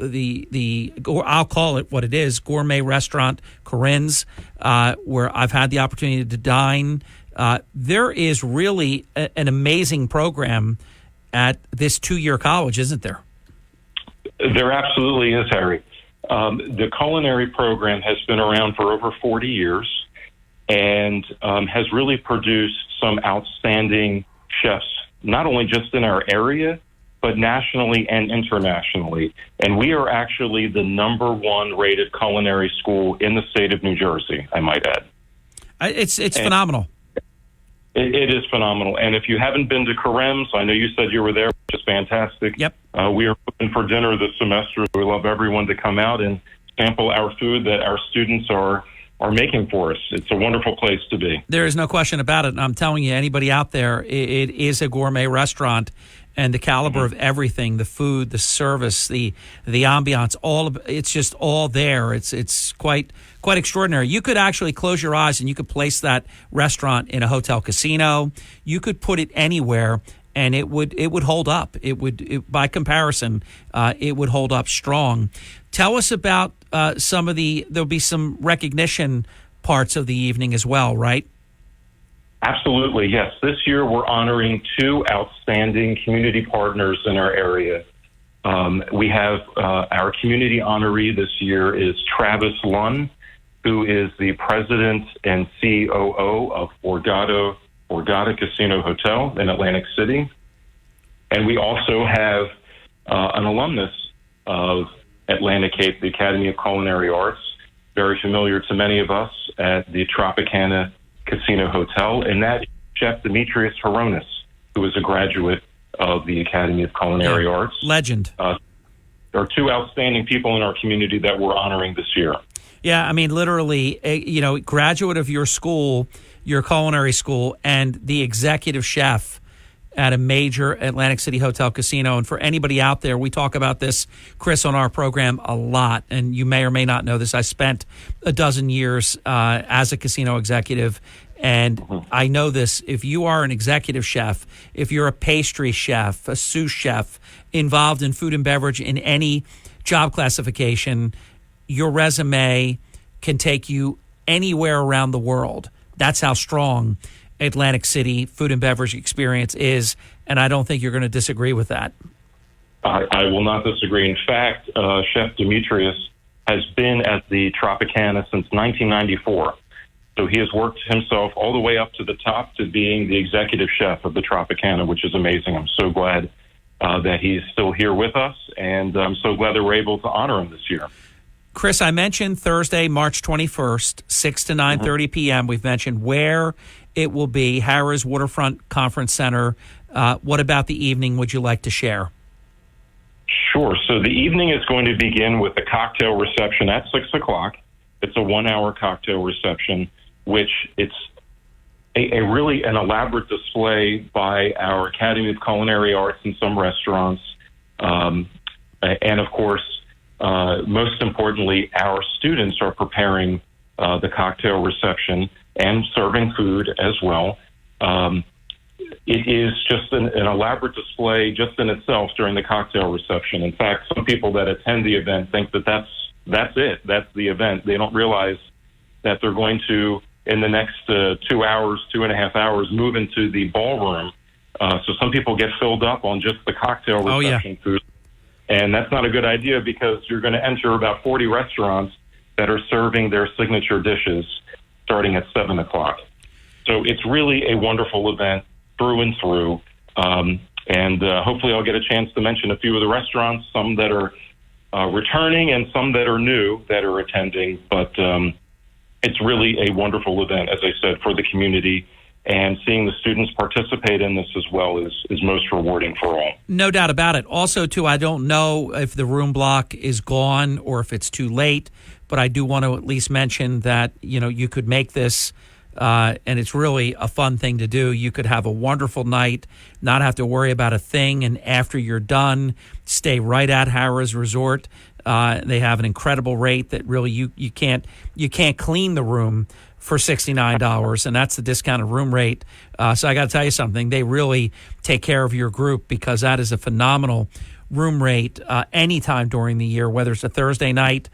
I'll call it what it is, gourmet restaurant Corinne's, where I've had the opportunity to dine. There is really an amazing program at this two-year college, isn't there? There absolutely is, Harry. The culinary program has been around for over 40 years and has really produced some outstanding chefs, not only just in our area, but nationally and internationally. And we are actually the #1 rated culinary school in the state of New Jersey, I might add. It's phenomenal. It is phenomenal. And if you haven't been to Corinne's, I know you said you were there, which is fantastic. Yep. We are open for dinner this semester. We love everyone to come out and sample our food that our students are making for us. It's a wonderful place to be. There is no question about it. And I'm telling you, anybody out there, it is a gourmet restaurant. And the caliber of everything, the food, the service, the ambiance, it's just all there. It's quite extraordinary. You could actually close your eyes and you could place that restaurant in a hotel casino. You could put it anywhere and it would hold up. By comparison, it would hold up strong. Tell us about there'll be some recognition parts of the evening as well, right? Absolutely, yes. This year we're honoring 2 outstanding community partners in our area. We have our community honoree this year is Travis Lunn, who is the president and COO of Borgata Casino Hotel in Atlantic City. And we also have an alumnus of Atlantic Cape, the Academy of Culinary Arts, very familiar to many of us at the Tropicana Casino Hotel, and that is Chef Demetrius Hronis, who is a graduate of the Academy of Culinary Arts. Legend. There are 2 outstanding people in our community that we're honoring this year. Yeah, I mean, literally, graduate of your school, your culinary school, and the executive chef at a major Atlantic City Hotel Casino. And for anybody out there, we talk about this, Chris, on our program a lot, and you may or may not know this. I spent a dozen years as a casino executive, and I know this. If you are an executive chef, if you're a pastry chef, a sous chef, involved in food and beverage in any job classification, your resume can take you anywhere around the world. That's how strong Atlantic City food and beverage experience is, and I don't think you're going to disagree with that. I will not disagree. In fact, Chef Demetrius has been at the Tropicana since 1994. So he has worked himself all the way up to the top to being the executive chef of the Tropicana, which is amazing. I'm so glad that he's still here with us, and I'm so glad that we're able to honor him this year. Chris, I mentioned Thursday, March 21st, 6 to 9:30 p.m. We've mentioned where it will be, Harrah's Waterfront Conference Center. What about the evening would you like to share? Sure. So the evening is going to begin with a cocktail reception at 6 o'clock. It's a 1-hour cocktail reception, which it's a really an elaborate display by our Academy of Culinary Arts and some restaurants. And of course, most importantly, our students are preparing the cocktail reception and serving food as well. It is just an elaborate display just in itself during the cocktail reception. In fact, some people that attend the event think that that's it. That's the event. They don't realize that they're going to, in the next 2.5 hours, move into the ballroom. So some people get filled up on just the cocktail reception food. And that's not a good idea because you're going to enter about 40 restaurants that are serving their signature dishes starting at 7 o'clock. So it's really a wonderful event through and through. And hopefully I'll get a chance to mention a few of the restaurants, some that are returning and some that are new that are attending. But it's really a wonderful event, as I said, for the community. And seeing the students participate in this as well is most rewarding for all. No doubt about it. Also, too, I don't know if the room block is gone or if it's too late, but I do want to at least mention that, you could make this, and it's really a fun thing to do. You could have a wonderful night, not have to worry about a thing, and after you're done, stay right at Harrah's Resort. They have an incredible rate that really you can't clean the room for $69, and that's the discounted room rate. So I got to tell you something. They really take care of your group because that is a phenomenal room rate anytime during the year, whether it's a Thursday night,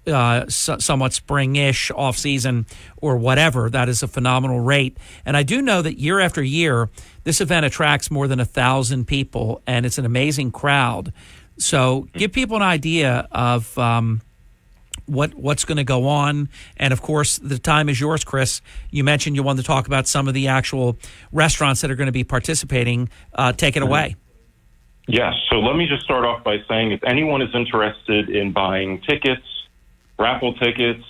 somewhat spring-ish, off-season, or whatever. That is a phenomenal rate. And I do know that year after year, this event attracts more than 1,000 people, and it's an amazing crowd. So give people an idea of what's going to go on. And, of course, the time is yours, Chris. You mentioned you wanted to talk about some of the actual restaurants that are going to be participating. Take it away. Yes. So let me just start off by saying if anyone is interested in buying tickets, raffle tickets,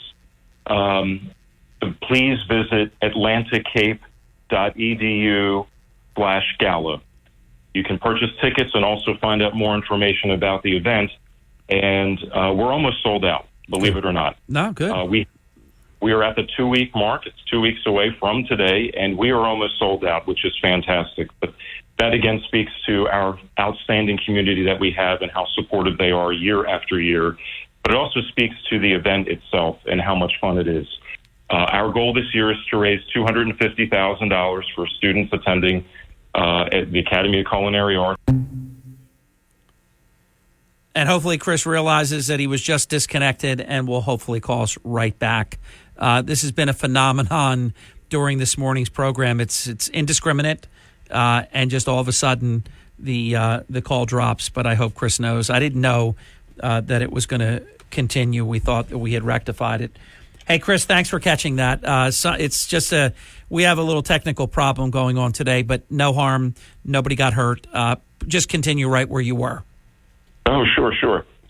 please visit atlanticcape.edu/gala. You can purchase tickets and also find out more information about the event. And we're almost sold out, believe it or not. No, good. We are at the 2-week mark. It's 2 weeks away from today, and we are almost sold out, which is fantastic. But that, again, speaks to our outstanding community that we have and how supportive they are year after year. But it also speaks to the event itself and how much fun it is. Our goal this year is to raise $250,000 for students attending at the Academy of Culinary Arts. And hopefully Chris realizes that he was just disconnected and will hopefully call us right back. This has been a phenomenon during this morning's program. It's indiscriminate, and just all of a sudden the call drops. But I hope Chris knows. I didn't know that it was going to continue. We thought that we had rectified it. Hey, Chris, thanks for catching that. So it's just we have a little technical problem going on today, but no harm. Nobody got hurt. Just continue right where you were. Oh, sure.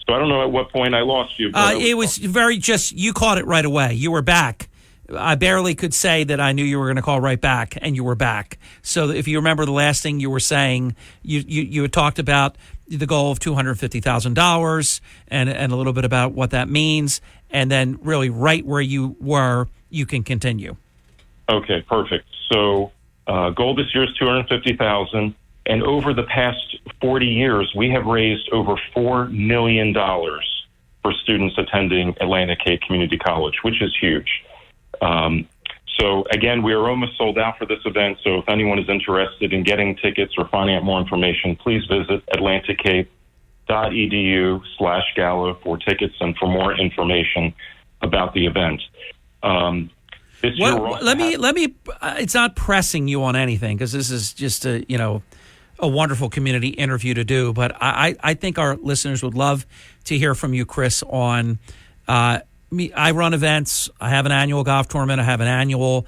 So I don't know at what point I lost you. It was you caught it right away. You were back. I barely could say that I knew you were going to call right back, and you were back. So if you remember the last thing you were saying, you had talked about the goal of $250,000 and a little bit about what that means, and then really right where you were, you can continue. Okay, perfect. So goal this year is $250,000. And over the past 40 years, we have raised over $4 million for students attending Atlantic Cape Community College, which is huge. So, again, we are almost sold out for this event. So if anyone is interested in getting tickets or finding out more information, please visit atlanticcape.edu/gala for tickets and for more information about the event. Let me. It's not pressing you on anything because this is just a wonderful community interview to do. But I think our listeners would love to hear from you, Chris, on I run events. I have an annual golf tournament. I have an annual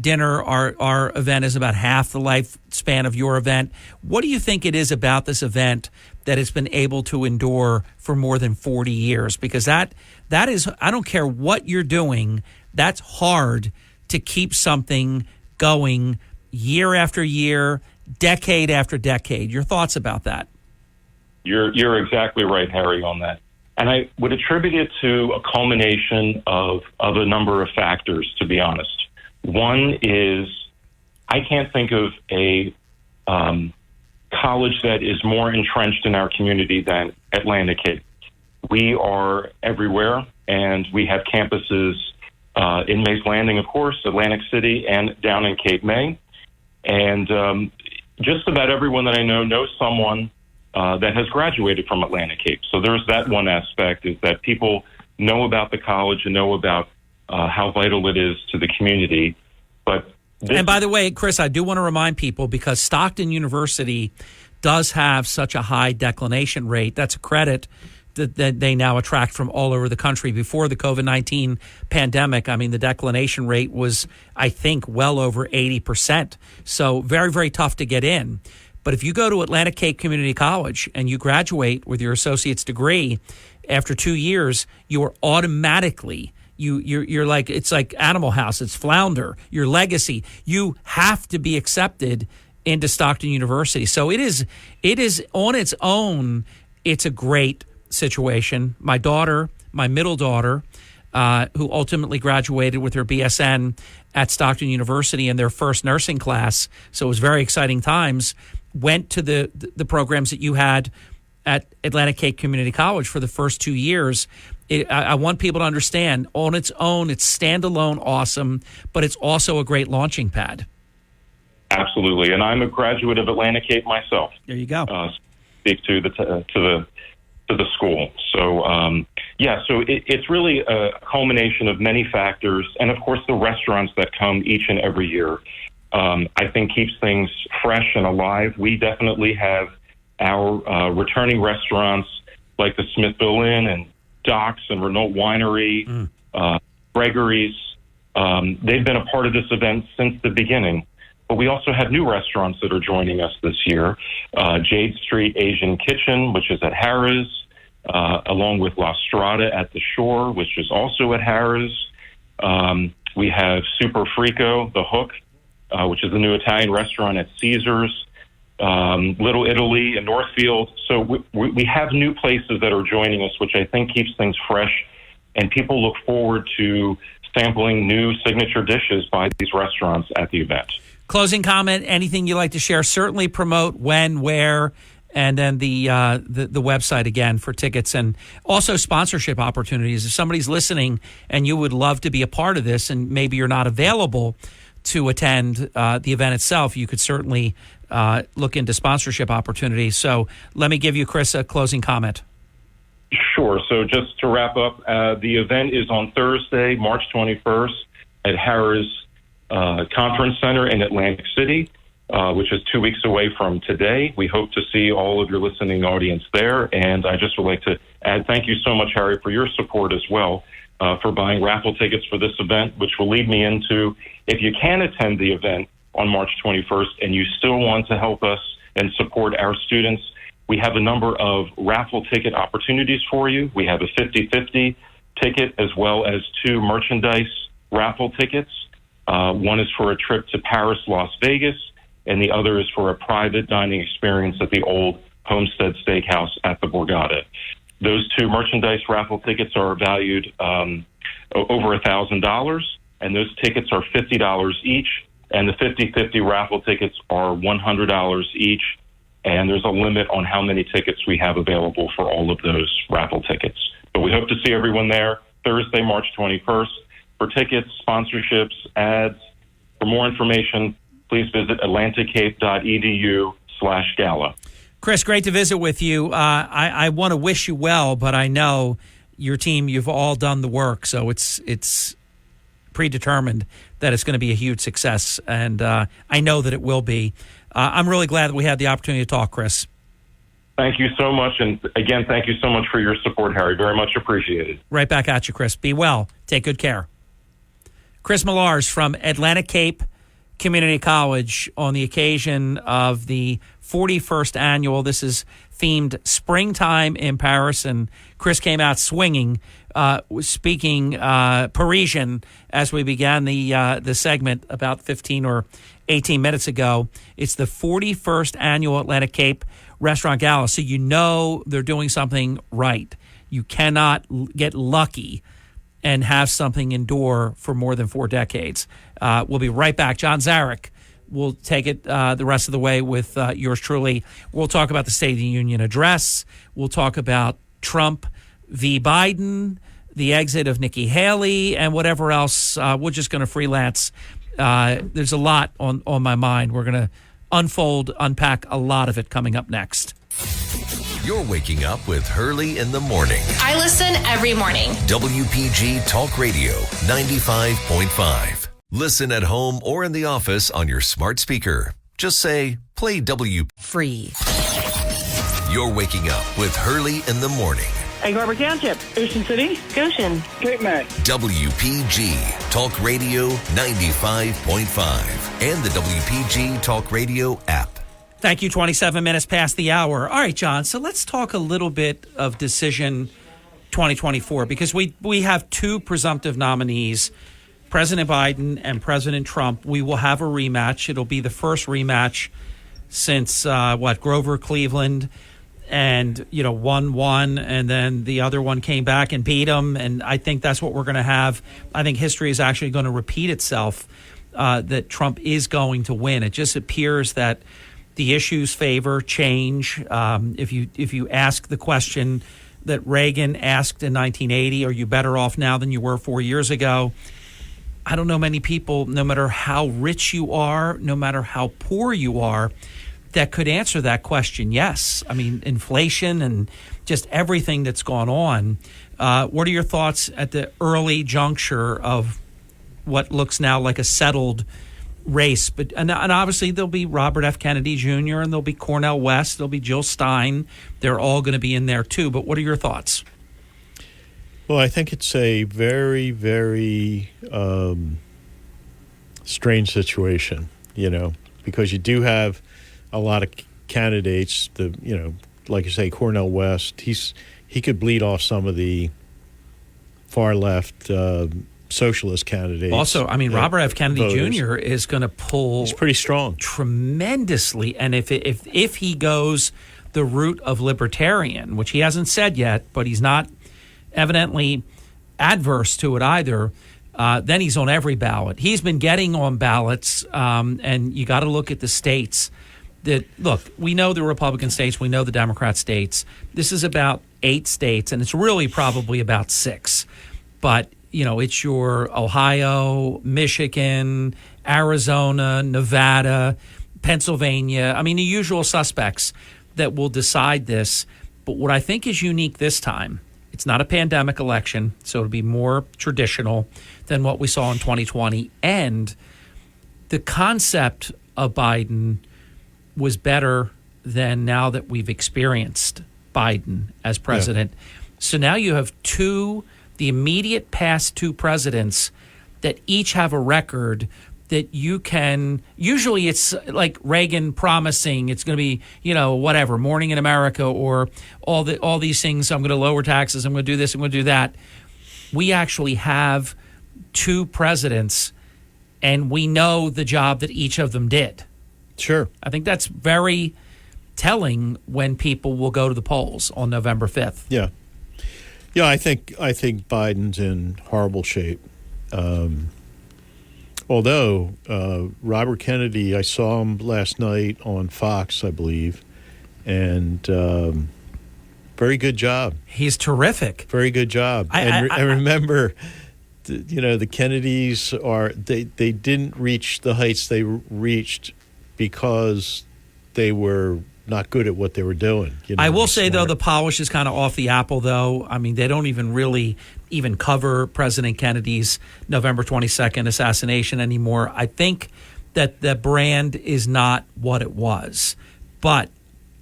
dinner. Our event is about half the lifespan of your event. What do you think it is about this event that it's been able to endure for more than 40 years? Because that is, I don't care what you're doing, that's hard to keep something going year after year, decade after decade. Your thoughts about that? You're exactly right, Harry, on that. And I would attribute it to a culmination of a number of factors, to be honest. One is I can't think of a college that is more entrenched in our community than Atlantic Cape. We are everywhere, and we have campuses in Mays Landing, of course, Atlantic City, and down in Cape May. And just about everyone that I know knows someone that has graduated from Atlantic Cape. So there's that one aspect, is that people know about the college and know about how vital it is to the community. And by the way, Chris, I do want to remind people, because Stockton University does have such a high declination rate. That's a credit that they now attract from all over the country. Before the COVID-19 pandemic, I mean, the declination rate was, I think, well over 80%. So very, very tough to get in. But if you go to Atlantic Cape Community College and you graduate with your associate's degree, after 2 years, you are automatically, you're like, it's like Animal House, it's Flounder, your legacy. You have to be accepted into Stockton University. So it is on its own, it's a great situation. My daughter, my middle daughter, who ultimately graduated with her BSN at Stockton University in their first nursing class, so it was very exciting times, went to the programs that you had at Atlantic Cape Community College for the first 2 years. I want people to understand, on its own, it's standalone awesome, but it's also a great launching pad. Absolutely, and I'm a graduate of Atlantic Cape myself. There you go. Speak to the school. So so it's really a culmination of many factors, and of course the restaurants that come each and every year. I think keeps things fresh and alive. We definitely have our returning restaurants like the Smithville Inn and Docks and Renault Winery, Gregory's. They've been a part of this event since the beginning. But we also have new restaurants that are joining us this year. Jade Street Asian Kitchen, which is at Harrah's, along with La Strada at the Shore, which is also at Harrah's. We have Super Frico, The Hook, which is a new Italian restaurant at Caesars, Little Italy in Northfield. So we have new places that are joining us, which I think keeps things fresh, and people look forward to sampling new signature dishes by these restaurants at the event. Closing comment, anything you'd like to share? Certainly promote when, where, and then the website again for tickets, and also sponsorship opportunities. If somebody's listening and you would love to be a part of this, and maybe you're not available to attend the event itself, you could certainly look into sponsorship opportunities. So let me give you, Chris, a closing comment. Sure. So just to wrap up, the event is on Thursday, March 21st at Harrah's Conference Center in Atlantic City, which is 2 weeks away from today. We hope to see all of your listening audience there. And I just would like to add thank you so much, Harry, for your support as well, for buying raffle tickets for this event, which will lead me into, if you can attend the event on March 21st and you still want to help us and support our students, we have a number of raffle ticket opportunities for you. We have a 50-50 ticket as well as 2 merchandise raffle tickets. One is for a trip to Paris, Las Vegas, and the other is for a private dining experience at the old Homestead Steakhouse at the Borgata. Those 2 merchandise raffle tickets are valued over $1,000, and those tickets are $50 each, and the 50-50 raffle tickets are $100 each, and there's a limit on how many tickets we have available for all of those raffle tickets. But we hope to see everyone there Thursday, March 21st. For tickets, sponsorships, ads, for more information, please visit atlanticcape.edu/gala. Chris, great to visit with you. I want to wish you well, but I know your team, you've all done the work, so it's predetermined that it's going to be a huge success, and I know that it will be. I'm really glad that we had the opportunity to talk, Chris. Thank you so much, and again, thank you so much for your support, Harry. Very much appreciated. Right back at you, Chris. Be well. Take good care. Chris Millars from Atlantic Cape Community College on the occasion of the 41st annual. This is themed Springtime in Paris, and Chris came out swinging, speaking Parisian as we began the segment about 15 or 18 minutes ago. It's the 41st annual Atlantic Cape Restaurant Gala, so you know they're doing something right. You cannot get lucky and have something endure for more than 4 decades. We'll be right back. John Zarek will take it the rest of the way with yours truly. We'll talk about the State of the Union address. We'll talk about Trump v. Biden, the exit of Nikki Haley, and whatever else. We're just going to freelance. There's a lot on my mind. We're going to unpack a lot of it coming up next. You're waking up with Hurley in the morning. I listen every morning. WPG Talk Radio 95.5. Listen at home or in the office on your smart speaker. Just say, play Free. You're waking up with Hurley in the morning. Egg Harbor Township, Ocean City, Goshen, Cape May. WPG Talk Radio 95.5 and the WPG Talk Radio app. Thank you. 27 minutes past the hour. All right, John. So let's talk a little bit of Decision 2024 because we have two presumptive nominees, President Biden and President Trump. We will have a rematch. It'll be the first rematch since Grover Cleveland, and 1-1, and then the other one came back and beat him. And I think that's what we're going to have. I think history is actually going to repeat itself. That Trump is going to win. It just appears that the issues favor change. If you ask the question that Reagan asked in 1980, are you better off now than you were 4 years ago? I don't know many people, no matter how rich you are, no matter how poor you are, that could answer that question. Yes. I mean, inflation and just everything that's gone on. What are your thoughts at the early juncture of what looks now like a settled race? But and obviously there'll be Robert F. Kennedy Jr. and there'll be Cornel West, there'll be Jill Stein. They're all going to be in there too. But what are your thoughts? Well, I think it's a very, very strange situation, because you do have a lot of candidates. Like you say, Cornel West, he could bleed off some of the far left socialist candidates. Also, I mean, Robert F. Kennedy voters. Jr. is going to pull. He's pretty strong, tremendously, and if he goes the route of libertarian, which he hasn't said yet, but he's not evidently adverse to it either. Then he's on every ballot. He's been getting on ballots, and you got to look at the states. Look, we know the Republican states, we know the Democrat states. This is about 8 states, and it's really probably about 6. But it's your Ohio, Michigan, Arizona, Nevada, Pennsylvania. I mean, the usual suspects that will decide this. But what I think is unique this time, it's not a pandemic election, so it'll be more traditional than what we saw in 2020. And the concept of Biden was better than now that we've experienced Biden as president. Yeah. So now you have the immediate past 2 presidents that each have a record that you can, usually it's like Reagan promising it's going to be, whatever, Morning in America or all these things. I'm going to lower taxes. I'm going to do this. I'm going to do that. We actually have 2 presidents, and we know the job that each of them did. Sure. I think that's very telling when people will go to the polls on November 5th. Yeah. Yeah, I think Biden's in horrible shape. Although Robert Kennedy, I saw him last night on Fox, I believe, and very good job. He's terrific. Very good job. I remember, the Kennedys they didn't reach the heights they reached because they were not good at what they were doing. I will say, though, the polish is kind of off the apple, though. I mean, they don't even cover President Kennedy's November 22nd assassination anymore. I think that the brand is not what it was. But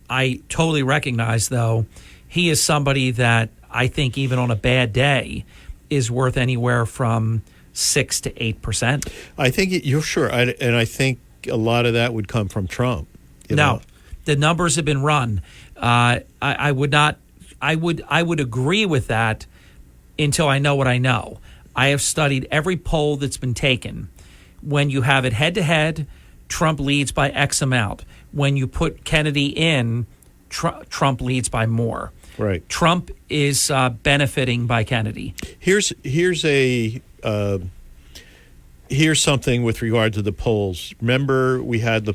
I totally recognize, though, he is somebody that I think even on a bad day is worth anywhere from 6 to 8%. I think you're sure. And I think a lot of that would come from Trump. No. The numbers have been run. I would agree with that until I know what I know. I have studied every poll that's been taken. When you have it head to head, Trump leads by X amount. When you put Kennedy in, Trump leads by more. Right. Trump is benefiting by Kennedy. Here's something with regard to the polls. Remember, we had the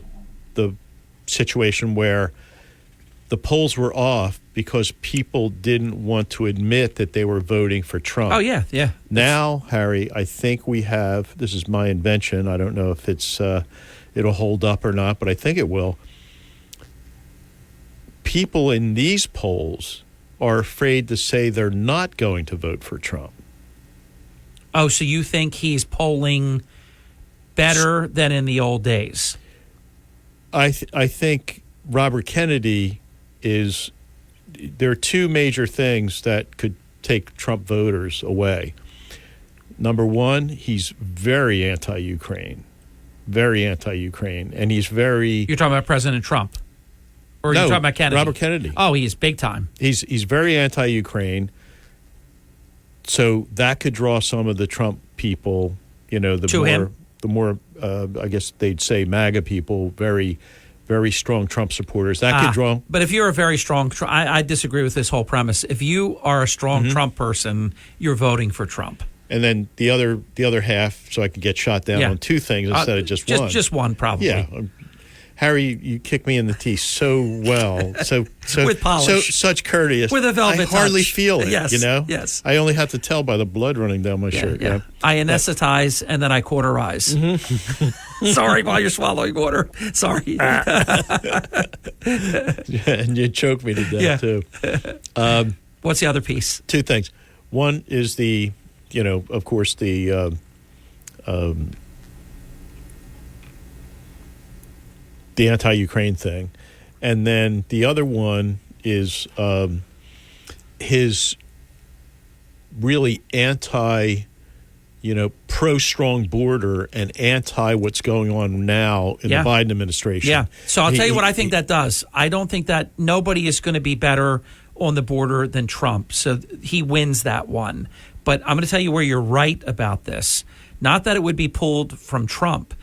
situation where the polls were off because people didn't want to admit that they were voting for Trump. Oh, yeah. Now, Harry, I think we have, this is my invention. I don't know if it'll hold up or not, but I think it will. People in these polls are afraid to say they're not going to vote for Trump. Oh, so you think he's polling better than in the old days? I think Robert Kennedy is... There are two major things that could take Trump voters away. Number one, he's very anti-Ukraine. Very anti-Ukraine. And he's very... You're talking about President Trump? Or no, you're talking about Kennedy? Robert Kennedy. Oh, he is big time. He's very anti-Ukraine. So that could draw some of the Trump people, the more I guess they'd say MAGA people, very, very strong Trump supporters. That could draw. But if you're a very strong, I disagree with this whole premise. If you are a strong Trump person, you're voting for Trump. And then the other half, so I could get shot down on two things instead of just one. Just one, probably. Yeah. Harry, you kick me in the teeth so well, so with polish, such courteous. With a velvet I hardly touch. feel it. Yes, Yes. I only have to tell by the blood running down my shirt. Yeah. I anesthetize and then I cauterize. Sorry, while you're swallowing water. Sorry. And you choke me to death too. What's the other piece? Two things. One is the, of course, the anti-Ukraine thing. And then the other one is his really pro-strong border and anti what's going on now in the Biden administration. Yeah. So I'll tell you what I think that does. I don't think that nobody is going to be better on the border than Trump. So he wins that one. But I'm going to tell you where you're right about this. Not that it would be pulled from Trump.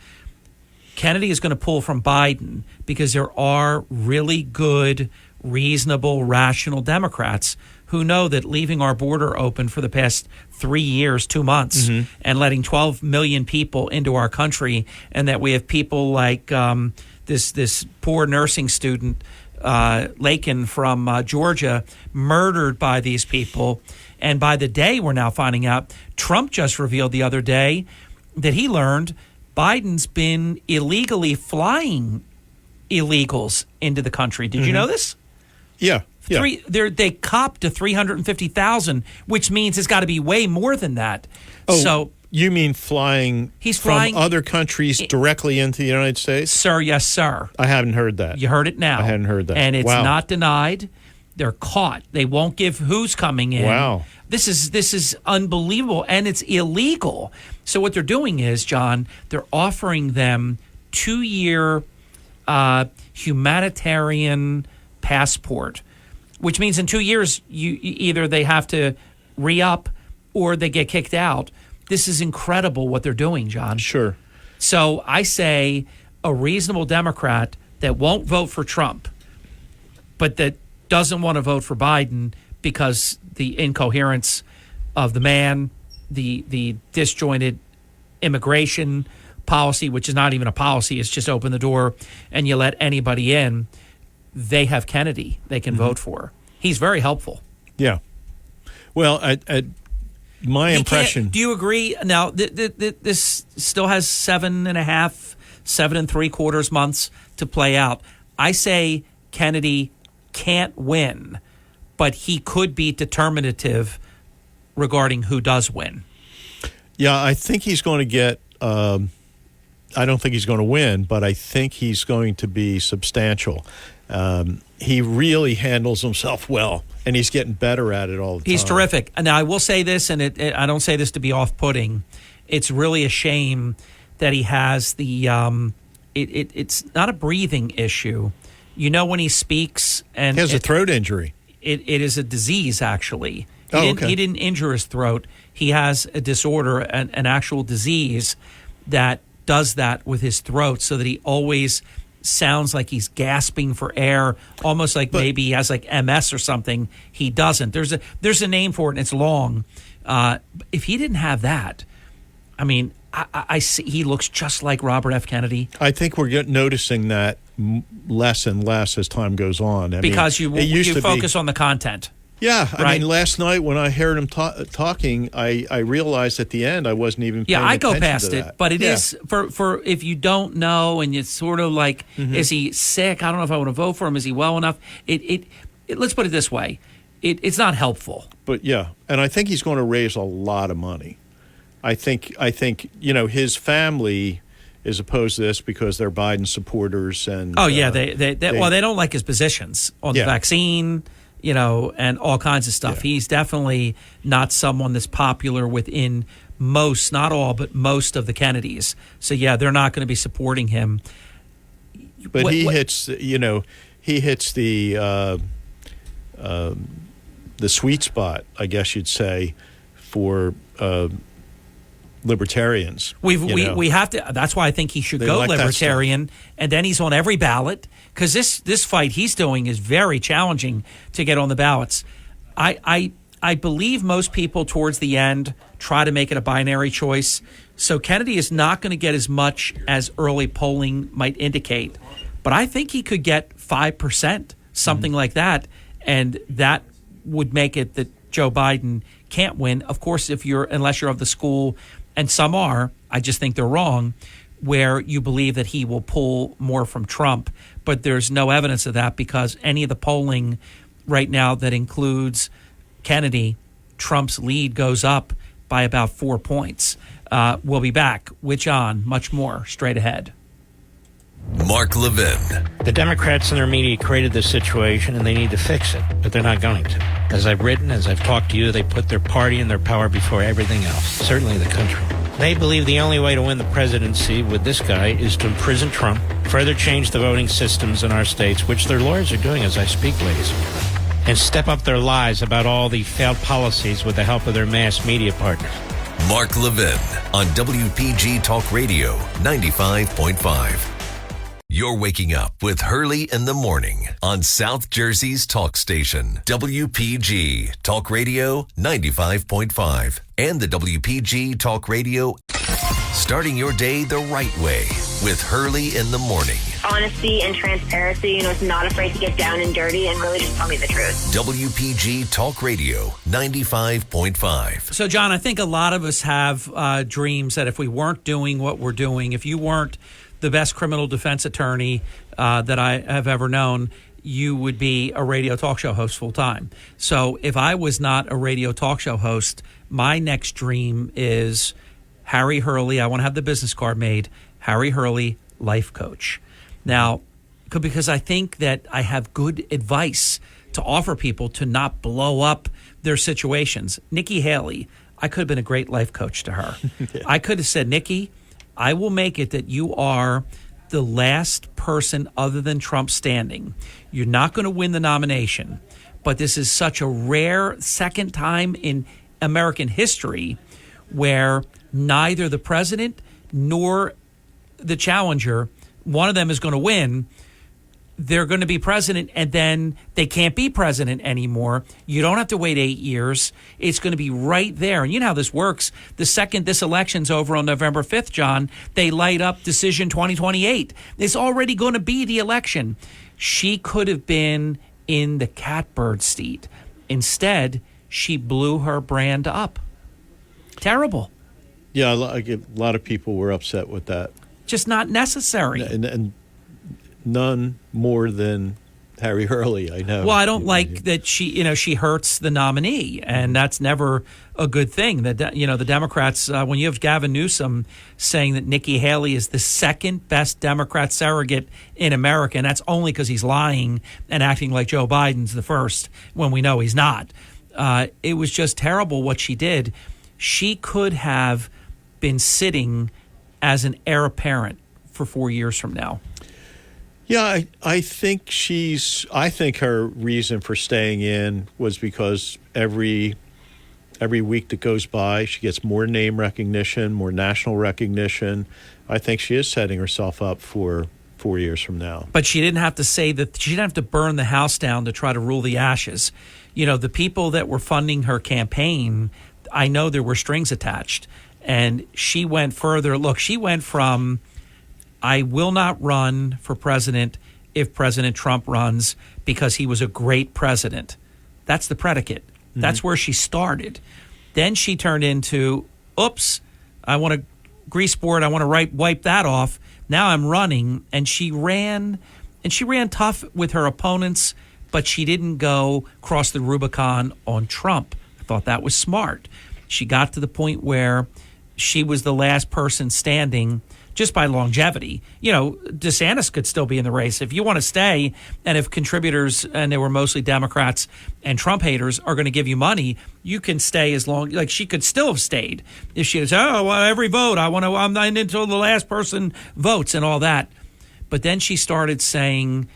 Kennedy is going to pull from Biden because there are really good, reasonable, rational Democrats who know that leaving our border open for the past 3 years, 2 months, and letting 12 million people into our country, and that we have people like this poor nursing student, Lakin from Georgia, murdered by these people. And by the day, we're now finding out, Trump just revealed the other day that he learned Biden's been illegally flying illegals into the country. Did you know this? Yeah. They copped to 350,000, which means it's got to be way more than that. Oh, so you mean flying from other countries directly into the United States? Sir, yes, sir. I haven't heard that. You heard it now. I hadn't heard that. And it's not denied. They're caught. They won't give who's coming in. Wow. This is unbelievable, and it's illegal. So what they're doing is, John, they're offering them 2-year humanitarian passport, which means in 2 years, either they have to re-up or they get kicked out. This is incredible what they're doing, John. Sure. So I say a reasonable Democrat that won't vote for Trump, but that doesn't want to vote for Biden because the incoherence of the man, the disjointed immigration policy, which is not even a policy, it's just open the door and you let anybody in. They have Kennedy they can vote for. He's very helpful. Yeah. Well, my impression... Do you agree? Now, this still has 7 3/4 months to play out. I say Kennedy can't win, but he could be determinative regarding who does win. Yeah, I think he's going to get... I don't think he's going to win, but I think he's going to be substantial. He really handles himself well, and he's getting better at it all the time. He's terrific. Now, I will say this, and I don't say this to be off-putting. It's really a shame that he has the it's not a breathing issue. You know, when he speaks, and he has a throat injury. It is a disease, actually. He didn't injure his throat. He has a disorder, an actual disease that does that with his throat, so that he always sounds like he's gasping for air, almost like maybe he has like MS or something. He doesn't. There's a name for it, and it's long. If he didn't have that, I mean, I see he looks just like Robert F. Kennedy. I think we're noticing that less and less as time goes on. Because you focus on the content. Yeah, I right? mean, last night when I heard him talking, I realized at the end I wasn't even paying I go attention past to it, that. but it is for if you don't know and it's sort of like, is he sick? I don't know if I want to vote for him. Is he well enough? It let's put it this way, it's not helpful. But yeah, and I think he's going to raise a lot of money. I think his family is opposed to this because they're Biden supporters and they don't like his positions on the vaccine. And all kinds of stuff. Yeah. He's definitely not someone that's popular within most, not all, but most of the Kennedys. So, they're not going to be supporting him. But he hits the sweet spot, I guess you'd say, for libertarians. We have to. That's why I think he should go libertarian, and then he's on every ballot. Because this fight he's doing is very challenging to get on the ballots. I believe most people towards the end try to make it a binary choice. So Kennedy is not going to get as much as early polling might indicate. But I think he could get 5%, something like that. And that would make it that Joe Biden can't win. Of course, unless you're of the school, and some are, I just think they're wrong, where you believe that he will pull more from Trump. But there's no evidence of that because any of the polling right now that includes Kennedy, Trump's lead goes up by about 4 points. We'll be back with John, much more straight ahead. Mark Levin. The Democrats and their media created this situation and they need to fix it, but they're not going to. As I've written, as I've talked to you, they put their party and their power before everything else, certainly the country. They believe the only way to win the presidency with this guy is to imprison Trump, further change the voting systems in our states, which their lawyers are doing as I speak, ladies and gentlemen, and step up their lies about all the failed policies with the help of their mass media partners. Mark Levin on WPG Talk Radio 95.5. You're waking up with Hurley in the morning on South Jersey's talk station, WPG Talk Radio 95.5 and the WPG Talk Radio. Starting your day the right way with Hurley in the morning. Honesty and transparency, it's not afraid to get down and dirty and really just tell me the truth. WPG Talk Radio 95.5. So, John, I think a lot of us have dreams that if we weren't doing what we're doing, if you weren't the best criminal defense attorney that I have ever known, you would be a radio talk show host full time. So if I was not a radio talk show host, my next dream is Harry Hurley. I want to have the business card made. Harry Hurley, life coach. Now, because I think that I have good advice to offer people to not blow up their situations. Nikki Haley, I could have been a great life coach to her. Yeah. I could have said, Nikki, I will make it that you are the last person other than Trump standing. You're not going to win the nomination, but this is such a rare second time in American history where neither the president nor the challenger, one of them is going to win. They're going to be president, and then they can't be president anymore. You don't have to wait 8 years. It's going to be right there. And you know how this works. The second this election's over on November 5th, John, they light up decision 2028. It's already going to be the election. She could have been in the catbird seat. Instead, she blew her brand up. Terrible. Yeah, a lot of people were upset with that. Just not necessary. And none more than Harry Hurley, I know. Well, I don't like that she hurts the nominee, and that's never a good thing. That the Democrats, when you have Gavin Newsom saying that Nikki Haley is the second best Democrat surrogate in America, and that's only because he's lying and acting like Joe Biden's the first when we know he's not. It was just terrible what she did. She could have been sitting as an heir apparent for 4 years from now. Yeah, I think her reason for staying in was because every week that goes by, she gets more name recognition, more national recognition. I think she is setting herself up for 4 years from now. But she didn't have to say that. She didn't have to burn the house down to try to rule the ashes. The people that were funding her campaign, I know there were strings attached. And she went further. Look, she went from, I will not run for president if President Trump runs because he was a great president. That's the predicate. Mm-hmm. That's where she started. Then she turned into, oops, I want to grease board. I want to wipe that off. Now I'm running. And she ran tough with her opponents, but she didn't go cross the Rubicon on Trump. I thought that was smart. She got to the point where she was the last person standing just by longevity. You know, DeSantis could still be in the race. If you want to stay, and if contributors, and they were mostly Democrats and Trump haters, are going to give you money, you can stay as long. Like, she could still have stayed if she had said, every vote, I'm not until the last person votes and all that. But then she started saying,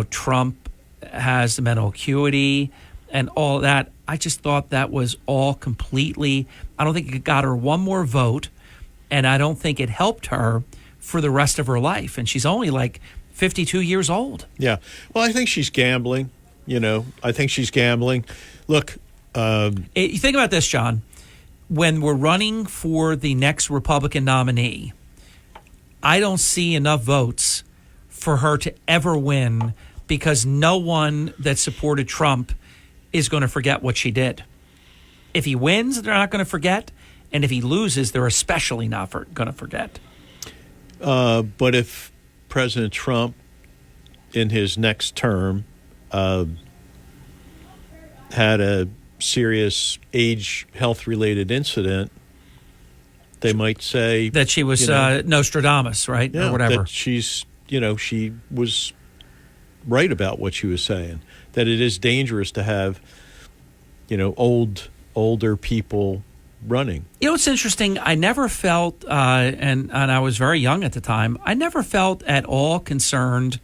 Trump has the mental acuity and all that. I just thought that was all completely, I don't think it got her one more vote, and I don't think it helped her for the rest of her life. And she's only like 52 years old. Yeah. Well, I think she's gambling. I think she's gambling. Look. You think about this, John. When we're running for the next Republican nominee, I don't see enough votes for her to ever win because no one that supported Trump is going to forget what she did. If he wins, they're not going to forget. And if he loses, they're especially not going to forget. But if President Trump, in his next term, had a serious age health-related incident, they might say that she was Nostradamus, right? Yeah, or whatever. That she's, she was right about what she was saying. That it is dangerous to have, older people running. It's interesting. I never felt, and I was very young at the time, I never felt at all concerned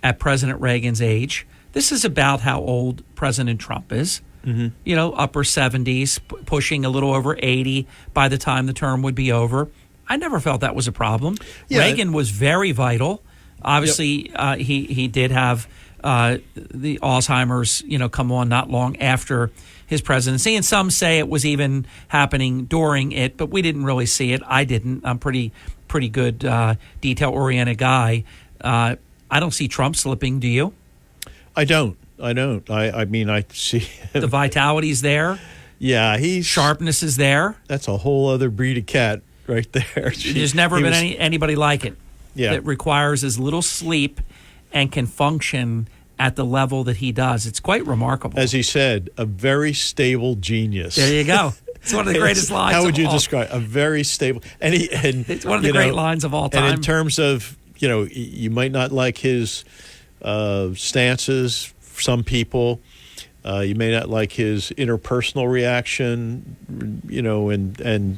at President Reagan's age. This is about how old President Trump is. Mm-hmm. Upper 70s, pushing a little over 80 by the time the term would be over. I never felt that was a problem. Yeah. Reagan was very vital. Obviously, yep. He did have the Alzheimer's, come on not long after his presidency. And some say it was even happening during it, but we didn't really see it. I didn't. I'm pretty good, detail-oriented guy. I don't see Trump slipping. Do you? I don't. I mean, I see him. The vitality's there. Yeah, sharpness is there. That's a whole other breed of cat right there. There's never been anybody like it. Yeah. That requires as little sleep and can function at the level that he does. It's quite remarkable. As he said, a very stable genius. There you go. It's one of the greatest lines. How would you describe a very stable? It's one of the great lines of all time. And in terms of, you might not like his stances. Some people, you may not like his interpersonal reaction, and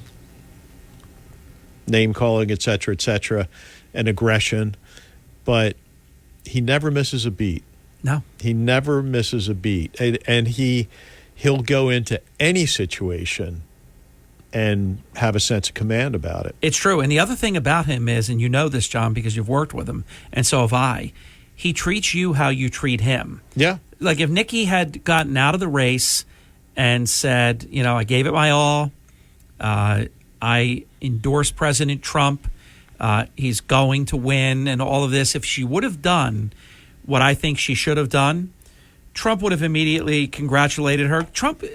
name calling, et cetera, and aggression, but he never misses a beat. No, he never misses a beat, and he'll go into any situation and have a sense of command about it. It's true. And the other thing about him is, and you know this, John, because you've worked with him, and so have I, he treats you how you treat him. Yeah. Like if Nikki had gotten out of the race and said, I gave it my all, I endorsed President Trump, he's going to win and all of this, if she would have done what I think she should have done, Trump would have immediately congratulated her.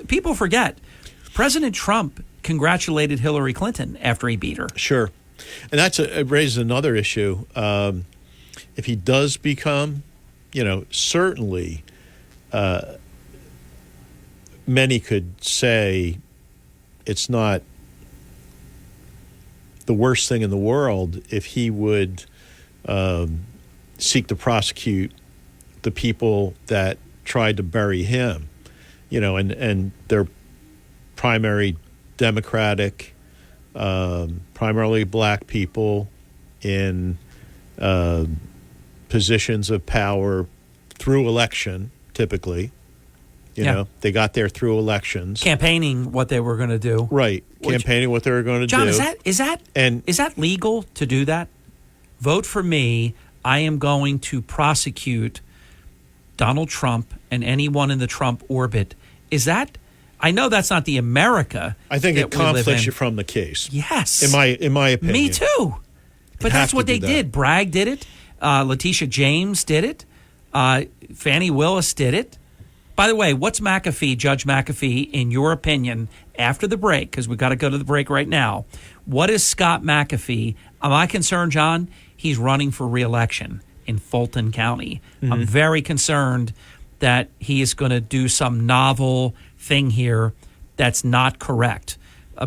People forget, President Trump congratulated Hillary Clinton after he beat her. Sure. And it raises another issue. If he does become, certainly many could say it's not the worst thing in the world if he would seek to prosecute the people that tried to bury him, and they're primary Democratic, primarily black people in positions of power through election, typically. They got there through elections. Campaigning what they were going to do. Right. Campaigning what they were going to do. John, is that legal to do that? Vote for me. I am going to prosecute Donald Trump and anyone in the Trump orbit. Is that? I know that's not the America. I think that it we live conflicts in. you from the case. Yes. In my opinion. Me too. But that's what they that. did. Bragg did it. Letitia James did it. Fannie Willis did it. By the way, what's McAfee, Judge McAfee, in your opinion, after the break, because we've got to go to the break right now, what is Scott McAfee? Am I concerned, John? He's running for re-election in Fulton County. Mm-hmm. I'm very concerned that he is going to do some novel thing here that's not correct.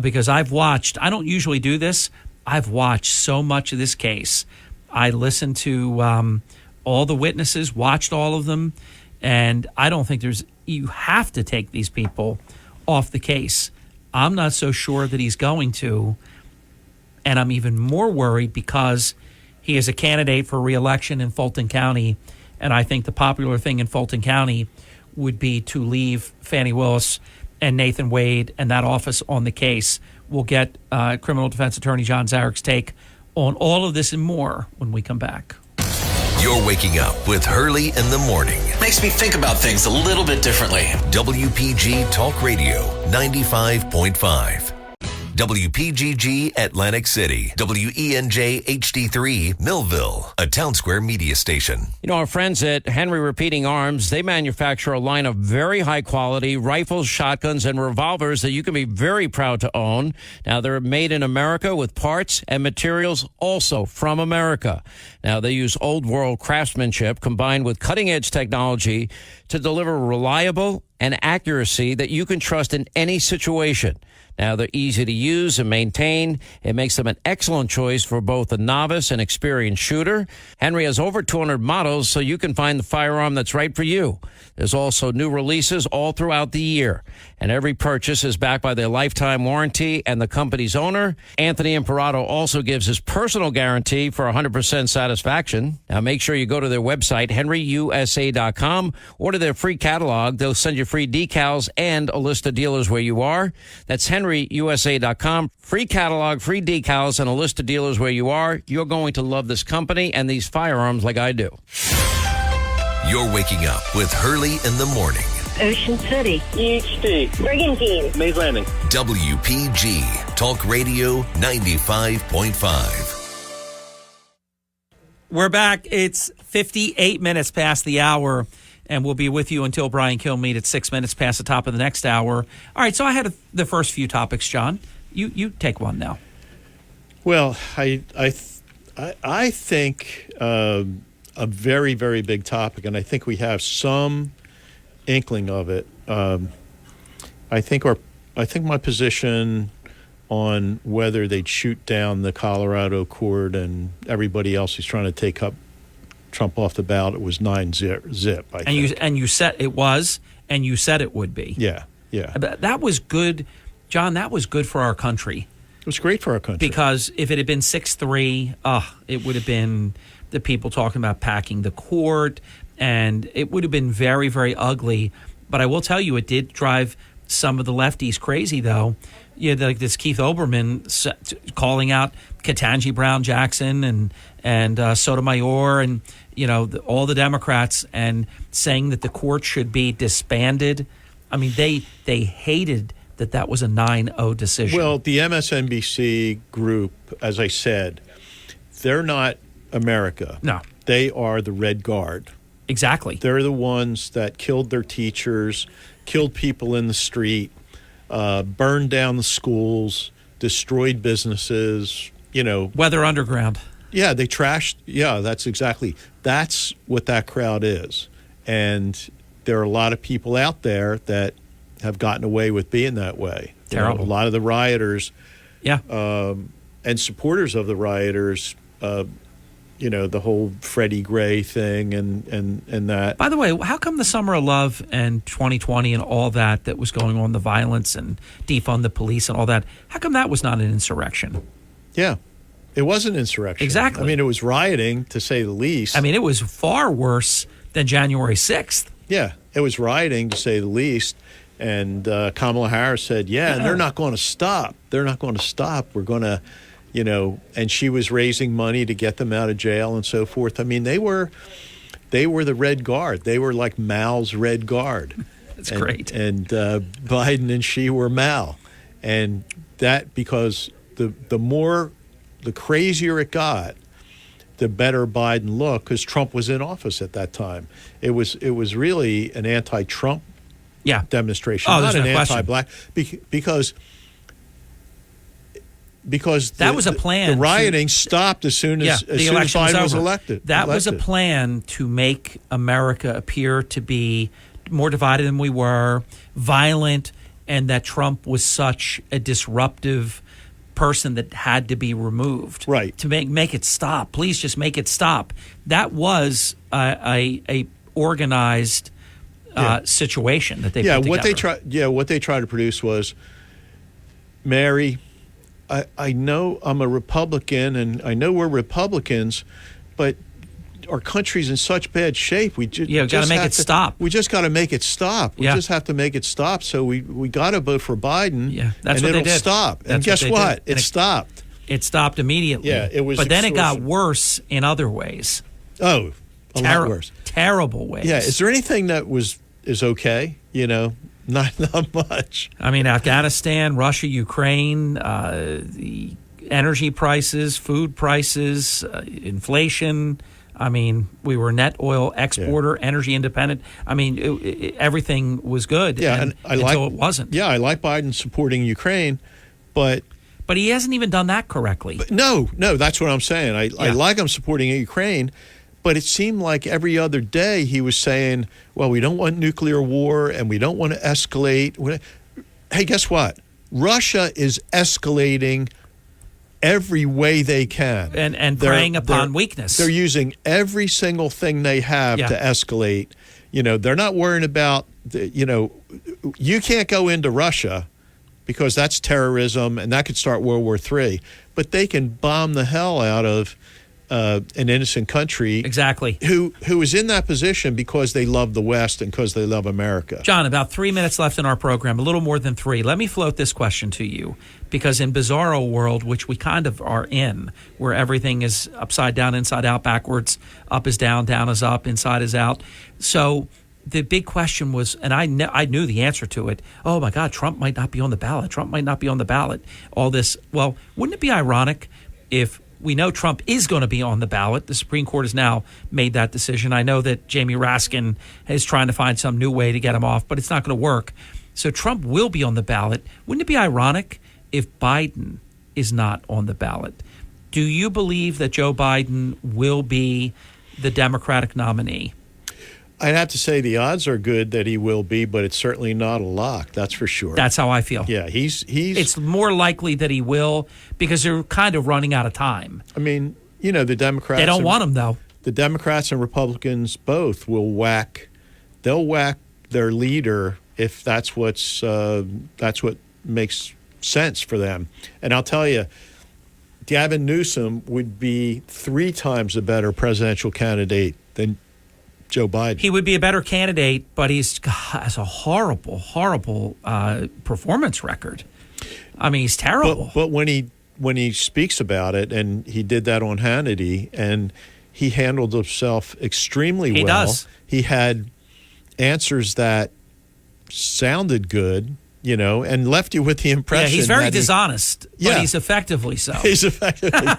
Because I've watched, I don't usually do this, I've watched so much of this case. I listened to all the witnesses, watched all of them, and I don't think you have to take these people off the case. I'm not so sure that he's going to, and I'm even more worried because he is a candidate for re-election in Fulton County, and I think the popular thing in Fulton County would be to leave Fannie Willis and Nathan Wade and that office on the case. We'll get criminal defense attorney John Zarek's take on all of this and more when we come back. You're waking up with Hurley in the morning. Makes me think about things a little bit differently. WPG Talk Radio 95.5. WPGG Atlantic City, WENJ HD3 Millville, a Town Square media station. You know, our friends at Henry Repeating Arms, they manufacture a line of very high quality rifles, shotguns, and revolvers that you can be very proud to own. Now, they're made in America with parts and materials also from America. Now, they use old world craftsmanship combined with cutting edge technology to deliver reliable and accuracy that you can trust in any situation. Now, they're easy to use and maintain. It makes them an excellent choice for both a novice and experienced shooter. Henry has over 200 models, so you can find the firearm that's right for you. There's also new releases all throughout the year. And every purchase is backed by their lifetime warranty and the company's owner. Anthony Imperato also gives his personal guarantee for 100% satisfaction. Now, make sure you go to their website, henryusa.com, order their free catalog. They'll send you free decals and a list of dealers where you are. That's henryusa.com. Free catalog, free decals, and a list of dealers where you are. You're going to love this company and these firearms like I do. You're waking up with Hurley in the morning. Ocean City. EHD. Brigantine. Mays Landing. WPG Talk Radio 95.5. We're back. It's 58 minutes past the hour, and we'll be with you until Brian Kilmeade at 6 minutes past the top of the next hour. All right, so I had the first few topics, John. You take one now. Well, I think a very, very big topic, and I think we have some inkling of it. I think my position on whether they'd shoot down the Colorado court and everybody else who's trying to take up Trump off the ballot was 9-zip. And you said it was, and you said it would be. Yeah. That was good, John. That was good for our country. It was great for our country. Because if it had been 6-3, it would have been the people talking about packing the court, and it would have been very, very ugly. But I will tell you, it did drive some of the lefties crazy, though. You had like this Keith Olbermann calling out Ketanji Brown Jackson and Sotomayor and all the Democrats and saying that the court should be disbanded. I mean, they hated that was a 9-0 decision. Well, the MSNBC group, as I said, they're not America. No. They are the Red Guard. Exactly. They're the ones that killed their teachers, killed people in the street, burned down the schools, destroyed businesses, Weather Underground. Yeah, they trashed. Yeah, that's what that crowd is. And there are a lot of people out there that have gotten away with being that way. Terrible. A lot of the rioters, yeah, and supporters of the rioters, the whole Freddie Gray thing and that. By the way, how come the Summer of Love and 2020 and all that was going on, the violence and defund the police and all that, how come that was not an insurrection? Yeah, it was an insurrection. Exactly. I mean, it was rioting, to say the least. I mean, it was far worse than January 6th. Yeah, it was rioting, to say the least. And Kamala Harris said, and they're not going to stop. They're not going to stop. We're going to, and she was raising money to get them out of jail and so forth. I mean, they were the Red Guard. They were like Mao's Red Guard. That's great. And Biden and Xi were Mao. And that because the crazier it got, the better Biden looked because Trump was in office at that time. It was really an anti-Trump demonstration, not an anti-black, because that was a plan. The rioting stopped as soon as Biden was elected. That was a plan to make America appear to be more divided than we were, violent, and that Trump was such a disruptive person that had to be removed. Right. To make it stop. Please just make it stop. That was a organized situation that they put together. What they tried to produce was, Mary, I know I'm a Republican and I know we're Republicans, but our country's in such bad shape. We just got to make it stop. We just got to make it stop. We just have to make it stop. So we got to vote for Biden. Yeah, that's and what it'll they did. Stop. And guess what? It stopped. It stopped immediately. Yeah, it was. But then it got worse in other ways. Oh, a lot worse. Terrible ways. Yeah. Is there anything that is okay? Not much. I mean, Afghanistan, Russia, Ukraine, the energy prices, food prices, inflation. I mean, we were net oil exporter, energy independent. I mean, everything was good until it wasn't. Yeah, I like Biden supporting Ukraine, but he hasn't even done that correctly. No, that's what I'm saying. I like him supporting Ukraine, but it seemed like every other day he was saying, well, we don't want nuclear war and we don't want to escalate. Hey, guess what? Russia is escalating every way they can. And preying upon weakness. They're using every single thing they have to escalate. They're not worrying about, you can't go into Russia because that's terrorism and that could start World War III. But they can bomb the hell out of an innocent country. Exactly. Who is in that position because they love the West and because they love America. John, about 3 minutes left in our program, a little more than 3. Let me float this question to you, because in bizarro world, which we kind of are in, where everything is upside down, inside out, backwards, up is down, down is up, inside is out. So the big question was, and I knew the answer to it, oh my God, Trump might not be on the ballot. Trump might not be on the ballot. All this. Well, wouldn't it be ironic if we know Trump is going to be on the ballot? The Supreme Court has now made that decision. I know that Jamie Raskin is trying to find some new way to get him off, but it's not going to work. So Trump will be on the ballot. Wouldn't it be ironic if Biden is not on the ballot? Do you believe that Joe Biden will be the Democratic nominee? I'd have to say the odds are good that he will be, but it's certainly not a lock. That's for sure. That's how I feel. Yeah, he's. It's more likely that he will because they're kind of running out of time. I mean, the Democrats. They don't want him though. The Democrats and Republicans both will whack. They'll whack their leader if that's what makes sense for them. And I'll tell you, Gavin Newsom would be 3 times a better presidential candidate than Joe Biden. He would be a better candidate, but he has a horrible, horrible performance record. I mean, he's terrible. But when he speaks about it, and he did that on Hannity, and he handled himself extremely well. He does. He had answers that sounded good, and left you with the impression. Yeah, he's very dishonest, but he's effectively so. He's effectively.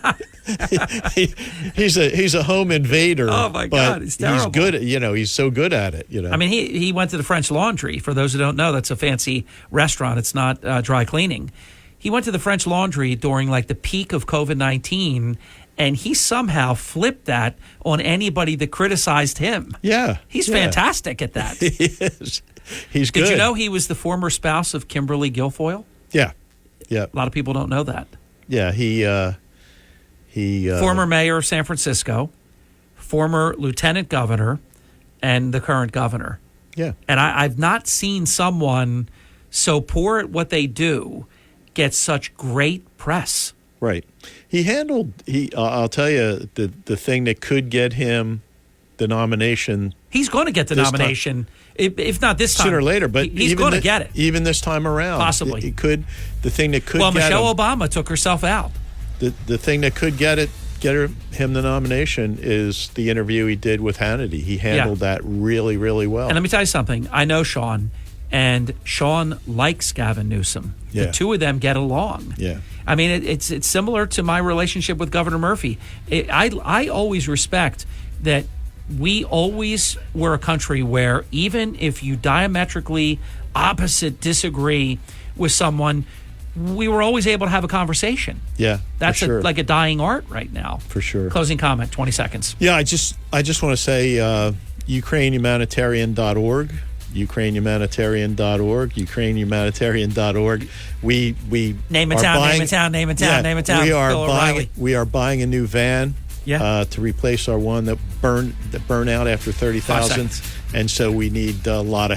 he's a home invader. Oh my God, he's terrible. He's good. He's so good at it. I mean, he went to the French Laundry. For those who don't know, that's a fancy restaurant. It's not dry cleaning. He went to the French Laundry during the peak of COVID-19, and he somehow flipped that on anybody that criticized him. Yeah, he's fantastic at that. He is. He's good. Did you know he was the former spouse of Kimberly Guilfoyle? Yeah. A lot of people don't know that. Yeah, he former mayor of San Francisco, former lieutenant governor, and the current governor. Yeah. And I've not seen someone so poor at what they do get such great press. Right. He handled, I'll tell you, the thing that could get him the nomination. He's going to get the nomination, if not this time. Sooner or later, but he's going to get it. Even this time around. Possibly. It could, the thing that could get Michelle him, Obama took herself out. The thing that could get him the nomination is the interview he did with Hannity. He handled that really, really well. And let me tell you something. I know, Sean, And Sean likes Gavin Newsom. Yeah. The two of them get along. Yeah. I mean, it's similar to my relationship with Governor Murphy. I always respect that we always were a country where even if you diametrically disagree with someone, we were always able to have a conversation. Yeah, That's for sure. like a dying art right now. For sure. Closing comment, 20 seconds. Yeah, I just want to say UkraineHumanitarian.org. UkraineHumanitarian.org. UkraineHumanitarian.org. We name a are town, buying, name a town, name a town, yeah, name a town. We are Bill buying. O'Reilly. We are buying a new van. Yeah. To replace our one that burned out after 30,000, and so we need a lot of